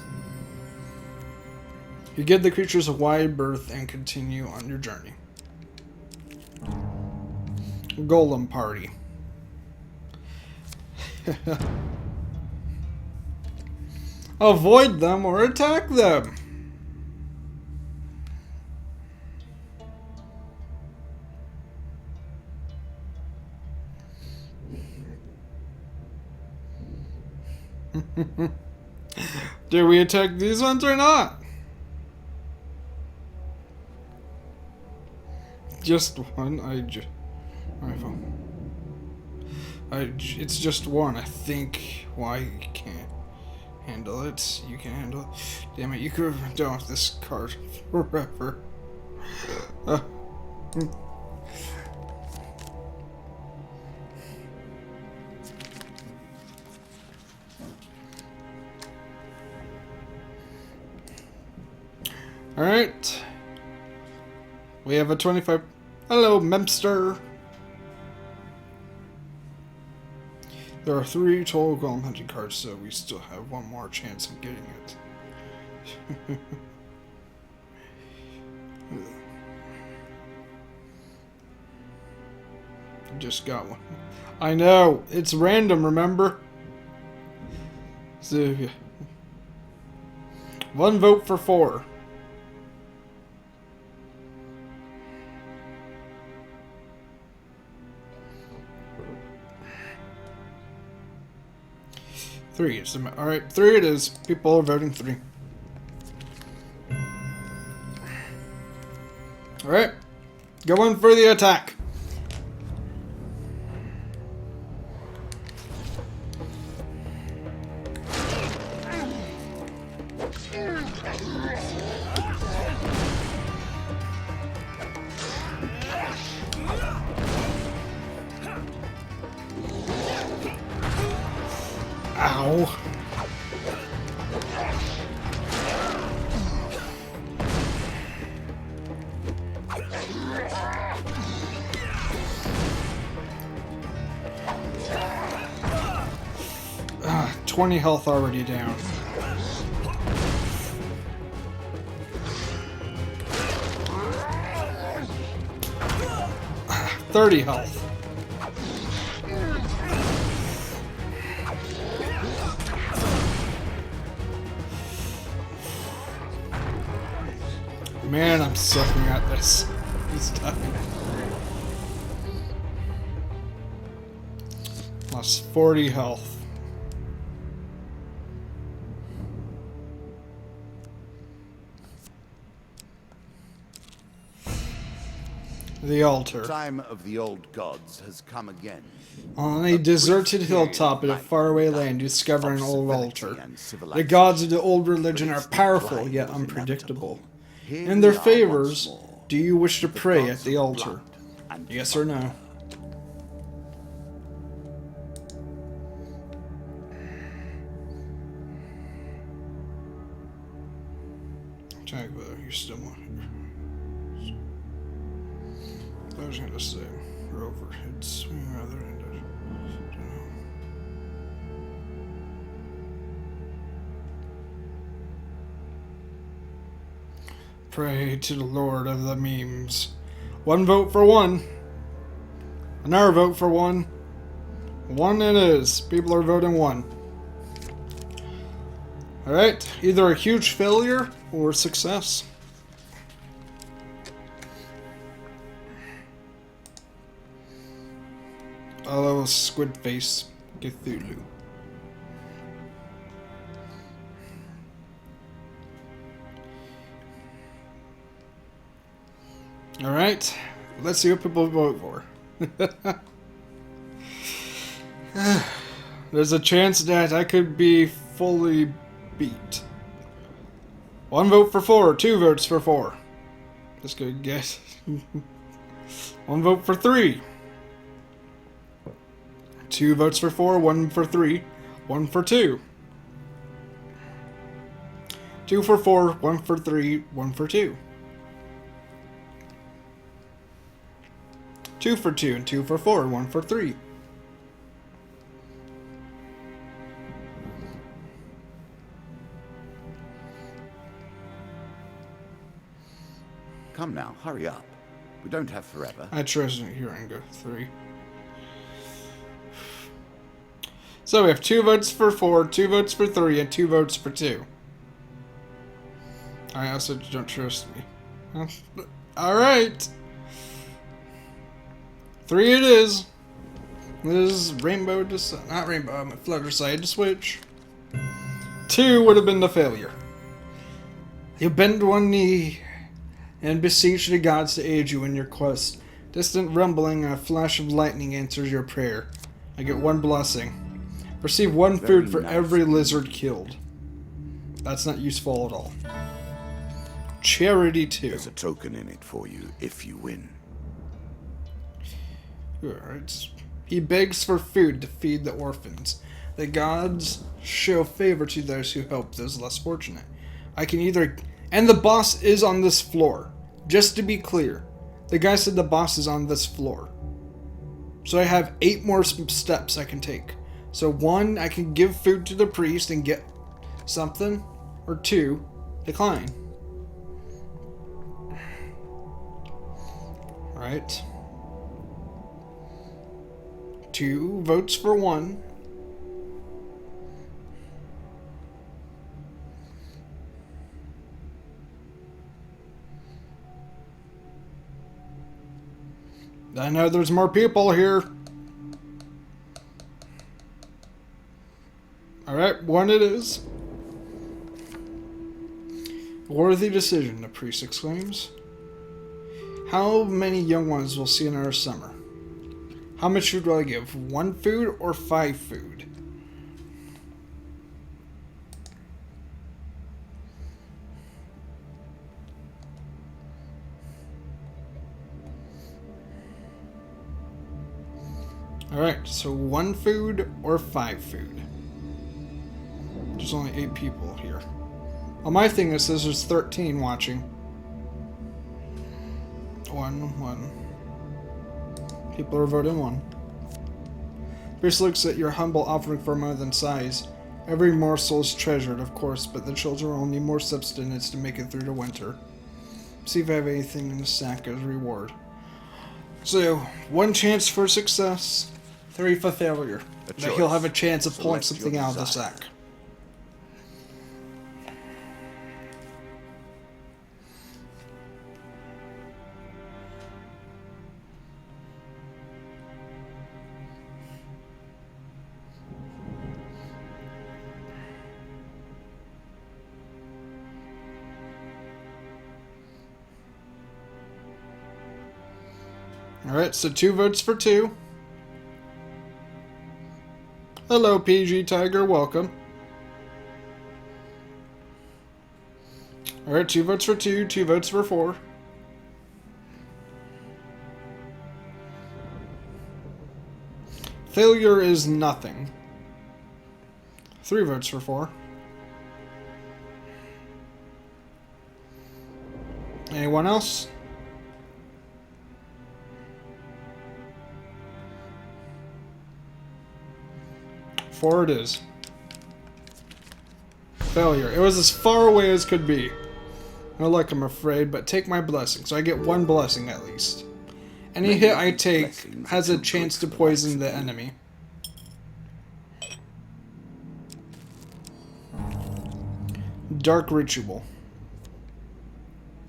You give the creatures a wide berth and continue on your journey. Golem party. Avoid them or attack them. Do we attack these ones or not? Just one. It's just one. I think. Why you can't handle it? You can handle it. Damn it! You could have done with this card forever. All right. We have a 25. Hello, Memster. There are 3 total golem hunting cards, so we still have 1 more chance of getting it. Just got one. I know, it's random, remember? So, 1 vote for 4. Three. Alright, 3 it is. People are voting 3. Alright. Going for the attack. Ow. Ah, 20 health already down. Ah, 30 health. Man, I'm sucking at this. This time. Lost 40 health. The altar. Time of the old gods has come again. On a deserted hilltop in a faraway land, you discover an old altar. The gods of the old religion are powerful yet unpredictable. In their favors, do you wish to pray at the altar? Yes or no? Check whether you still want it. I was gonna say, or overhead swing rather than don't know. Pray to the Lord of the memes. One vote for one. Another vote for one. One it is. People are voting one. Alright, either a huge failure or success. Oh, squid face Cthulhu. Alright, let's see what people vote for. There's a chance that I could be fully beat. One vote for 4, 2 votes for 4. Just gonna guess. One vote for 3. 2 votes for 4, 1 for 3, 1 for 2. 2 for 4, 1 for 3, 1 for 2. 2 for 2 and 2 for 4, 1 for 3. Come now, hurry up. We don't have forever. I trust you here and go 3. So we have 2 votes for 4, 2 votes for 3, and 2 votes for 2. I also don't trust me. Alright. 3 it is. This is rainbow to not rainbow, I'm a flutter side to switch. 2 would have been the failure. You bend one knee and beseech the gods to aid you in your quest. Distant rumbling and a flash of lightning answers your prayer. I get 1 blessing. Receive 1 food for every lizard killed. That's not useful at all. Charity 2. There's a token in it for you if you win. Alright. He begs for food to feed the orphans. The gods show favor to those who help those less fortunate. I can either... And the boss is on this floor. Just to be clear. The guy said the boss is on this floor. So I have 8 more steps I can take. So 1, I can give food to the priest and get something. Or 2, decline. Alright. 2 votes for 1. I know there's more people here. Alright, 1 it is. Worthy decision, the priest exclaims. How many young ones will see in our summer? How much food will I give? 1 food or 5 food? Alright, so 1 food or 5 food? There's only 8 people here. On my thing it says there's 13 watching. 1. People are voting 1. Priest looks at your humble offering for more than size. Every morsel is treasured, of course, but the children will need more substance to make it through the winter. See if I have anything in the sack as reward. So, 1 chance for success, 3 for failure. But he'll have a chance of pulling something out of the sack. Alright, so 2 votes for 2. Hello, PG Tiger, welcome. Alright, 2 votes for 2, 2 votes for 4. Failure is nothing. 3 votes for 4. Anyone else? Four it is. Failure. It was as far away as could be. No luck, I'm afraid, but take my blessing, so I get 1 blessing at least. Any hit I take has a chance to poison the enemy. Dark Ritual.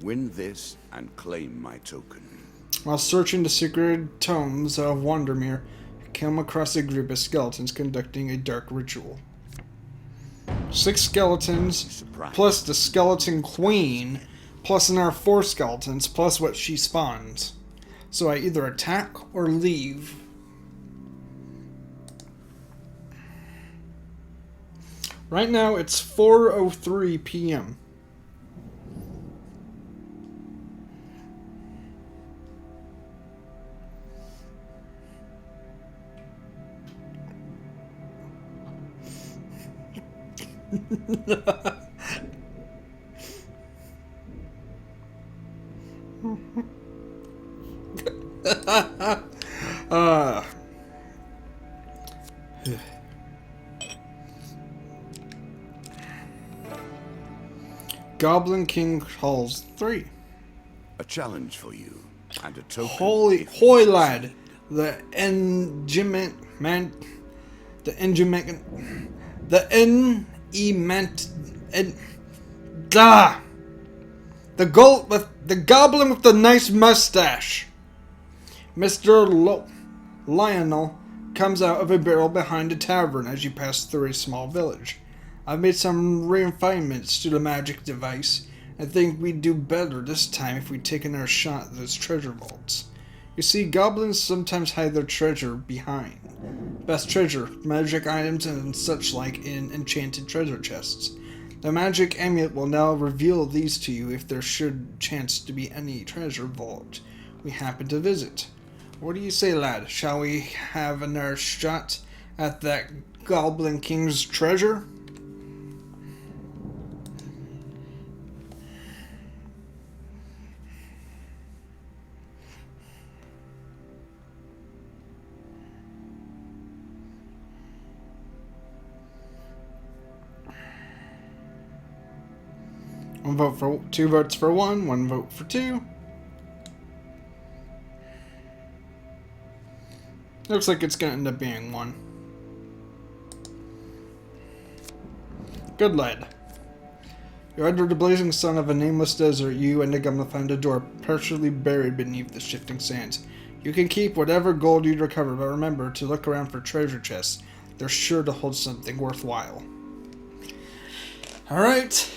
Win this and claim my token. While searching the secret tomes of Wandermere, come across a group of skeletons conducting a dark ritual. 6 skeletons, plus the skeleton queen, plus another 4 skeletons, plus what she spawns. So I either attack or leave. Right now it's 4:03 p.m. Goblin King Halls 3. A challenge for you and a token. Hoy lad, the engiment man, the engiment, the enement, the goblin with the nice mustache. Mr. Lionel comes out of a barrel behind a tavern as you pass through a small village. I've made some refinements to the magic device. I think we'd do better this time if we'd taken our shot at those treasure vaults. You see, goblins sometimes hide their treasure behind. Best treasure, magic items, and such like in enchanted treasure chests. The magic amulet will now reveal these to you if there should chance to be any treasure vault we happen to visit. What do you say, lad? Shall we have another shot at that Goblin King's treasure? Two votes for 1, 1 vote for 2. Looks like it's gonna end up being 1. Good lad. You're under the blazing sun of a nameless desert. You and the Gumla find a door partially buried beneath the shifting sands. You can keep whatever gold you recover, but remember to look around for treasure chests. They're sure to hold something worthwhile. Alright.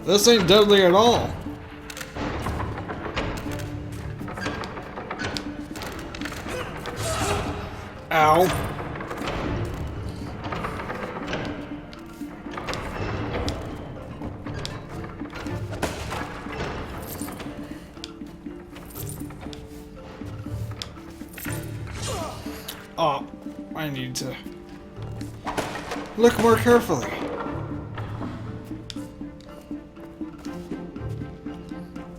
This ain't deadly at all. Ow. Oh, I need to look more carefully.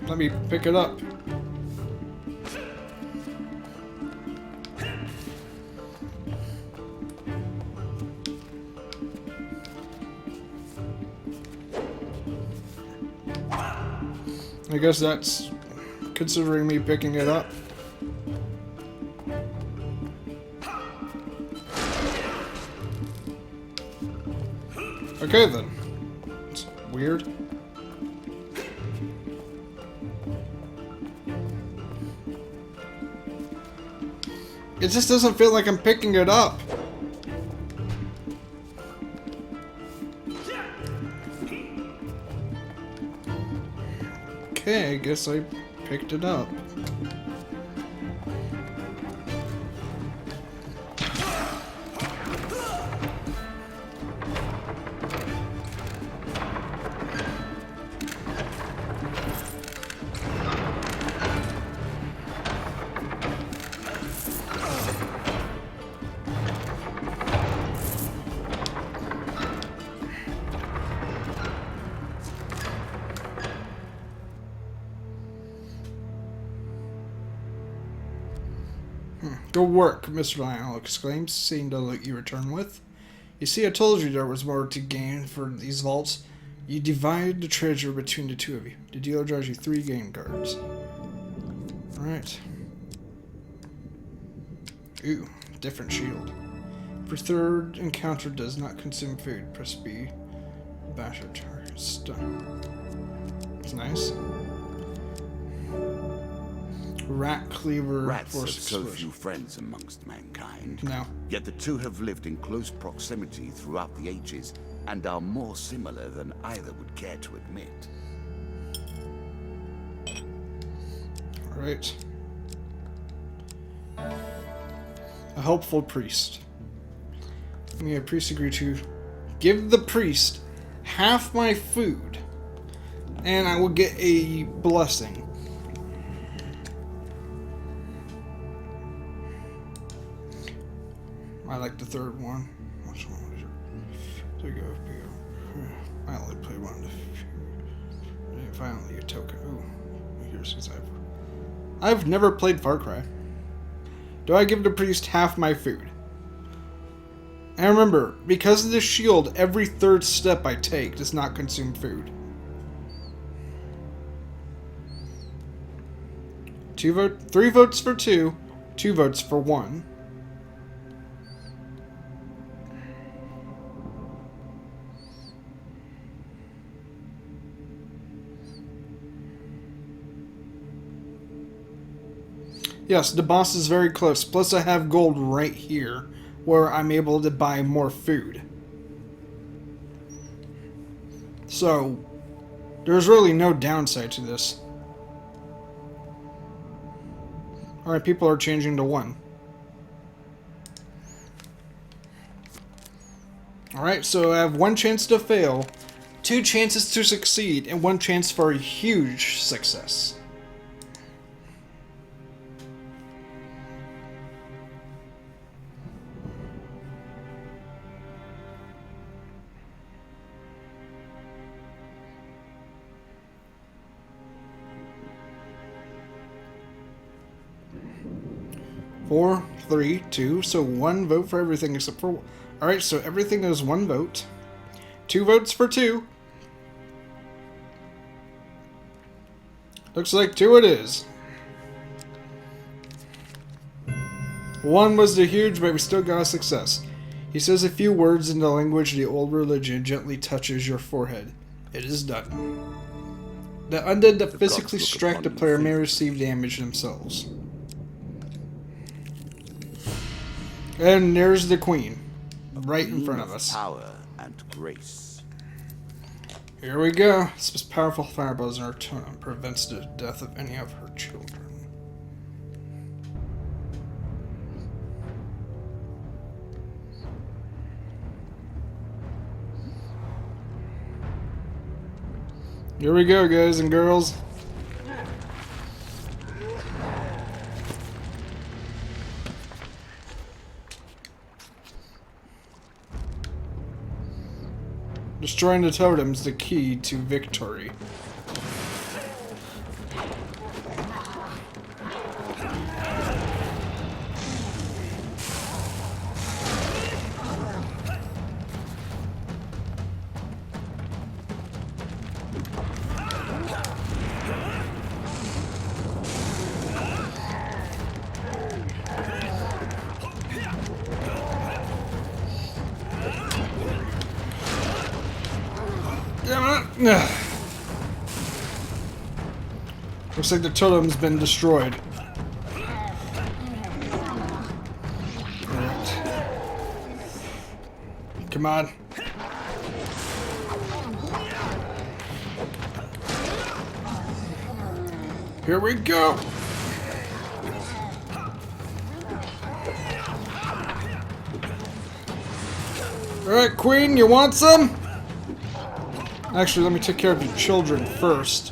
Let me pick it up. I guess that's considering me picking it up. Okay then. It's weird. It just doesn't feel like I'm picking it up. Okay, I guess I picked it up. Good work, Mr. Lionel exclaims, seeing the loot you return with. You see, I told you there was more to gain for these vaults. You divide the treasure between the two of you. The dealer draws you 3 game cards. Alright. Ooh, different shield. For third encounter does not consume food. Press B. Bash your target. Stun. It's nice. Rat cleaver. Rats have force so explosion. few friends amongst mankind. No. Yet the two have lived in close proximity throughout the ages and are more similar than either would care to admit. Alright. A helpful priest. Me, a priest agreed to give the priest half my food, and I will get a blessing. I like the third one. Which one was it? There you go. I only played one of the few. Finally, a token. Ooh, here's his I've never played Far Cry. Do I give the priest half my food? And remember, because of the shield, every third step I take does not consume food. 3 votes for 2, 2 votes for 1. Yes, the boss is very close. Plus I have gold right here, where I'm able to buy more food. So, there's really no downside to this. Alright, people are changing to 1. Alright, so I have 1 chance to fail, 2 chances to succeed, and 1 chance for a huge success. Four, 3, 2, so 1 vote for everything except for... Alright, so everything is 1 vote. 2 votes for 2. Looks like 2 it is. 1 was the huge, but we still got a success. He says a few words in the language of the old religion and gently touches your forehead. It is done. The undead that physically strike the player may receive damage themselves. And there's the queen, right in front of us. Power and grace. Here we go. This most powerful fireballs in her totem prevents the death of any of her children. Here we go, guys and girls. Destroying the totem's the key to victory. Looks like the totem's been destroyed. Alright. Come on. Here we go. Alright, Queen, you want some? Actually, let me take care of your children first.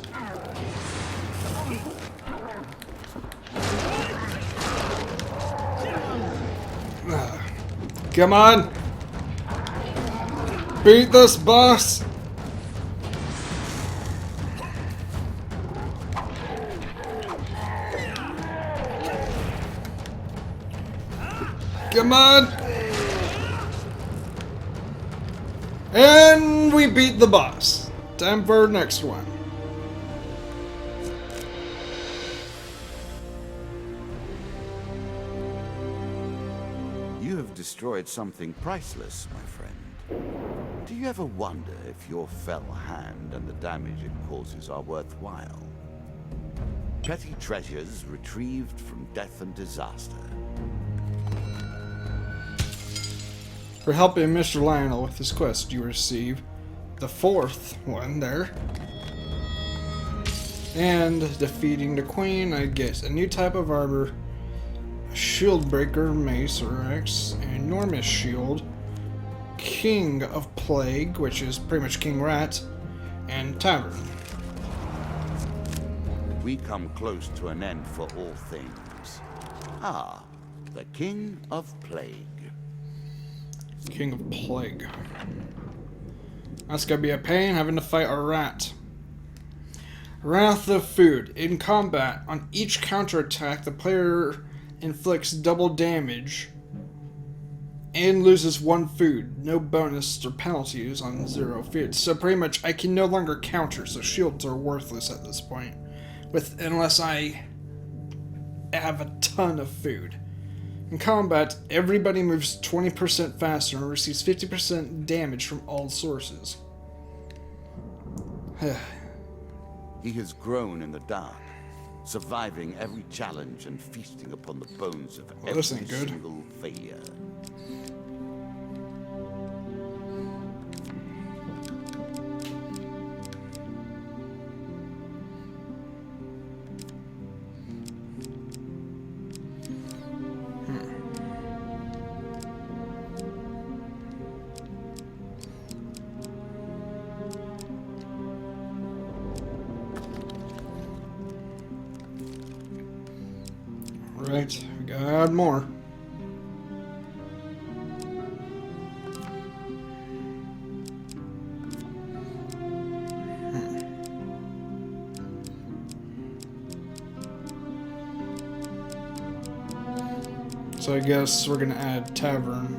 Come on! Beat this boss! Come on! And we beat the boss. Time for our next one. You have destroyed something priceless, my friend. Do you ever wonder if your fell hand and the damage it causes are worthwhile? Petty treasures retrieved from death and disaster. For helping Mr. Lionel with his quest, you receive the 4th one there. And defeating the Queen, I get a new type of armor, a shield breaker, mace or axe, an enormous shield, King of Plague, which is pretty much King Rat, and Tavern. We come close to an end for all things. Ah, the King of Plague. King of Plague. That's gonna be a pain having to fight a rat. Wrath of Food. In combat, on each counterattack, the player inflicts double damage and loses 1 food. No bonus or penalties on 0 food. So pretty much I can no longer counter, so shields are worthless at this point. Unless I have a ton of food. In combat, everybody moves 20% faster and receives 50% damage from all sources. He has grown in the dark, surviving every challenge and feasting upon the bones of Well, every this ain't good. single failure. Right, we gotta add more. So I guess we're gonna add Tavern.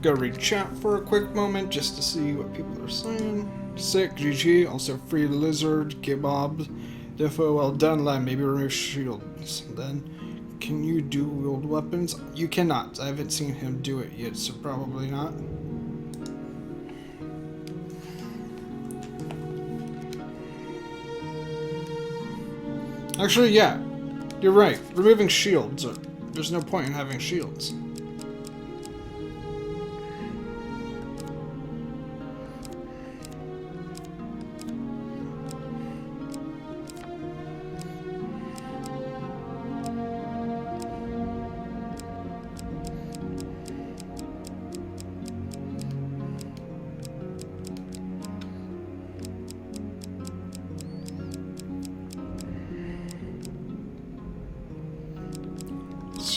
Go read chat for a quick moment just to see what people are saying. Sick, GG, also free lizard, kebabs, defo, well done, lad, maybe remove shields. Then, can you do wield weapons? You cannot. I haven't seen him do it yet, so probably not. Actually, yeah, you're right. Removing shields, there's no point in having shields.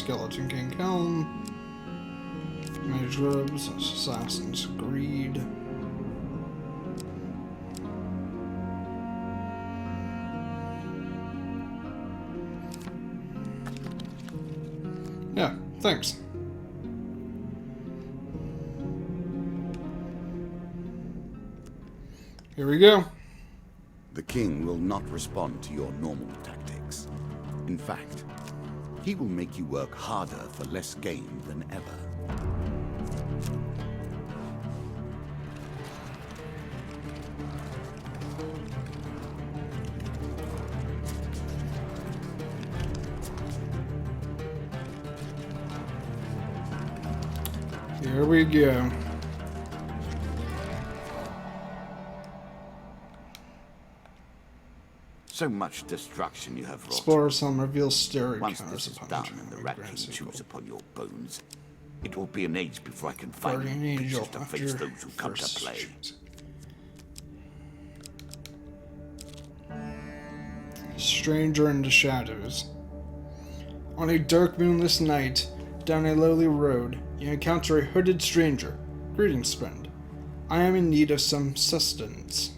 Skeleton King Helm, Mage Robes, Assassin's Greed. Yeah, thanks. Here we go. The king will not respond to your normal tactics. In fact, he will make you work harder for less gain than ever. Here we go. So much destruction you have wrought. Explorer's Helm reveals stereo Once counters this is upon done entering and the the rat Grand king Circle. chews upon your bones, it will be an age before I can Guardian find any Angel pictures to after face those who come to first play. chance. Stranger in the shadows. On a dark moonless night, down a lowly road, you encounter a hooded stranger. Greetings, friend. I am in need of some sustenance.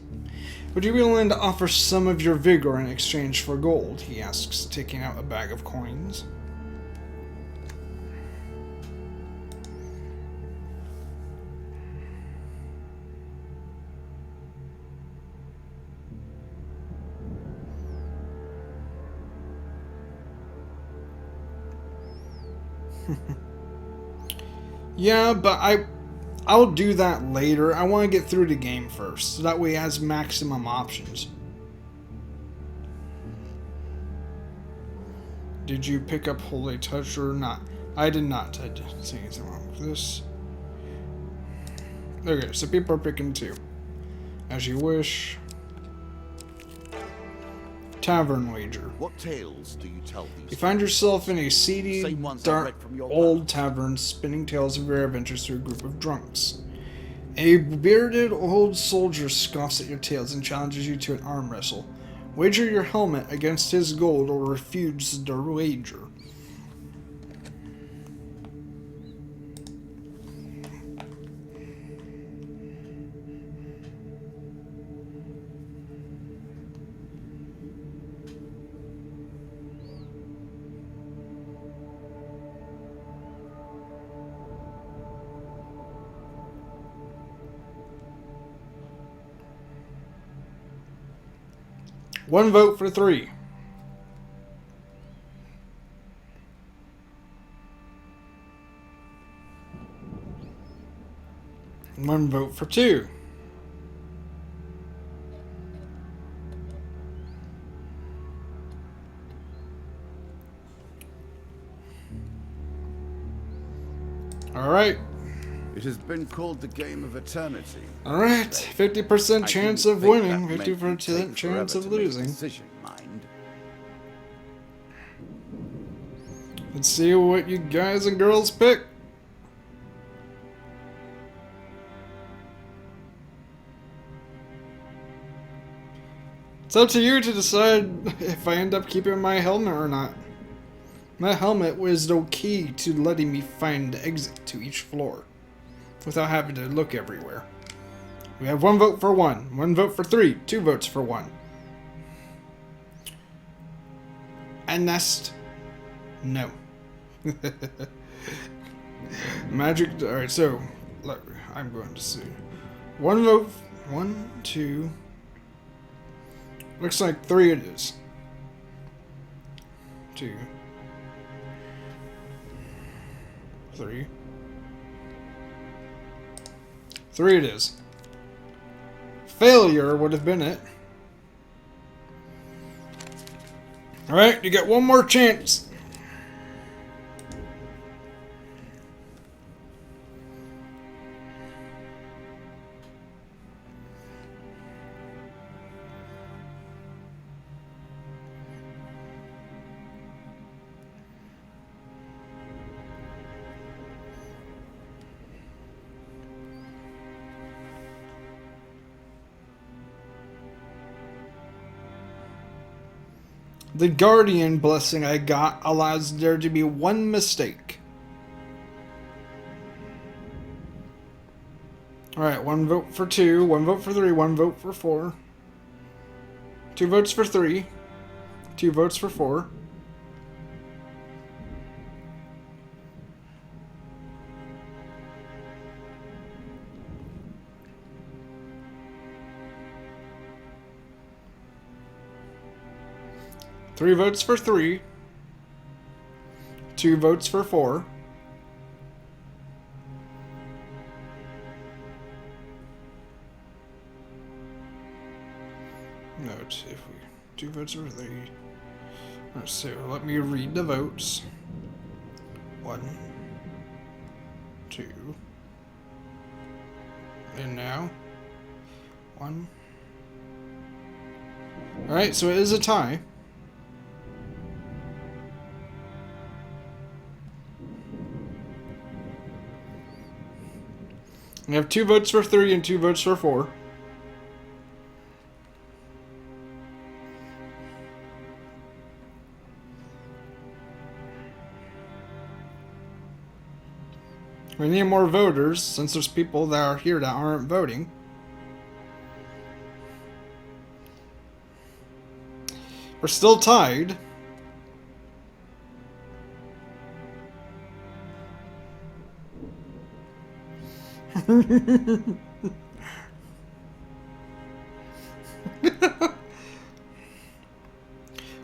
Would you be willing to offer some of your vigor in exchange for gold? He asks, taking out a bag of coins. Yeah, but I'll do that later. I want to get through the game first, so that way it has maximum options. Did you pick up Holy Touch or not? I did not. I didn't see anything wrong with this. Okay, so people are picking two. As you wish. Tavern wager. What tales do you tell these? You find yourself in a seedy, Same ones I dark, read from your old mouth. tavern, spinning tales of your adventures through a group of drunks. A bearded old soldier scoffs at your tales and challenges you to an arm wrestle. Wager your helmet against his gold or refuse the wager. One vote for 3. One vote for 2. All right. It has been called the game of eternity. All right. 50% chance of didn't think winning, that meant you'd 50% take chance forever of to make a losing. decision, mind. Let's see what you guys and girls pick. It's up to you to decide if I end up keeping my helmet or not. My helmet was the key to letting me find the exit to each floor without having to look everywhere. We have 1 vote for 1, 1 vote for 3, 2 votes for 1. And that's no. Magic. Alright, so I'm going to see. 1 vote. 1, 2. Looks like 3 it is. 2. 3. 3 it is. Failure would have been it. Alright, you got one more chance. The Guardian blessing I got allows there to be one mistake. Alright, 1 vote for 2, 1 vote for 3, 1 vote for 4. 2 votes for 3, 2 votes for 4. Three votes for 3. 2 votes for 4. Note if we 2 votes for 3. Alright, so let me read the votes. 1, 2, and now 1. Alright, so it is a tie. We have 2 votes for 3 and 2 votes for 4. We need more voters, since there's people that are here that aren't voting. We're still tied.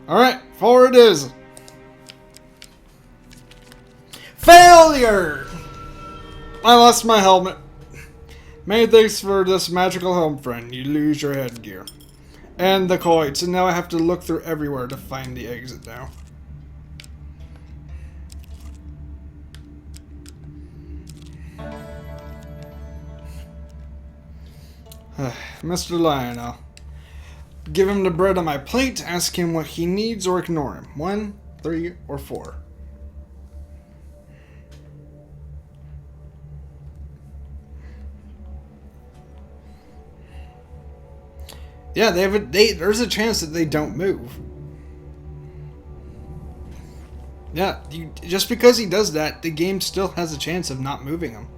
Alright, 4 it is. Failure! I lost my helmet. Many thanks for this magical helm, friend. You lose your headgear. And the coins, and now I have to look through everywhere to find the exit now. Mr. Lionel. Give him the bread on my plate, ask him what he needs, or ignore him. 1, 3, or 4. Yeah, there's a chance that they don't move. Yeah, just because he does that, the game still has a chance of not moving him.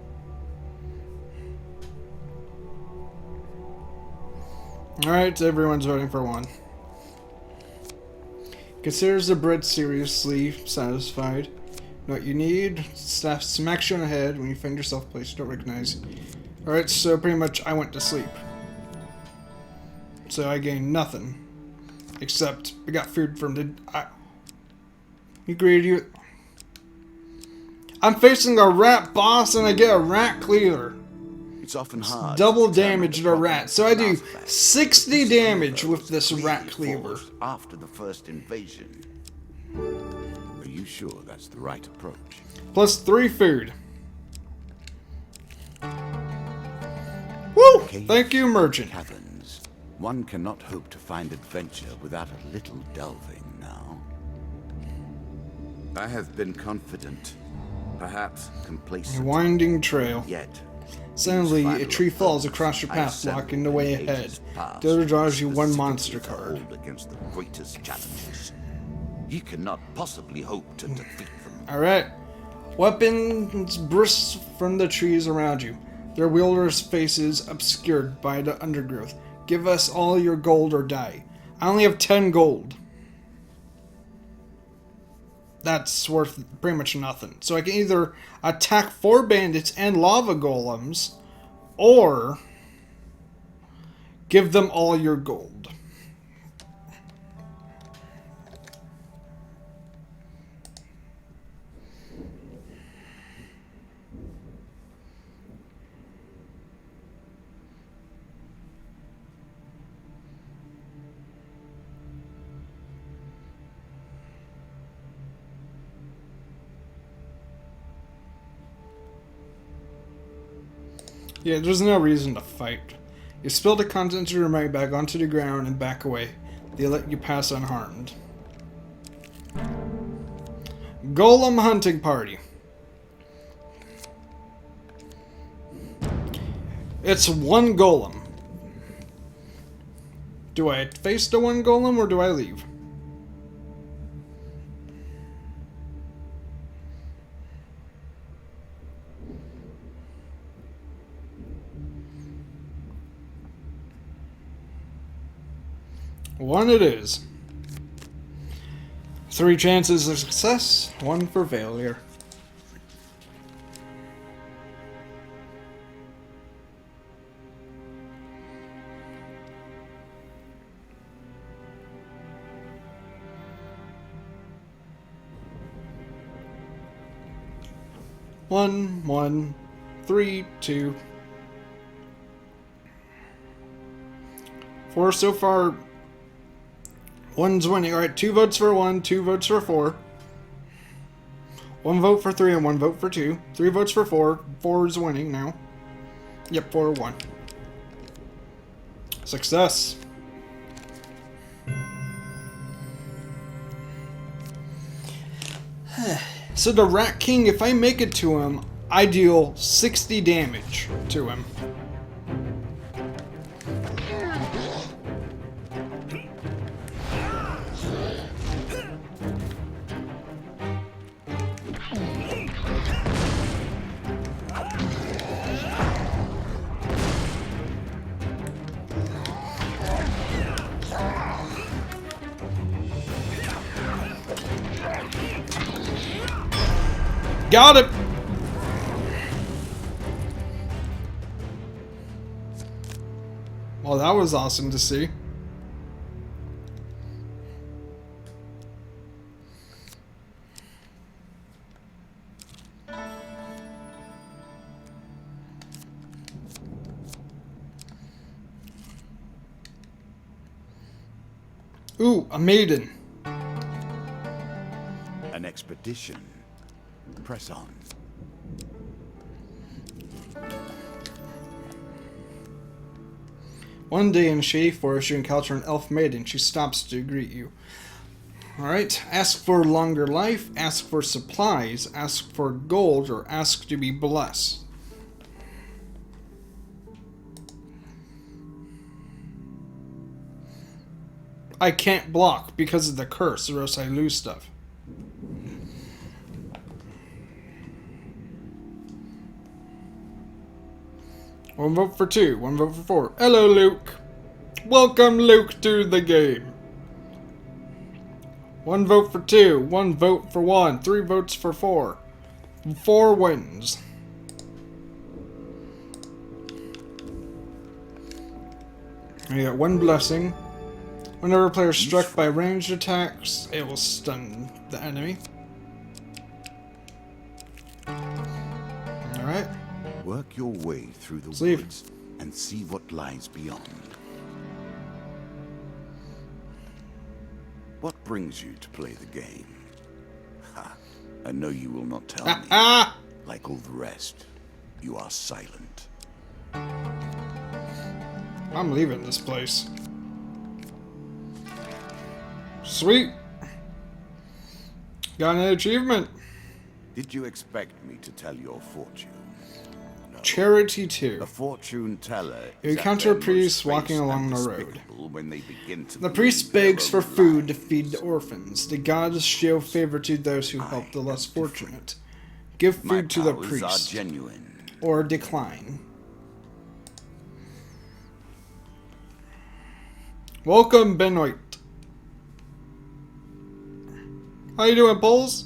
Alright, everyone's voting for 1. Considers the bread seriously satisfied. Know what you need? Staff smacks you on the head when you find yourself placed you don't recognize. Alright, so pretty much I went to sleep. So I gained nothing. Except I got food from the... You greedy... I'm facing a rat boss and I get a rat cleaver. It's often hard. Double damage to a rat. So I do 60 damage with this rat cleaver. After the first invasion. Are you sure that's the right approach? Plus 3 food. Woo! Thank you, merchant. Caverns. One cannot hope to find adventure without a little delving now. I have been confident, perhaps complacent. Winding trail. Yet, Suddenly, a tree falls across your path, blocking the way ahead. The other draws you 1 monster card. Against the greatest challenges. You cannot possibly hope to defeat them. Alright. Weapons burst from the trees around you, their wielders' faces obscured by the undergrowth. Give us all your gold or die. I only have 10 gold. That's worth pretty much nothing. So I can either attack 4 bandits and lava golems, or give them all your gold. Yeah, there's no reason to fight. You spill the contents of your money bag onto the ground and back away. They let you pass unharmed. Golem hunting party. It's 1 golem. Do I face the 1 golem or do I leave? One it is. 3 chances of success, 1 for failure. One, 1, 3, 2. 4 so far. 1's winning. Alright, 2 votes for 1, 2 votes for 4. 1 vote for 3 and 1 vote for 2. 3 votes for 4. 4 is winning now. Yep, 4-1. Success. So the Rat King, if I make it to him, I deal 60 damage to him. Got it! Well, that was awesome to see. Ooh, a maiden. An expedition. Press on. One day in Shady Forest, you encounter an elf maiden. She stops to greet you. Alright, ask for longer life, ask for supplies, ask for gold, or ask to be blessed. I can't block because of the curse, or else I lose stuff. One vote for 2, 1 vote for 4. Hello, Luke. Welcome, Luke, to the game. 1 vote for 2, 1 vote for 1, 3 votes for 4. 4 wins. You got 1 blessing. Whenever a player is struck by ranged attacks, it will stun the enemy. Alright. Work your way through the Leave. woods and see what lies beyond. What brings you to play the game? Ha! I know you will not tell me. Like all the rest, you are silent. I'm leaving this place. Sweet. Got an achievement. Did you expect me to tell your fortune? No. Charity 2. A fortune teller You is at encounter a their priest most walking base along and the road. despicable when they begin to The lead priest their begs for own food to lives. feed the orphans. The gods show favor to those who help the less fortunate. Give My food to the powers are priest, genuine. or decline. Welcome, Benoit. How you doing, Bulls?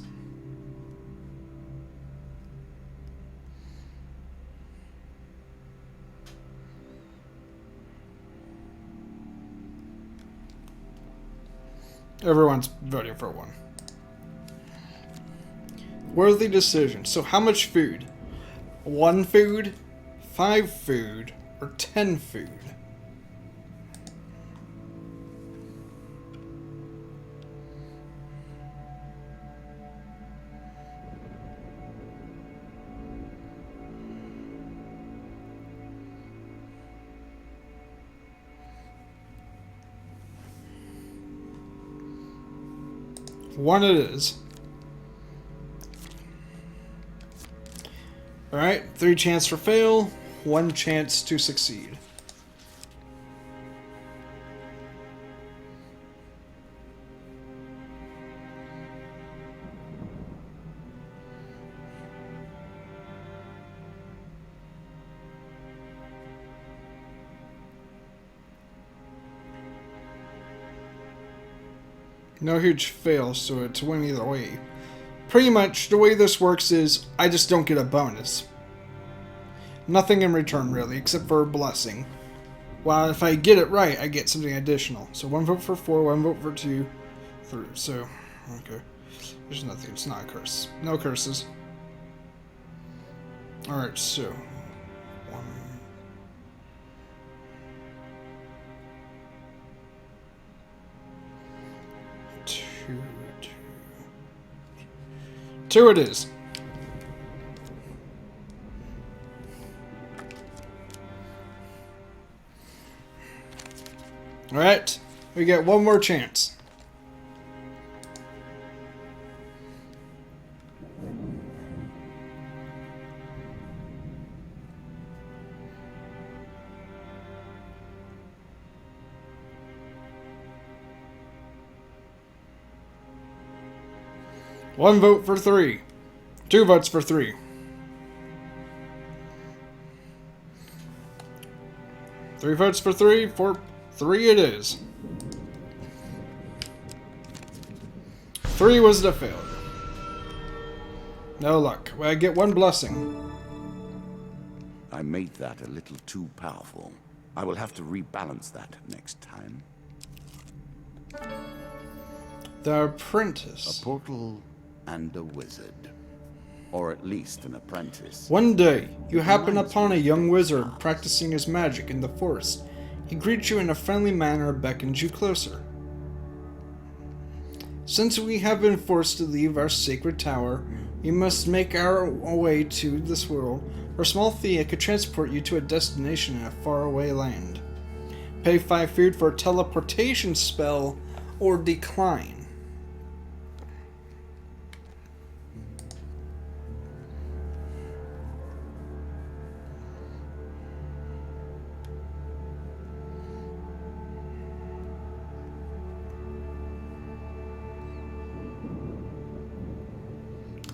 Everyone's voting for 1. Worthy decision. So how much food? 1 food, 5 food, or 10 food? One it is. Alright, 3 chance for fail, 1 chance to succeed. No huge fail, so it's a win either way. Pretty much, the way this works is, I just don't get a bonus. Nothing in return, really, except for a blessing. While if I get it right, I get something additional. So 1 vote for 4, 1 vote for 2, 3. So, okay. There's nothing. It's not a curse. No curses. Alright, so 1, 2, 2 it is. Alright, we get one more chance. One vote for 3. 2 votes for 3. 3 votes for 3. 4. 3 it is. 3 was the failure. No luck. Well, I get 1 blessing. I made that a little too powerful. I will have to rebalance that next time. The apprentice. A portal and a wizard. Or at least an apprentice. One day, you happen upon a young wizard practicing his magic in the forest. He greets you in a friendly manner and beckons you closer. Since we have been forced to leave our sacred tower, we must make our way to this world, where a small fee could transport you to a destination in a faraway land. Pay 5 food for a teleportation spell, or decline.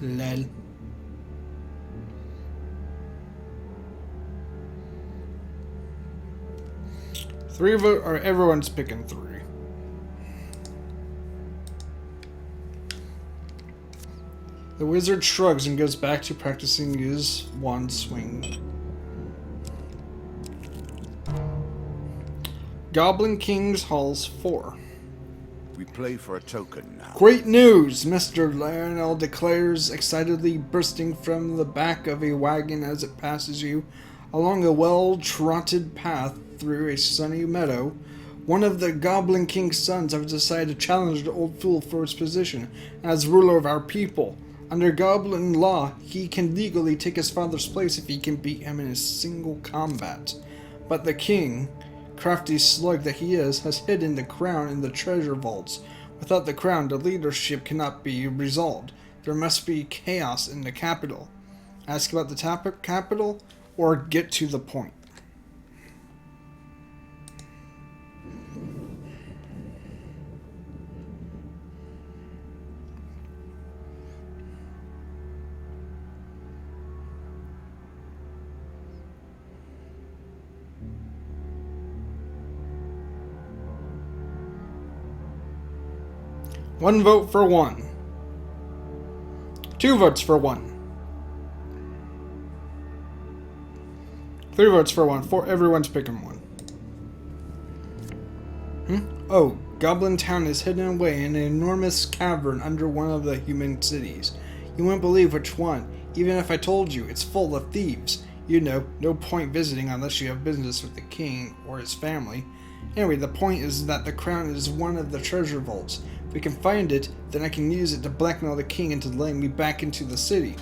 Lol. Three vote, or everyone's picking 3. The wizard shrugs and goes back to practicing his wand swing. Goblin King's Halls 4. We play for a token now. Great news! Mr. Lionel declares, excitedly bursting from the back of a wagon as it passes you along a well-trotted path through a sunny meadow. One of the Goblin King's sons have decided to challenge the old fool for his position as ruler of our people. Under Goblin law, he can legally take his father's place if he can beat him in a single combat. But the king, crafty slug that he is, has hidden the crown in the treasure vaults. Without the crown, the leadership cannot be resolved. There must be chaos in the capital. Ask about the capital, or get to the point. One vote for 1. 2 votes for 1. 3 votes for 1. 4. Everyone's picking 1. Oh, Goblin Town is hidden away in an enormous cavern under one of the human cities. You wouldn't believe which one, even if I told you. It's full of thieves. You know, no point visiting unless you have business with the king or his family. Anyway, the point is that the crown is one of the treasure vaults. If we can find it, then I can use it to blackmail the king into letting me back into the city.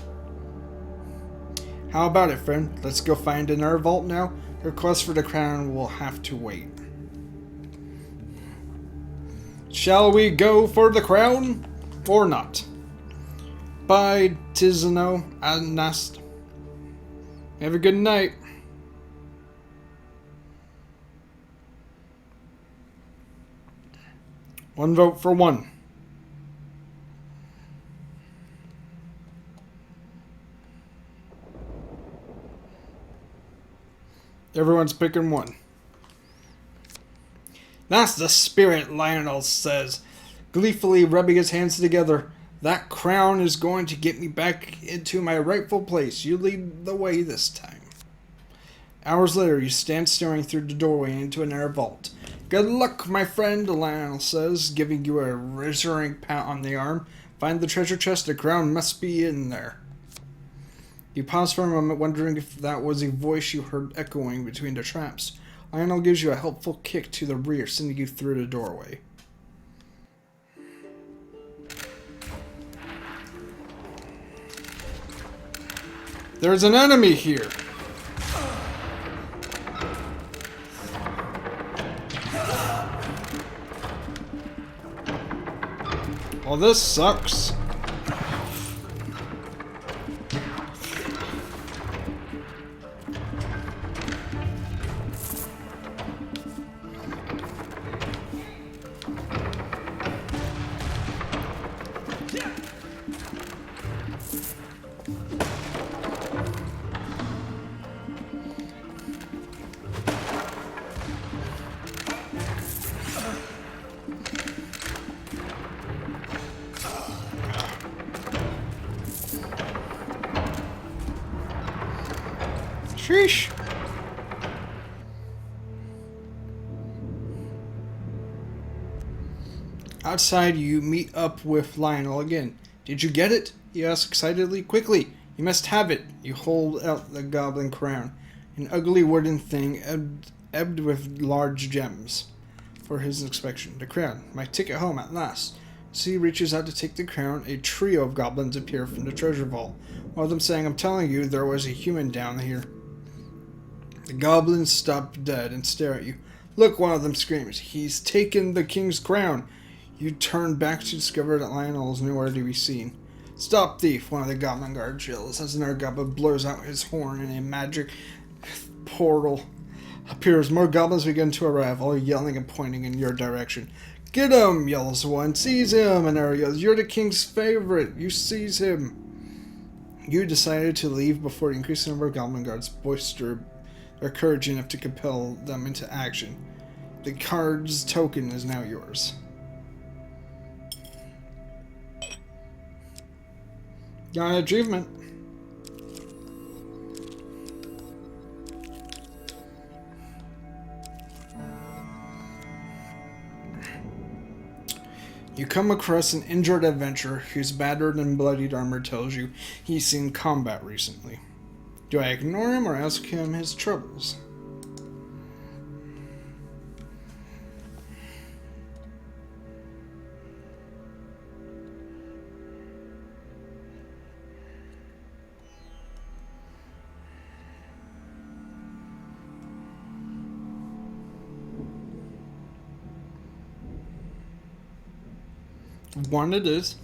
How about it, friend? Let's go find in our vault now. The request for the crown will have to wait. Shall we go for the crown? Or not? Bye, Tizano and Nast. Have a good night. One vote for 1. Everyone's picking 1. That's the spirit, Lionel says. gleefully rubbing his hands together. That crown is going to get me back into my rightful place. You lead the way this time. Hours later, you stand staring through the doorway into an air vault. Good luck, my friend, Lionel says, giving you a reassuring pat on the arm. Find the treasure chest, the crown must be in there. You pause for a moment, wondering if that was a voice you heard echoing between the traps. Lionel gives you a helpful kick to the rear, sending you through the doorway. There's an enemy here! Well, this sucks. Sheesh. Outside, you meet up with Lionel again. Did you get it? He asks excitedly. Quickly, you must have it. You hold out the goblin crown, an ugly wooden thing ebbed with large gems, for his inspection. The crown, my ticket home at last. As he reaches out to take the crown, a trio of goblins appear from the treasure vault. One of them saying, I'm telling you, there was a human down here. The goblins stop dead and stare at you. Look, one of them screams. He's taken the king's crown. You turn back to discover that Lionel is nowhere to be seen. Stop, thief, one of the goblin guards yells as another goblin blows out his horn and a magic portal appears. More goblins begin to arrive, all yelling and pointing in your direction. Get him, yells one. Seize him, another yells. You're the king's favorite. You seize him. You decided to leave before the increasing number of goblin guards boister their courage enough to compel them into action. The card's token is now yours. Got an achievement. You come across an injured adventurer whose battered and bloodied armor tells you he's seen combat recently. Do I ignore him or ask him his troubles? One it is.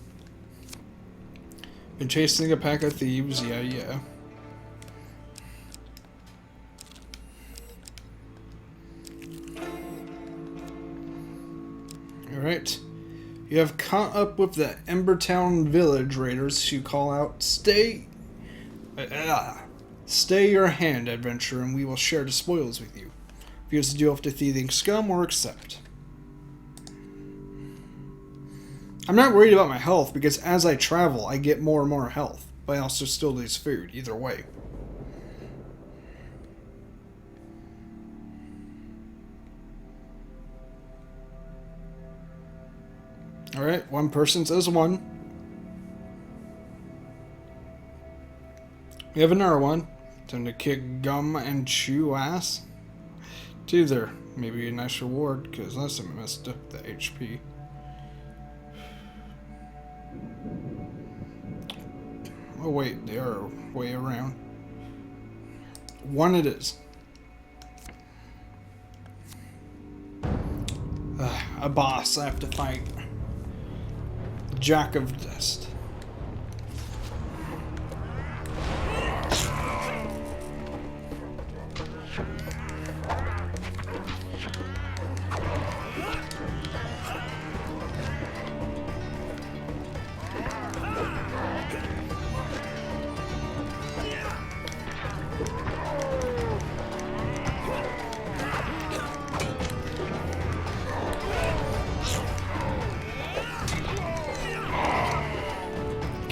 Been chasing a pack of thieves, yeah. Alright. You have caught up with the Embertown village raiders who call out, Stay your hand, adventurer, and we will share the spoils with you. Refuse to deal with the thieving scum or accept. I'm not worried about my health because as I travel, I get more and more health, but I also still lose food, either way. Alright, one person says one. We have another one. Time to kick gum and chew ass. Two there. Maybe a nice reward, because last time I messed up the HP. Oh wait, they are way around. One it is. A boss I have to fight. Jack of Dust.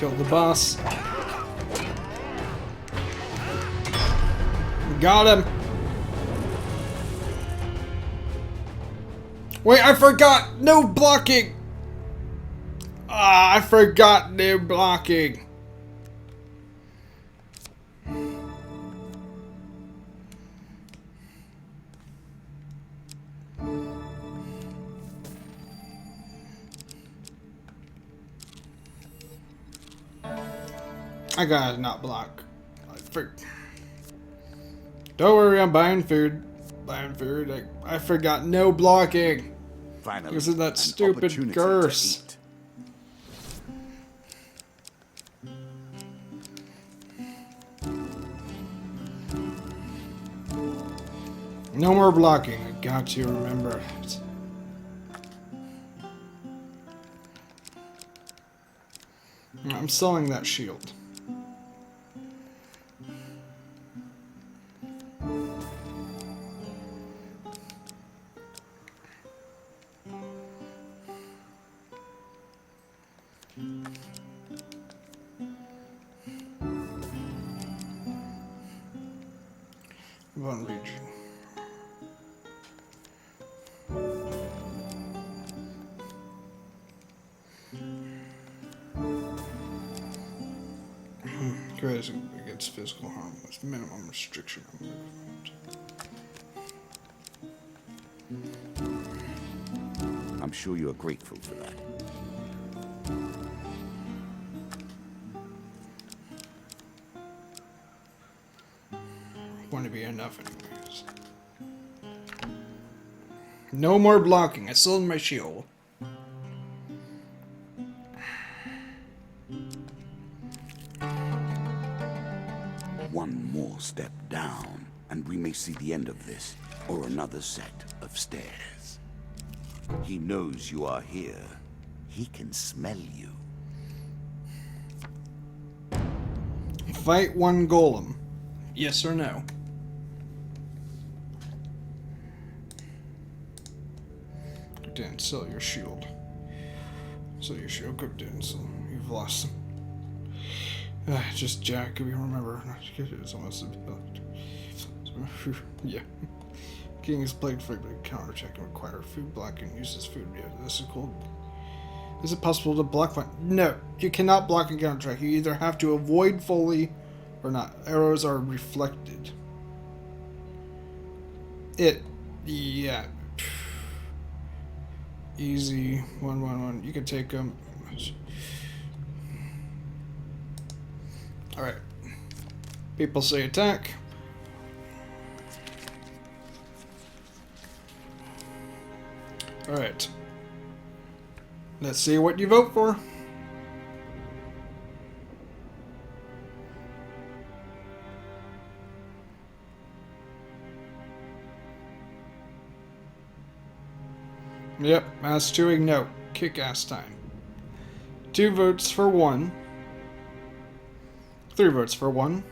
Kill the boss. Got him. Wait, I forgot! No blocking! Ah, I forgot no blocking. I gotta not block. Don't worry, I'm buying food. Buying food. I forgot no blocking. Finally, Because of that an stupid opportunity to curse. eat. No more blocking. I got to remember it. I'm selling that shield. One region. Crazy against physical harm with minimum restriction on movement. I'm sure you are grateful for that. Want to be enough anyways. No more blocking. I sold my shield. One more step down, and we may see the end of this, or another set of stairs. He knows you are here. He can smell you. Fight one golem. Yes or no? Go down, sell your shield. Sell your shield, go down, so you've lost them. Just Jack, if you remember. It's almost yeah. King is plagued for counterattack and require food blocking. Uses food. Yeah, this is cool. Is it possible to block one? No, you cannot block and counterattack. You either have to avoid fully or not. Arrows are reflected. Yeah. Easy. 1-1-1. You can take them. Alright. People say attack. Alright. Let's see what you vote for. Yep, ass chewing, no. Kick ass time. 2 votes for 1. 3 votes for 1.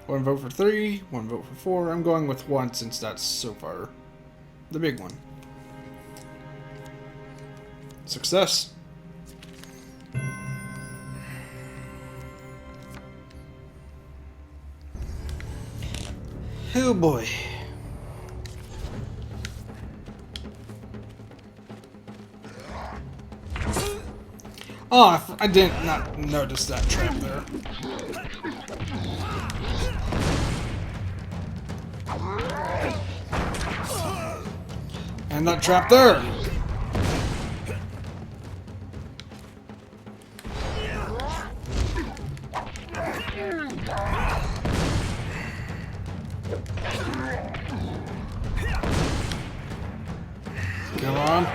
1 vote for 3. 1 vote for 4. I'm going with 1 since that's so far the big one. Success. Oh boy. Oh, I did not notice that trap there. And that trap there. Come on.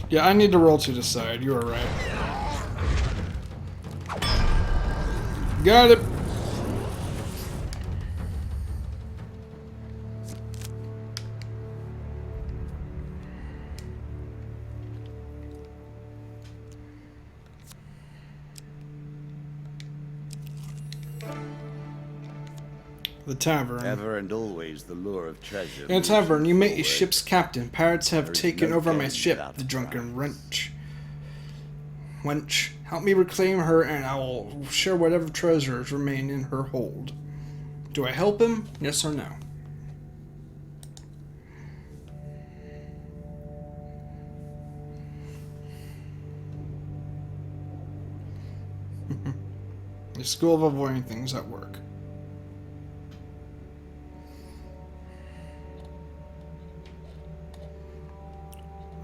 Yeah, I need to roll to the side. You are right. Got it. The tavern. Ever and always the lure of treasure. In a tavern, you meet a ship's captain. Pirates have There is taken no over my game ship, without the a drunken prize. wrench. Wench, help me reclaim her and I will share whatever treasures remain in her hold. Do I help him? Yes or no? The school of avoiding things at work.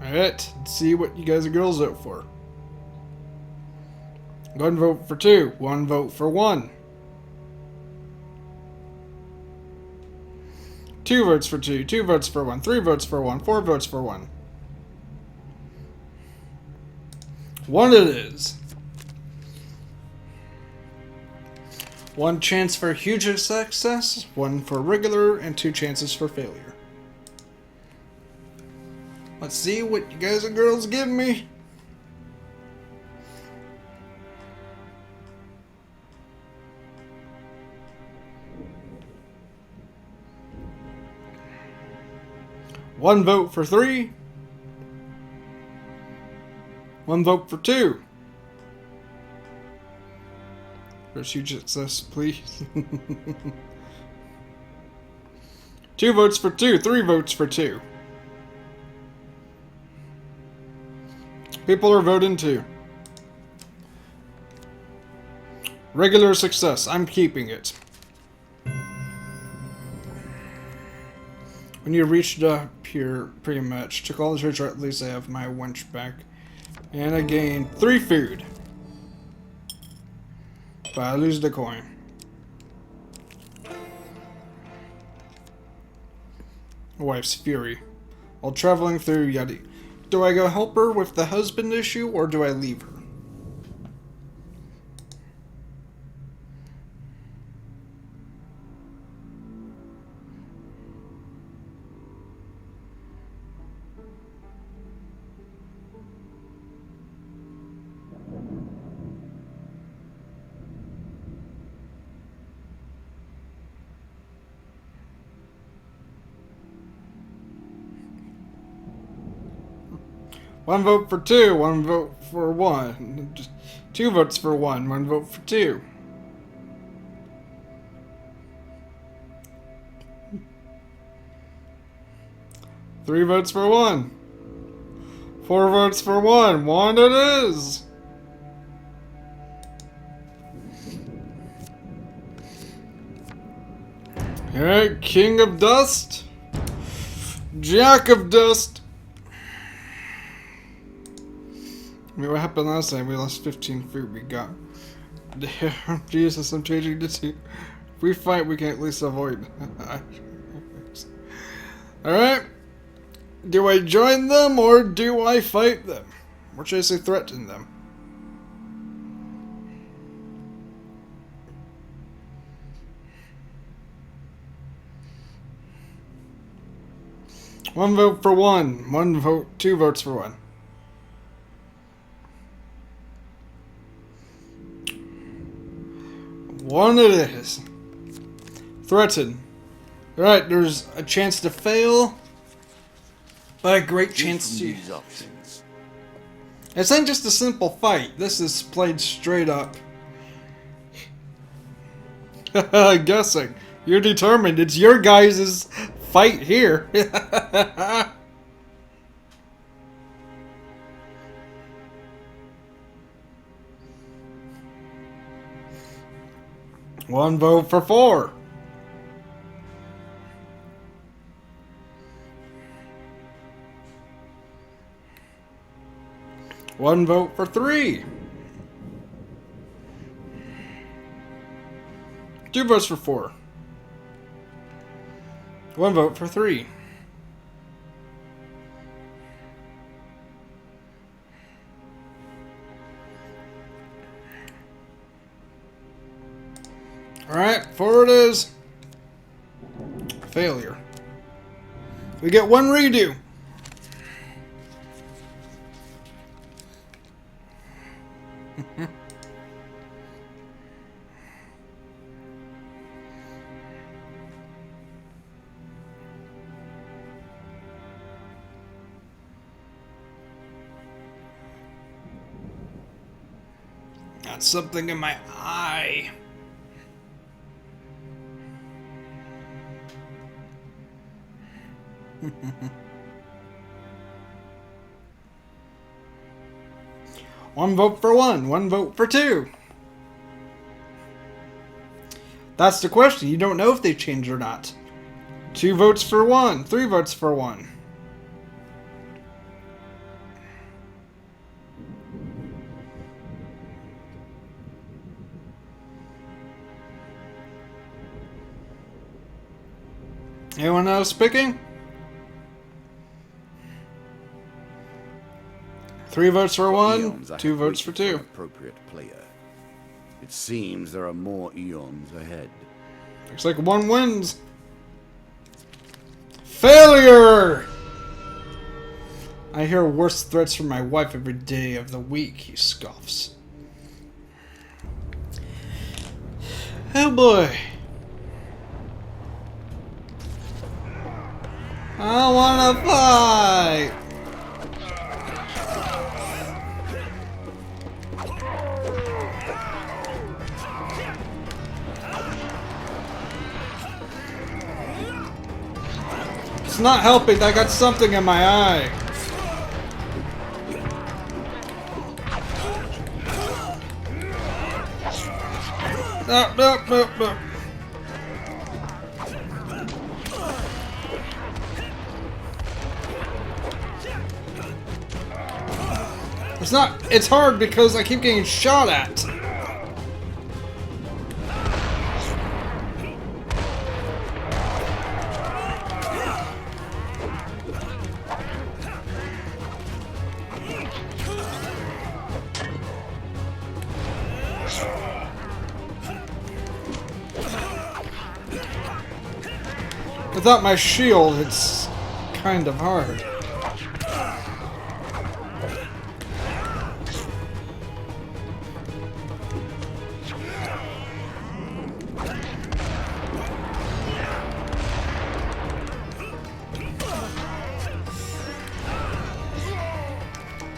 Alright, let's see what you guys and girls vote for. One vote for 2, 1 vote for 1. 2 votes for 2, 2 votes for 1, 3 votes for 1, 4 votes for 1. 1 it is. 1 chance for huge success, 1 for regular, and 2 chances for failure. Let's see what you guys and girls give me. One vote for 3. 1 vote for 2. There's huge success, please. 2 votes for 2. 3 votes for 2. People are voting 2. Regular success. I'm keeping it. When you reached up here, pretty much. Took all the treasure, at least I have my wench back. And I gained 3 food. But I lose the coin. Wife's fury. While traveling through Yeti. Do I go help her with the husband issue, or do I leave her? One vote for 2, 1 vote for 1. 2 votes for 1, 1 vote for 2. Three votes for 1. 4 votes for 1. 1 it is. Alright, King of Dust. Jack of Dust. I mean, what happened last time? We lost 15 food. We got. Damn, Jesus, I'm changing the team. If we fight, we can at least avoid. Alright. Do I join them or do I fight them? Or should I say threaten them? One vote for 1. 1 vote, 2 votes for 1. One it is. Threaten. Alright, there's a chance to fail, but a great chance to... These options. It's not just a simple fight. This is played straight up. Guessing. You're determined. It's your guys' fight here. One vote for 4. One vote for 3. 2 votes for 4. 1 vote for 3. Alright, 4 it is. Failure. We get 1 redo. Got something in my eye. One vote for one vote for two. That's the question. You don't know if they changed or not. 2 votes for one, 3 votes for one. Anyone else picking? 3 votes for one, Eons I 2 have votes for waited two. an appropriate player. It seems there are more eons ahead. Looks like one wins. Failure! I hear worse threats from my wife every day of the week, he scoffs. Oh boy. I wanna fight! It's not helping, I got something in my eye. No. It's hard because I keep getting shot at. Without my shield, it's kind of hard.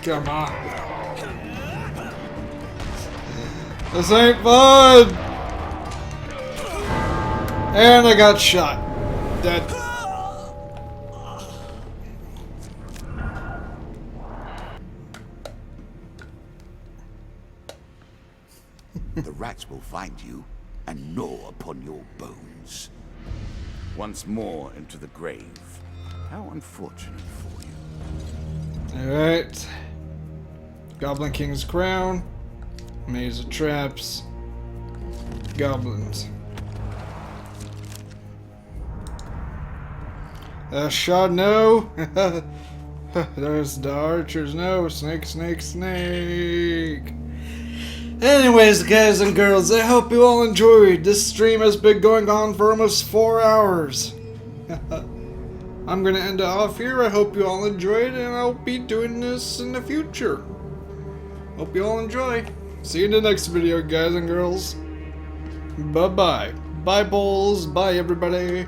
Come on. This ain't fun! And I got shot. Dead. The rats will find you and gnaw upon your bones. Once more into the grave. How unfortunate for you. Alright. Goblin King's Crown. Maze of Traps. Goblins. Shot, no. There's the archers, no. Snake. Anyways, guys and girls, I hope you all enjoyed. This stream has been going on for almost 4 hours. I'm gonna end it off here. I hope you all enjoyed, and I'll be doing this in the future. Hope you all enjoy. See you in the next video, guys and girls. Bye-bye. Bye, Bulls. Bye, everybody.